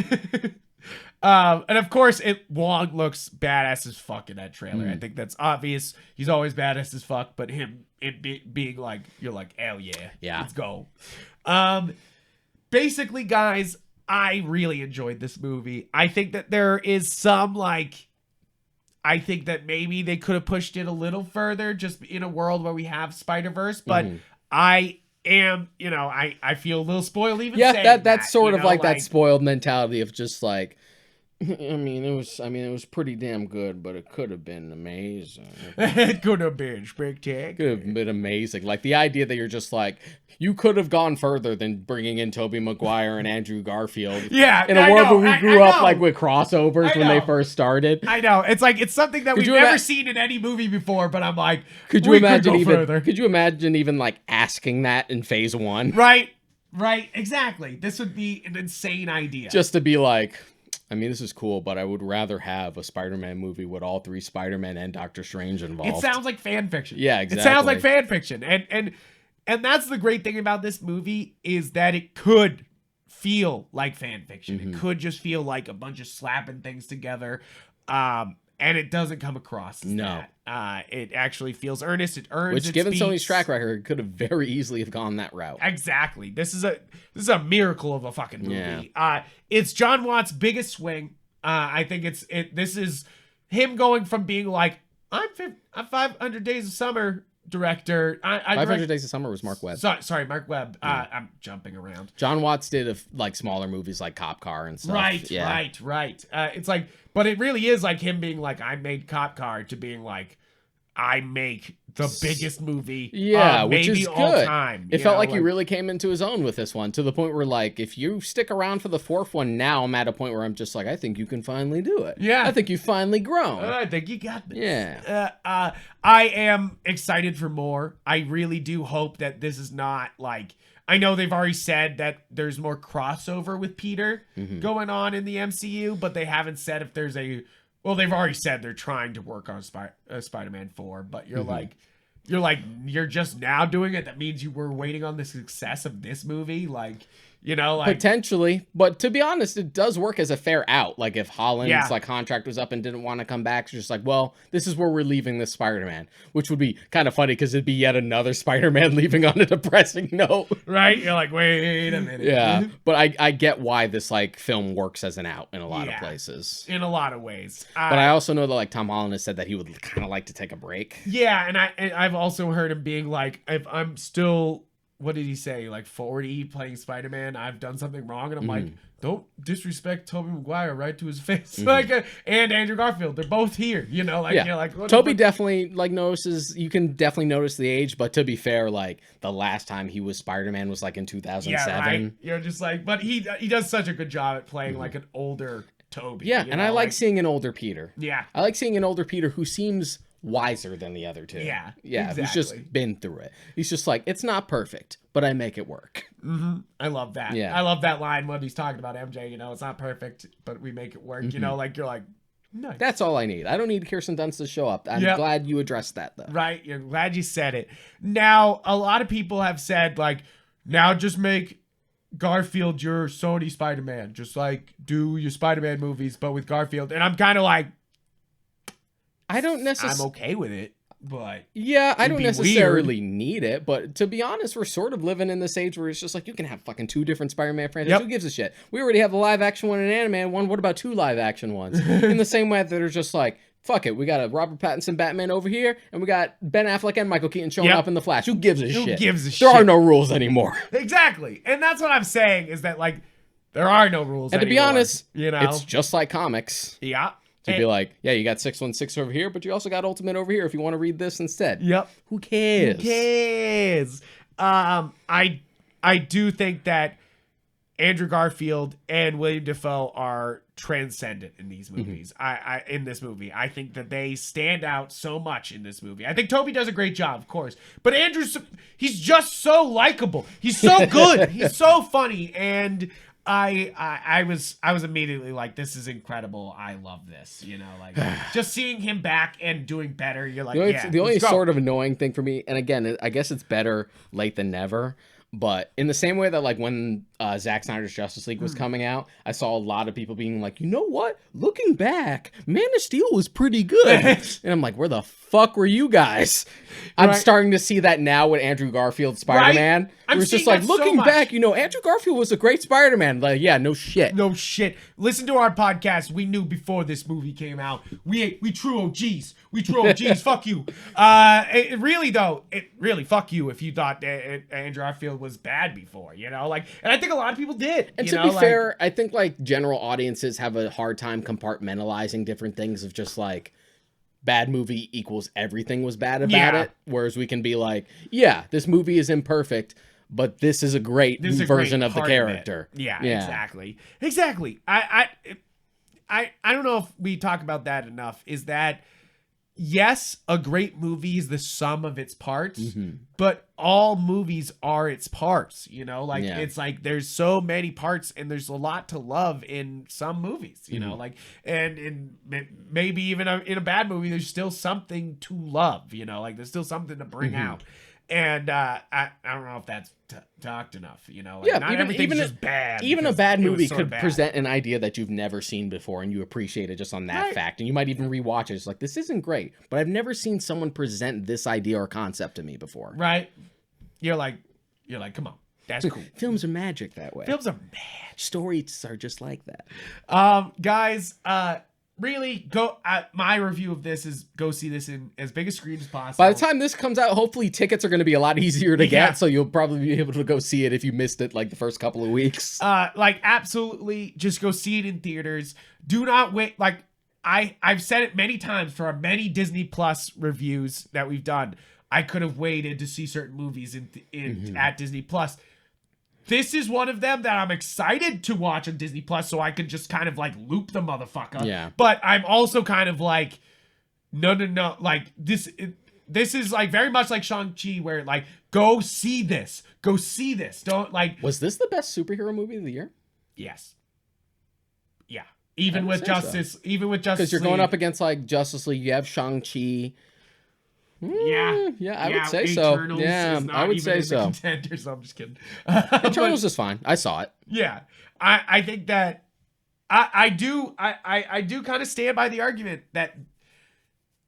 And of course, Wong looks badass as fuck in that trailer. I think that's obvious. He's always badass as fuck, but him being like, you're like, hell yeah, let's go. Basically, guys, I really enjoyed this movie. I think that there is some I think that maybe they could have pushed it a little further, just in a world where we have Spider-Verse, but I am, I feel a little spoiled even saying that's sort of like that spoiled mentality of just like, I mean, it was pretty damn good, but it could have been amazing. It could have been spectacular. Could have been amazing. Like the idea that you're just like, you could have gone further than bringing in Tobey Maguire and Andrew Garfield. Yeah, in a world where we grew up like with crossovers when they first started. I know, it's like it's something that we've never seen in any movie before. But I'm like, could you imagine even like asking that in Phase 1? Right, exactly. This would be an insane idea. Just to be like, I mean, this is cool, but I would rather have a Spider-Man movie with all 3 Spider-Men and Doctor Strange involved. It sounds like fan fiction. Yeah, exactly. It sounds like fan fiction. And that's the great thing about this movie, is that it could feel like fan fiction. It could just feel like a bunch of slapping things together. And it doesn't come across as that. It actually feels earnest. It earns its given beats. Sony's track record, could have very easily have gone that route. Exactly. This is a miracle of a fucking movie. Yeah. It's John Watts' biggest swing. I think this is him going from being like, I'm 500 Days of Summer director. 500 Days of Summer was Mark Webb. Sorry, Mark Webb. I'm jumping around. John Watts did like smaller movies like Cop Car and stuff. Right. It's like, but it really is like him being like, I made Cop Car, to being like, I make the biggest movie, which is all good. time. It felt like he really came into his own with this one, to the point where like, if you stick around for the 4th one now, I'm at a point where I'm just like, I think you can finally do it. Yeah, I think you've finally grown. I think you got this. Yeah. I am excited for more. I really do hope that this is not like, I know they've already said that there's more crossover with Peter going on in the MCU, but they haven't said if there's well, they've already said they're trying to work on Spider-Man 4, but you're just now doing it. That means you were waiting on the success of this movie. Potentially, but to be honest, it does work as a fair out. Like if Holland's like contract was up and didn't want to come back, it's just like, well, this is where we're leaving this Spider-Man, which would be kind of funny because it'd be yet another Spider-Man leaving on a depressing note. Right? You're like, wait a minute. Yeah, but I get why this like film works as an out in a lot of places. In a lot of ways. But I also know that like Tom Holland has said that he would kind of like to take a break. Yeah, and I've also heard him being like, if I'm still what did he say? Like 40 playing Spider-Man. I've done something wrong, and I'm like, don't disrespect Tobey Maguire right to his face. Like, and Andrew Garfield, they're both here. You know, like you're like Tobey definitely like notices. You can definitely notice the age, but to be fair, like the last time he was Spider-Man was like in 2007. Yeah, right. You're just like, but he does such a good job at playing like an older Tobey. Yeah, and I like seeing an older Peter. Yeah, I like seeing an older Peter who seems wiser than the other two. Yeah, exactly. He's just been through it. He's just like, it's not perfect, but I make it work. I love that. Yeah, I love that line when he's talking about MJ. You know, it's not perfect, but we make it work. You know, like you're like, nice. That's all I need. I don't need Kirsten Dunst to show up. I'm glad you addressed that, though. Right, you're glad you said it. Now, a lot of people have said like, now just make Garfield your Sony Spider-Man. Just like do your Spider-Man movies, but with Garfield. And I'm kind of like, I don't necessarily. I'm okay with it, but yeah, I don't necessarily need it. But to be honest, we're sort of living in this age where it's just like you can have fucking 2 different Spider-Man franchises. Who gives a shit? We already have a live action one and an anime one. What about 2 live action ones? In the same way that they're just like, fuck it, we got a Robert Pattinson Batman over here, and we got Ben Affleck and Michael Keaton showing up in The Flash. Who gives a shit? Who gives a shit? There are no rules anymore. Exactly, and that's what I'm saying is that like there are no rules. And anymore, to be honest, you know, it's just like comics. Yeah. To be like, yeah, you got 616 over here, but you also got Ultimate over here if you want to read this instead. Yep. Who cares? Who cares? I do think that Andrew Garfield and William Dafoe are transcendent in these movies. In this movie, I think that they stand out so much in this movie. I think Tobey does a great job, of course, but Andrew's he's just so likable. He's so good. He's so funny, and I was immediately like, this is incredible. I love this. You know, like just seeing him back and doing better. You're like, the only sort of annoying thing for me, and again, I guess it's better late than never. But in the same way that like when Zack Snyder's Justice League was coming out, I saw a lot of people being like, you know what? Looking back, Man of Steel was pretty good. And I'm like, where the fuck were you guys? I'm starting to see that now with Andrew Garfield Spider-Man. It was just like, looking back, you know, Andrew Garfield was a great Spider-Man. Like, yeah, no shit. No shit. Listen to our podcast. We knew before this movie came out. We true OGs. We true OGs. Fuck you. It really, fuck you if you thought Andrew Garfield was bad before, you know? Like, and I think a lot of people did. And to be fair, I think, like, general audiences have a hard time compartmentalizing different things of just, like, bad movie equals everything was bad about it. Whereas we can be like, yeah, this movie is imperfect, but this is a great version of the character. Yeah, exactly. I don't know if we talk about that enough, is that yes, a great movie is the sum of its parts, but all movies are its parts, you know, like it's like there's so many parts and there's a lot to love in some movies, you know, like, and maybe even in a bad movie, there's still something to love, you know, like there's still something to bring out. And I don't know if that's talked enough, you know. Like, not everything's just bad. Even a bad movie could present an idea that you've never seen before, and you appreciate it just on that fact. And you might even rewatch it. It's like, this isn't great, but I've never seen someone present this idea or concept to me before. Right? You're like, come on, that's cool. Films are magic that way. Films are magic. Stories are just like that. Guys, really go my review of this is go see this in as big a screen as possible. By the time this comes out, hopefully tickets are going to be a lot easier to get, so you'll probably be able to go see it if you missed it like the first couple of weeks. Like absolutely just go see it in theaters. Do not wait. Like I've said it many times for our many Disney Plus reviews that we've done. I could have waited to see certain movies at Disney Plus. This is one of them that I'm excited to watch on Disney Plus, so I can just kind of like loop the motherfucker. Yeah. But I'm also kind of like, no. Like this is like very much like Shang-Chi, where like go see this. Don't like. Was this the best superhero movie of the year? Yes. Yeah. Even with Justice. Because you're going up against like Justice League. You have Shang-Chi. I would say Eternals so. Yeah, I would say so. Contenders. I'm just kidding. Eternals is fine. I saw it. Yeah, I think that I do kind of stand by the argument that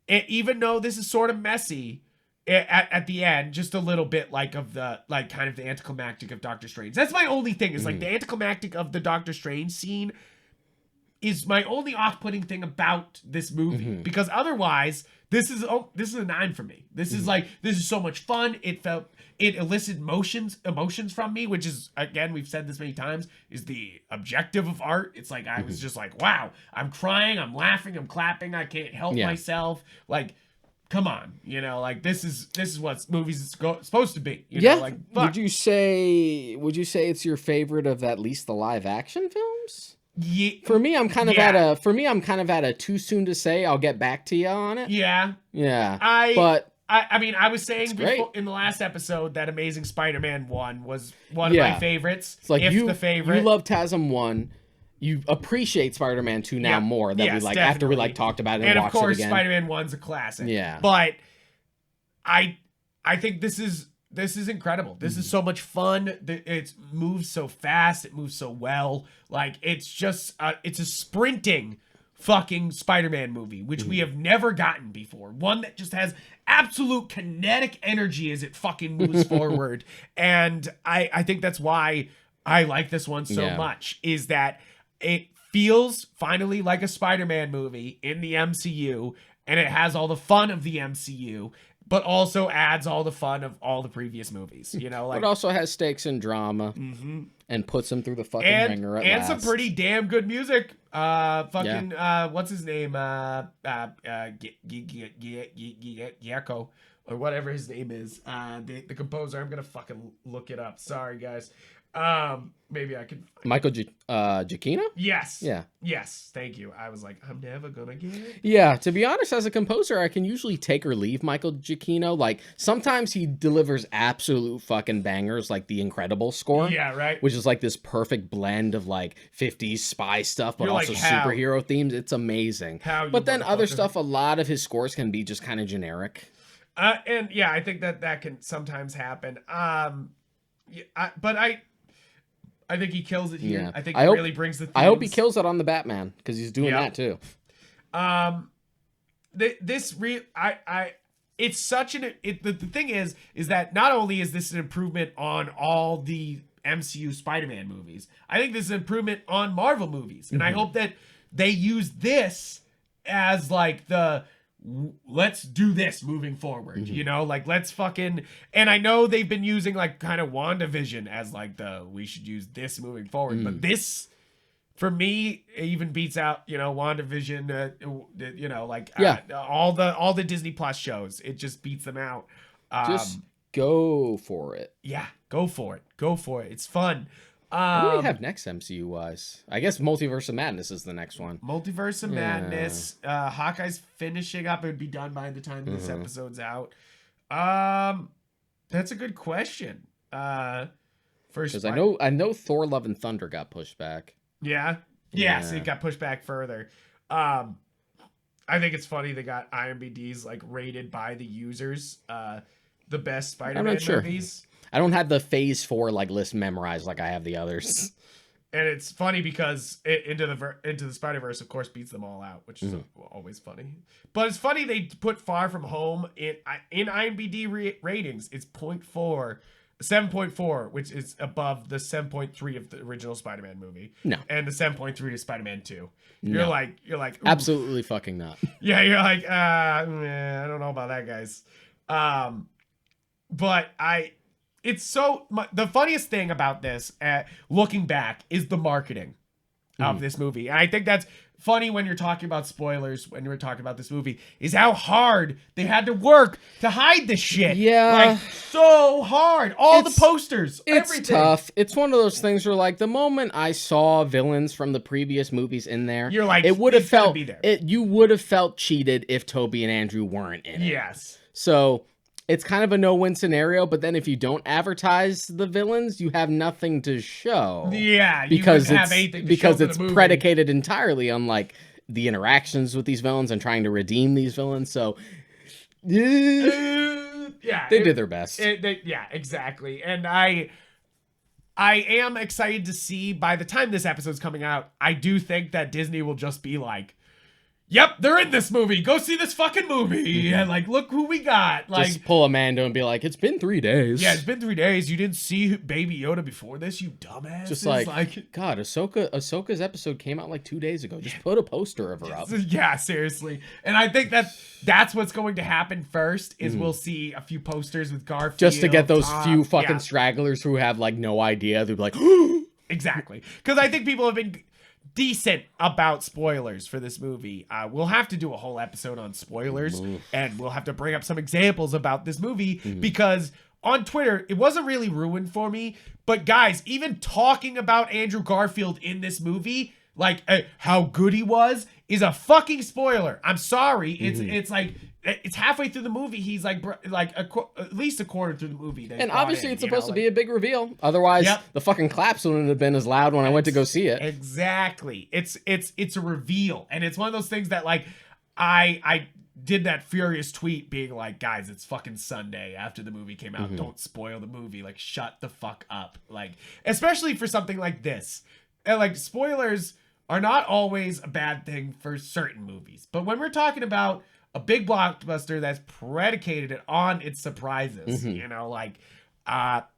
even though this is sort of messy at the end, just a little bit like of the like kind of the anticlimactic of Doctor Strange. That's my only thing is like the anticlimactic of the Doctor Strange scene is my only off-putting thing about this movie because otherwise. This is a 9 for me. This is like, this is so much fun. It it elicited emotions from me, which is, again, we've said this many times, is the objective of art. It's like I was just like, wow, I'm crying, I'm laughing, I'm clapping, I can't help myself. Like, come on, you know, like this is what movies is supposed to be. You know, like, fuck. Would you say it's your favorite of at least the live action films? Yeah. For me, I'm kind of at a too soon to say. I'll get back to you on it. Yeah. Yeah. I mean, I was saying before, in the last episode that Amazing Spider-Man 1 was one of my favorites. It's like the favorite. You love TASM 1. You appreciate Spider-Man 2 now more that we like, after we like talked about it and watched it again. And of course, Spider-Man 1's a classic. Yeah. But I think this is incredible. This is so much fun. It moves so fast. It moves so well. Like, it's just it's a sprinting fucking Spider-Man movie, which we have never gotten before. One that just has absolute kinetic energy as it fucking moves forward. And I think that's why I like this one so much, is that it feels finally like a Spider-Man movie in the MCU, and it has all the fun of the MCU, but also adds all the fun of all the previous movies, you know, like, it also has stakes and drama and puts them through the fucking ringer at last. Some pretty damn good music. What's his name? Yakko, or whatever his name is. The composer. I'm gonna fucking look it up. Sorry, guys. Maybe I can. Michael Giacchino? Yes. Yeah. Yes. Thank you. I was like, I'm never gonna get it. Yeah. To be honest, as a composer, I can usually take or leave Michael Giacchino. Like, sometimes he delivers absolute fucking bangers, like the Incredible score. Yeah. Right. Which is like this perfect blend of like 50s spy stuff, but also like, superhero themes. It's amazing. But then other stuff, a lot of his scores can be just kind of generic. And yeah, I think that can sometimes happen. But I think he kills it here. Yeah. I think he really brings the themes. I hope he kills it on the Batman, because he's doing that too. It's such the thing is that not only is this an improvement on all the MCU Spider-Man movies, I think this is an improvement on Marvel movies. And I hope that they use this as like let's do this moving forward, you know, like, let's fucking, and I know they've been using like kind of WandaVision as like we should use this moving forward, but this, for me, it even beats out, you know, WandaVision, you know, like all the Disney Plus shows. It just beats them out. Just go for it. Yeah, go for it. It's fun. What do we have next MCU wise? I guess Multiverse of Madness is the next one. Multiverse of Madness. Hawkeye's finishing up. It would be done by the time this episode's out. That's a good question. Because I know Thor: Love and Thunder got pushed back. Yeah. Yes, it got pushed back further. I think it's funny they got IMDb's like rated by the users. The best Spider-Man movies. I don't have the Phase 4 like list memorized like I have the others. And it's funny because Into the Spider-Verse, of course, beats them all out, which is always funny. But it's funny they put Far From Home in IMDb ratings. It's 7.4, which is above the 7.3 of the original Spider-Man movie. No. And the 7.3 of Spider-Man 2. You're like, ooh. Absolutely fucking not. Yeah, you're like, I don't know about that, guys. But the funniest thing about this, looking back, is the marketing of this movie. And I think that's funny when you're talking about spoilers, when you're talking about this movie, is how hard they had to work to hide this shit. Yeah. Like, so hard. The posters, everything. It's tough. It's one of those things where, like, the moment I saw villains from the previous movies in there, you're like, it would have felt, be there. You would have felt cheated if Toby and Andrew weren't in it. Yes. So it's kind of a no-win scenario, but then if you don't advertise the villains, you have nothing to show. Yeah, because it's predicated entirely on like the interactions with these villains and trying to redeem these villains. So they did their best. Yeah, exactly. And I am excited to see, by the time this episode's coming out, I do think that Disney will just be like, yep, they're in this movie. Go see this fucking movie. And like, look who we got. Like, just pull a Mando and be like, it's been 3 days. Yeah, it's been 3 days. You didn't see Baby Yoda before this, you dumbass. Just like, God, Ahsoka's episode came out like 2 days ago. Just put a poster of her up. Yeah, seriously. And I think that's what's going to happen first is we'll see a few posters with Garfield. Just to get those few fucking stragglers who have like no idea. They'll be like, exactly. Because I think people have been decent about spoilers for this movie. We'll have to do a whole episode on spoilers, and we'll have to bring up some examples about this movie because on Twitter, it wasn't really ruined for me. But guys, even talking about Andrew Garfield in this movie, like how good he was, is a fucking spoiler. I'm sorry. It's like it's halfway through the movie. He's like at least a quarter through the movie. And obviously it's supposed to be a big reveal. Otherwise, the fucking claps wouldn't have been as loud when I went to go see it. Exactly. It's a reveal, and it's one of those things that like I did that furious tweet being like, guys, it's fucking Sunday after the movie came out. Don't spoil the movie. Like, shut the fuck up. Like, especially for something like this. And like, spoilers are not always a bad thing for certain movies. But when we're talking about a big blockbuster that's predicated on its surprises, you know, like,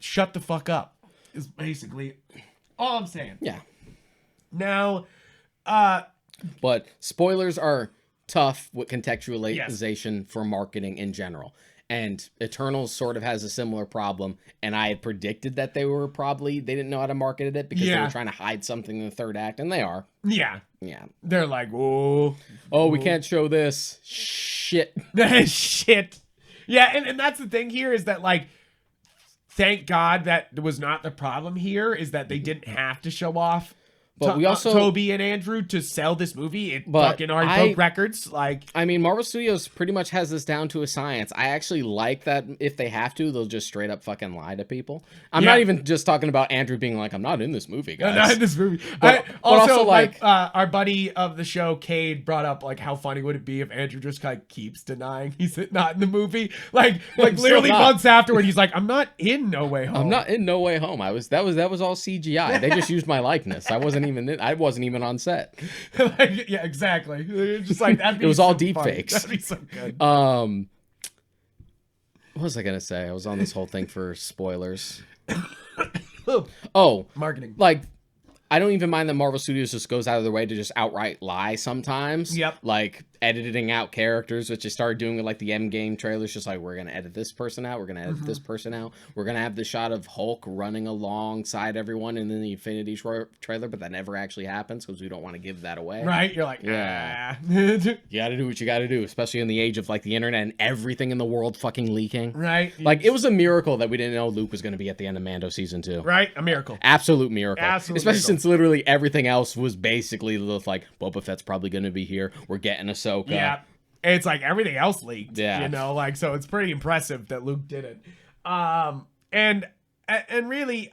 shut the fuck up is basically all I'm saying. Yeah. Now, but spoilers are tough with contextualization for marketing in general. And Eternals sort of has a similar problem. And I had predicted that they didn't know how to market it because they were trying to hide something in the third act. And they are. Yeah. Yeah. They're like, oh, we can't show this. Shit. Shit. Yeah. And that's the thing here is that, like, thank God that was not the problem here, is that they didn't have to show off but we also Toby and Andrew to sell this movie. It fucking already broke records. Like, I mean, Marvel Studios pretty much has this down to a science. I actually like that if they have to, they'll just straight up fucking lie to people. I'm not even just talking about Andrew being like, I'm not in this movie, guys. I'm not in this movie. But also like, our buddy of the show, Cade, brought up like, how funny would it be if Andrew just kind of keeps denying he's not in the movie? Like literally months afterward, he's like, I'm not in No Way Home. I'm not in No Way Home. That was all CGI. They just used my likeness. I wasn't even on set. Like, yeah, exactly. Just like that'd be it was all deep fakes. That'd be so good. What was I gonna say? I was on this whole thing for spoilers. Marketing. Like, I don't even mind that Marvel Studios just goes out of their way to just outright lie sometimes. Yep. Like editing out characters, which they started doing with like the Endgame trailers. Just like, we're gonna edit this person out. We're gonna edit this person out. We're gonna have the shot of Hulk running alongside everyone in the Infinity trailer, but that never actually happens because we don't want to give that away. Right? You're like, yeah. You gotta do what you gotta do, especially in the age of like the internet and everything in the world fucking leaking. Right. Like, it was a miracle that we didn't know Luke was gonna be at the end of Mando season 2. Right. A miracle. Absolute miracle. Absolute Especially miracle. since literally everything else was basically like, Boba Fett's probably gonna be here. We're getting Ahsoka. Yeah. It's like everything else leaked. Yeah. You know, like, so it's pretty impressive that Luke did it. And really,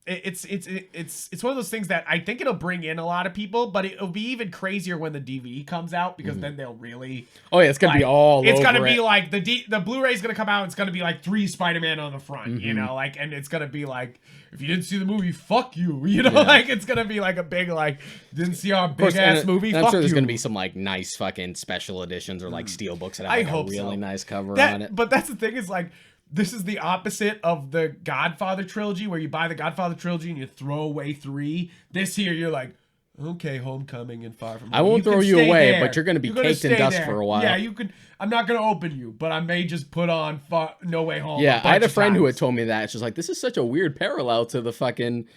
it's one of those things that I think it'll bring in a lot of people, but it'll be even crazier when the DVD comes out because then they'll really. Oh yeah, it's gonna be all. It's gonna over be it. like the Blu-ray's gonna come out. It's gonna be like 3 Spider-Man on the front, you know, like, and it's gonna be like, if you didn't see the movie, fuck you, you know, like, it's gonna be like a big like, didn't see our big ass movie. I'm fuck sure there's you. gonna be some like nice fucking special editions or like steel books that have like, a really nice cover on it. But that's the thing is like, this is the opposite of the Godfather trilogy, where you buy the Godfather trilogy and you throw away 3. This here, you're like, okay, Homecoming and Far From Home. I won't throw you away, there. but you're gonna be caked in dust for a while. Yeah, you could. I'm not gonna open you, but I may just put on No Way Home. Yeah, I had a friend who had told me that. It's just like, this is such a weird parallel to the fucking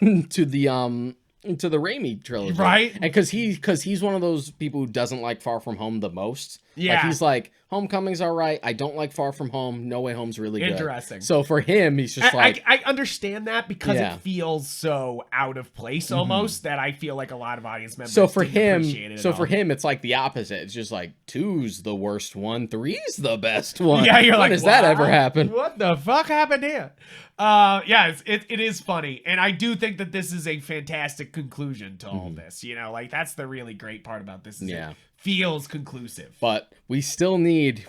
to the Raimi trilogy, right? And because he's one of those people who doesn't like Far From Home the most. Yeah, like, he's like, Homecoming's all right. I don't like Far From Home. No Way Home's really good. Interesting. So for him, he's just like, I understand that because it feels so out of place almost that I feel like a lot of audience members. So for appreciate it for him, it's like the opposite. It's just like 2's the worst one, 3's the best one. Yeah, you're like, when does that ever happen? What the fuck happened here? Yeah, it is funny, and I do think that this is a fantastic conclusion to all this. You know, like, that's the really great part about this. Is yeah, feels conclusive. But we still need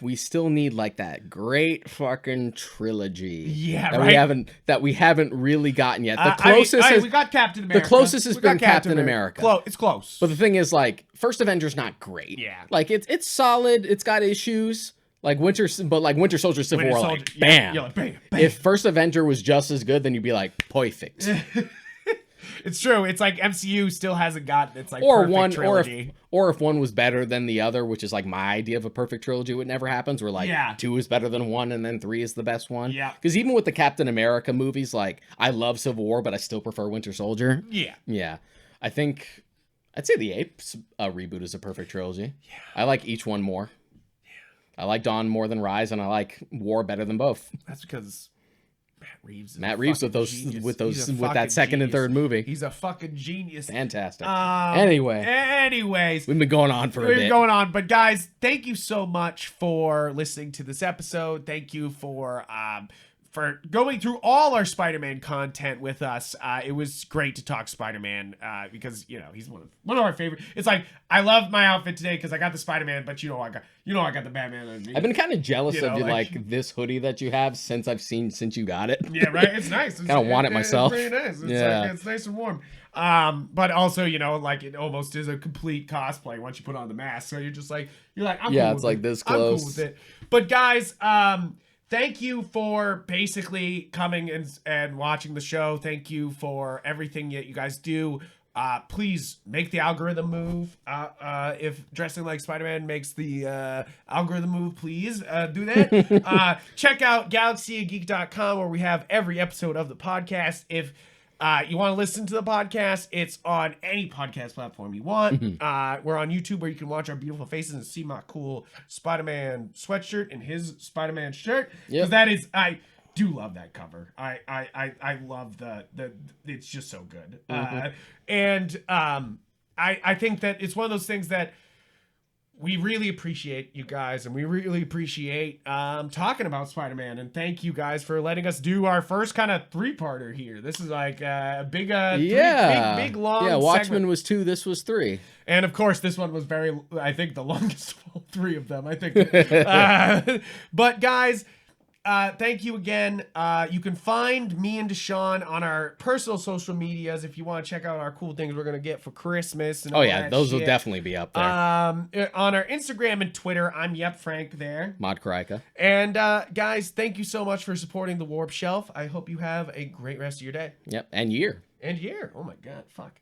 like that great fucking trilogy. Yeah, that we haven't really gotten yet. The closest we got Captain America. The closest has been Captain America. It's close. But the thing is, like, First Avenger's not great. Yeah. Like it's solid. It's got issues. Like Winter Soldier, Civil War, like, bam. Yeah, like, bam, bam. If First Avenger was just as good, then you'd be like, perfect. It's true. It's like MCU still hasn't gotten its like or perfect one trilogy. or if one was better than the other, which is like my idea of a perfect trilogy, what never happens. Where like 2 is better than 1, and then 3 is the best one. Yeah. Because even with the Captain America movies, like I love Civil War, but I still prefer Winter Soldier. Yeah. Yeah. I'd say the Apes reboot is a perfect trilogy. Yeah. I like each one more. Yeah. I like Dawn more than Rise, and I like War better than both. That's because Matt Reeves with that second and third movie. He's a fucking genius. Fantastic. Anyways, we've been going on for a bit. We've been going on, but guys, thank you so much for listening to this episode. Thank you for going through all our Spider-Man content with us. It was great to talk Spider-Man because he's one of our favorite. It's like I love my outfit today because I got the Spider-Man, but I got the Batman underneath. I've been kind of jealous of you, like this hoodie that you have since you got it. Yeah, right. It's nice. Kind of want it myself. It's pretty nice. It's nice and warm. But also, like it almost is a complete cosplay once you put on the mask. So you're like, I'm cool it's like this close. I'm cool with it. But guys, thank you for basically coming and watching the show. Thank you for everything that you guys do. Please make the algorithm move. If dressing like Spider-Man makes the algorithm move, please do that. Check out galaxyofgeek.com where we have every episode of the podcast. If you want to listen to the podcast, it's on any podcast platform you want. We're on YouTube where you can watch our beautiful faces and see my cool Spider-Man sweatshirt and his Spider-Man shirt. Because that is, I do love that cover. I love the it's just so good. And I think that it's one of those things that we really appreciate you guys, and we really appreciate talking about Spider-Man. And thank you guys for letting us do our first kind of 3-parter here. This is like a big, big long. Yeah, Watchmen segment. was 2. This was 3. And of course, this one was I think the longest of all 3 of them. I think. But guys. Thank you again. You can find me and Deshaun on our personal social medias if you want to check out our cool things we're going to get for Christmas. And those will definitely be up there. On our Instagram and Twitter, I'm Yupfrank there. Mod Karika. And guys, thank you so much for supporting the Warp Shelf. I hope you have a great rest of your day. Yep, and year. Oh my God, fuck.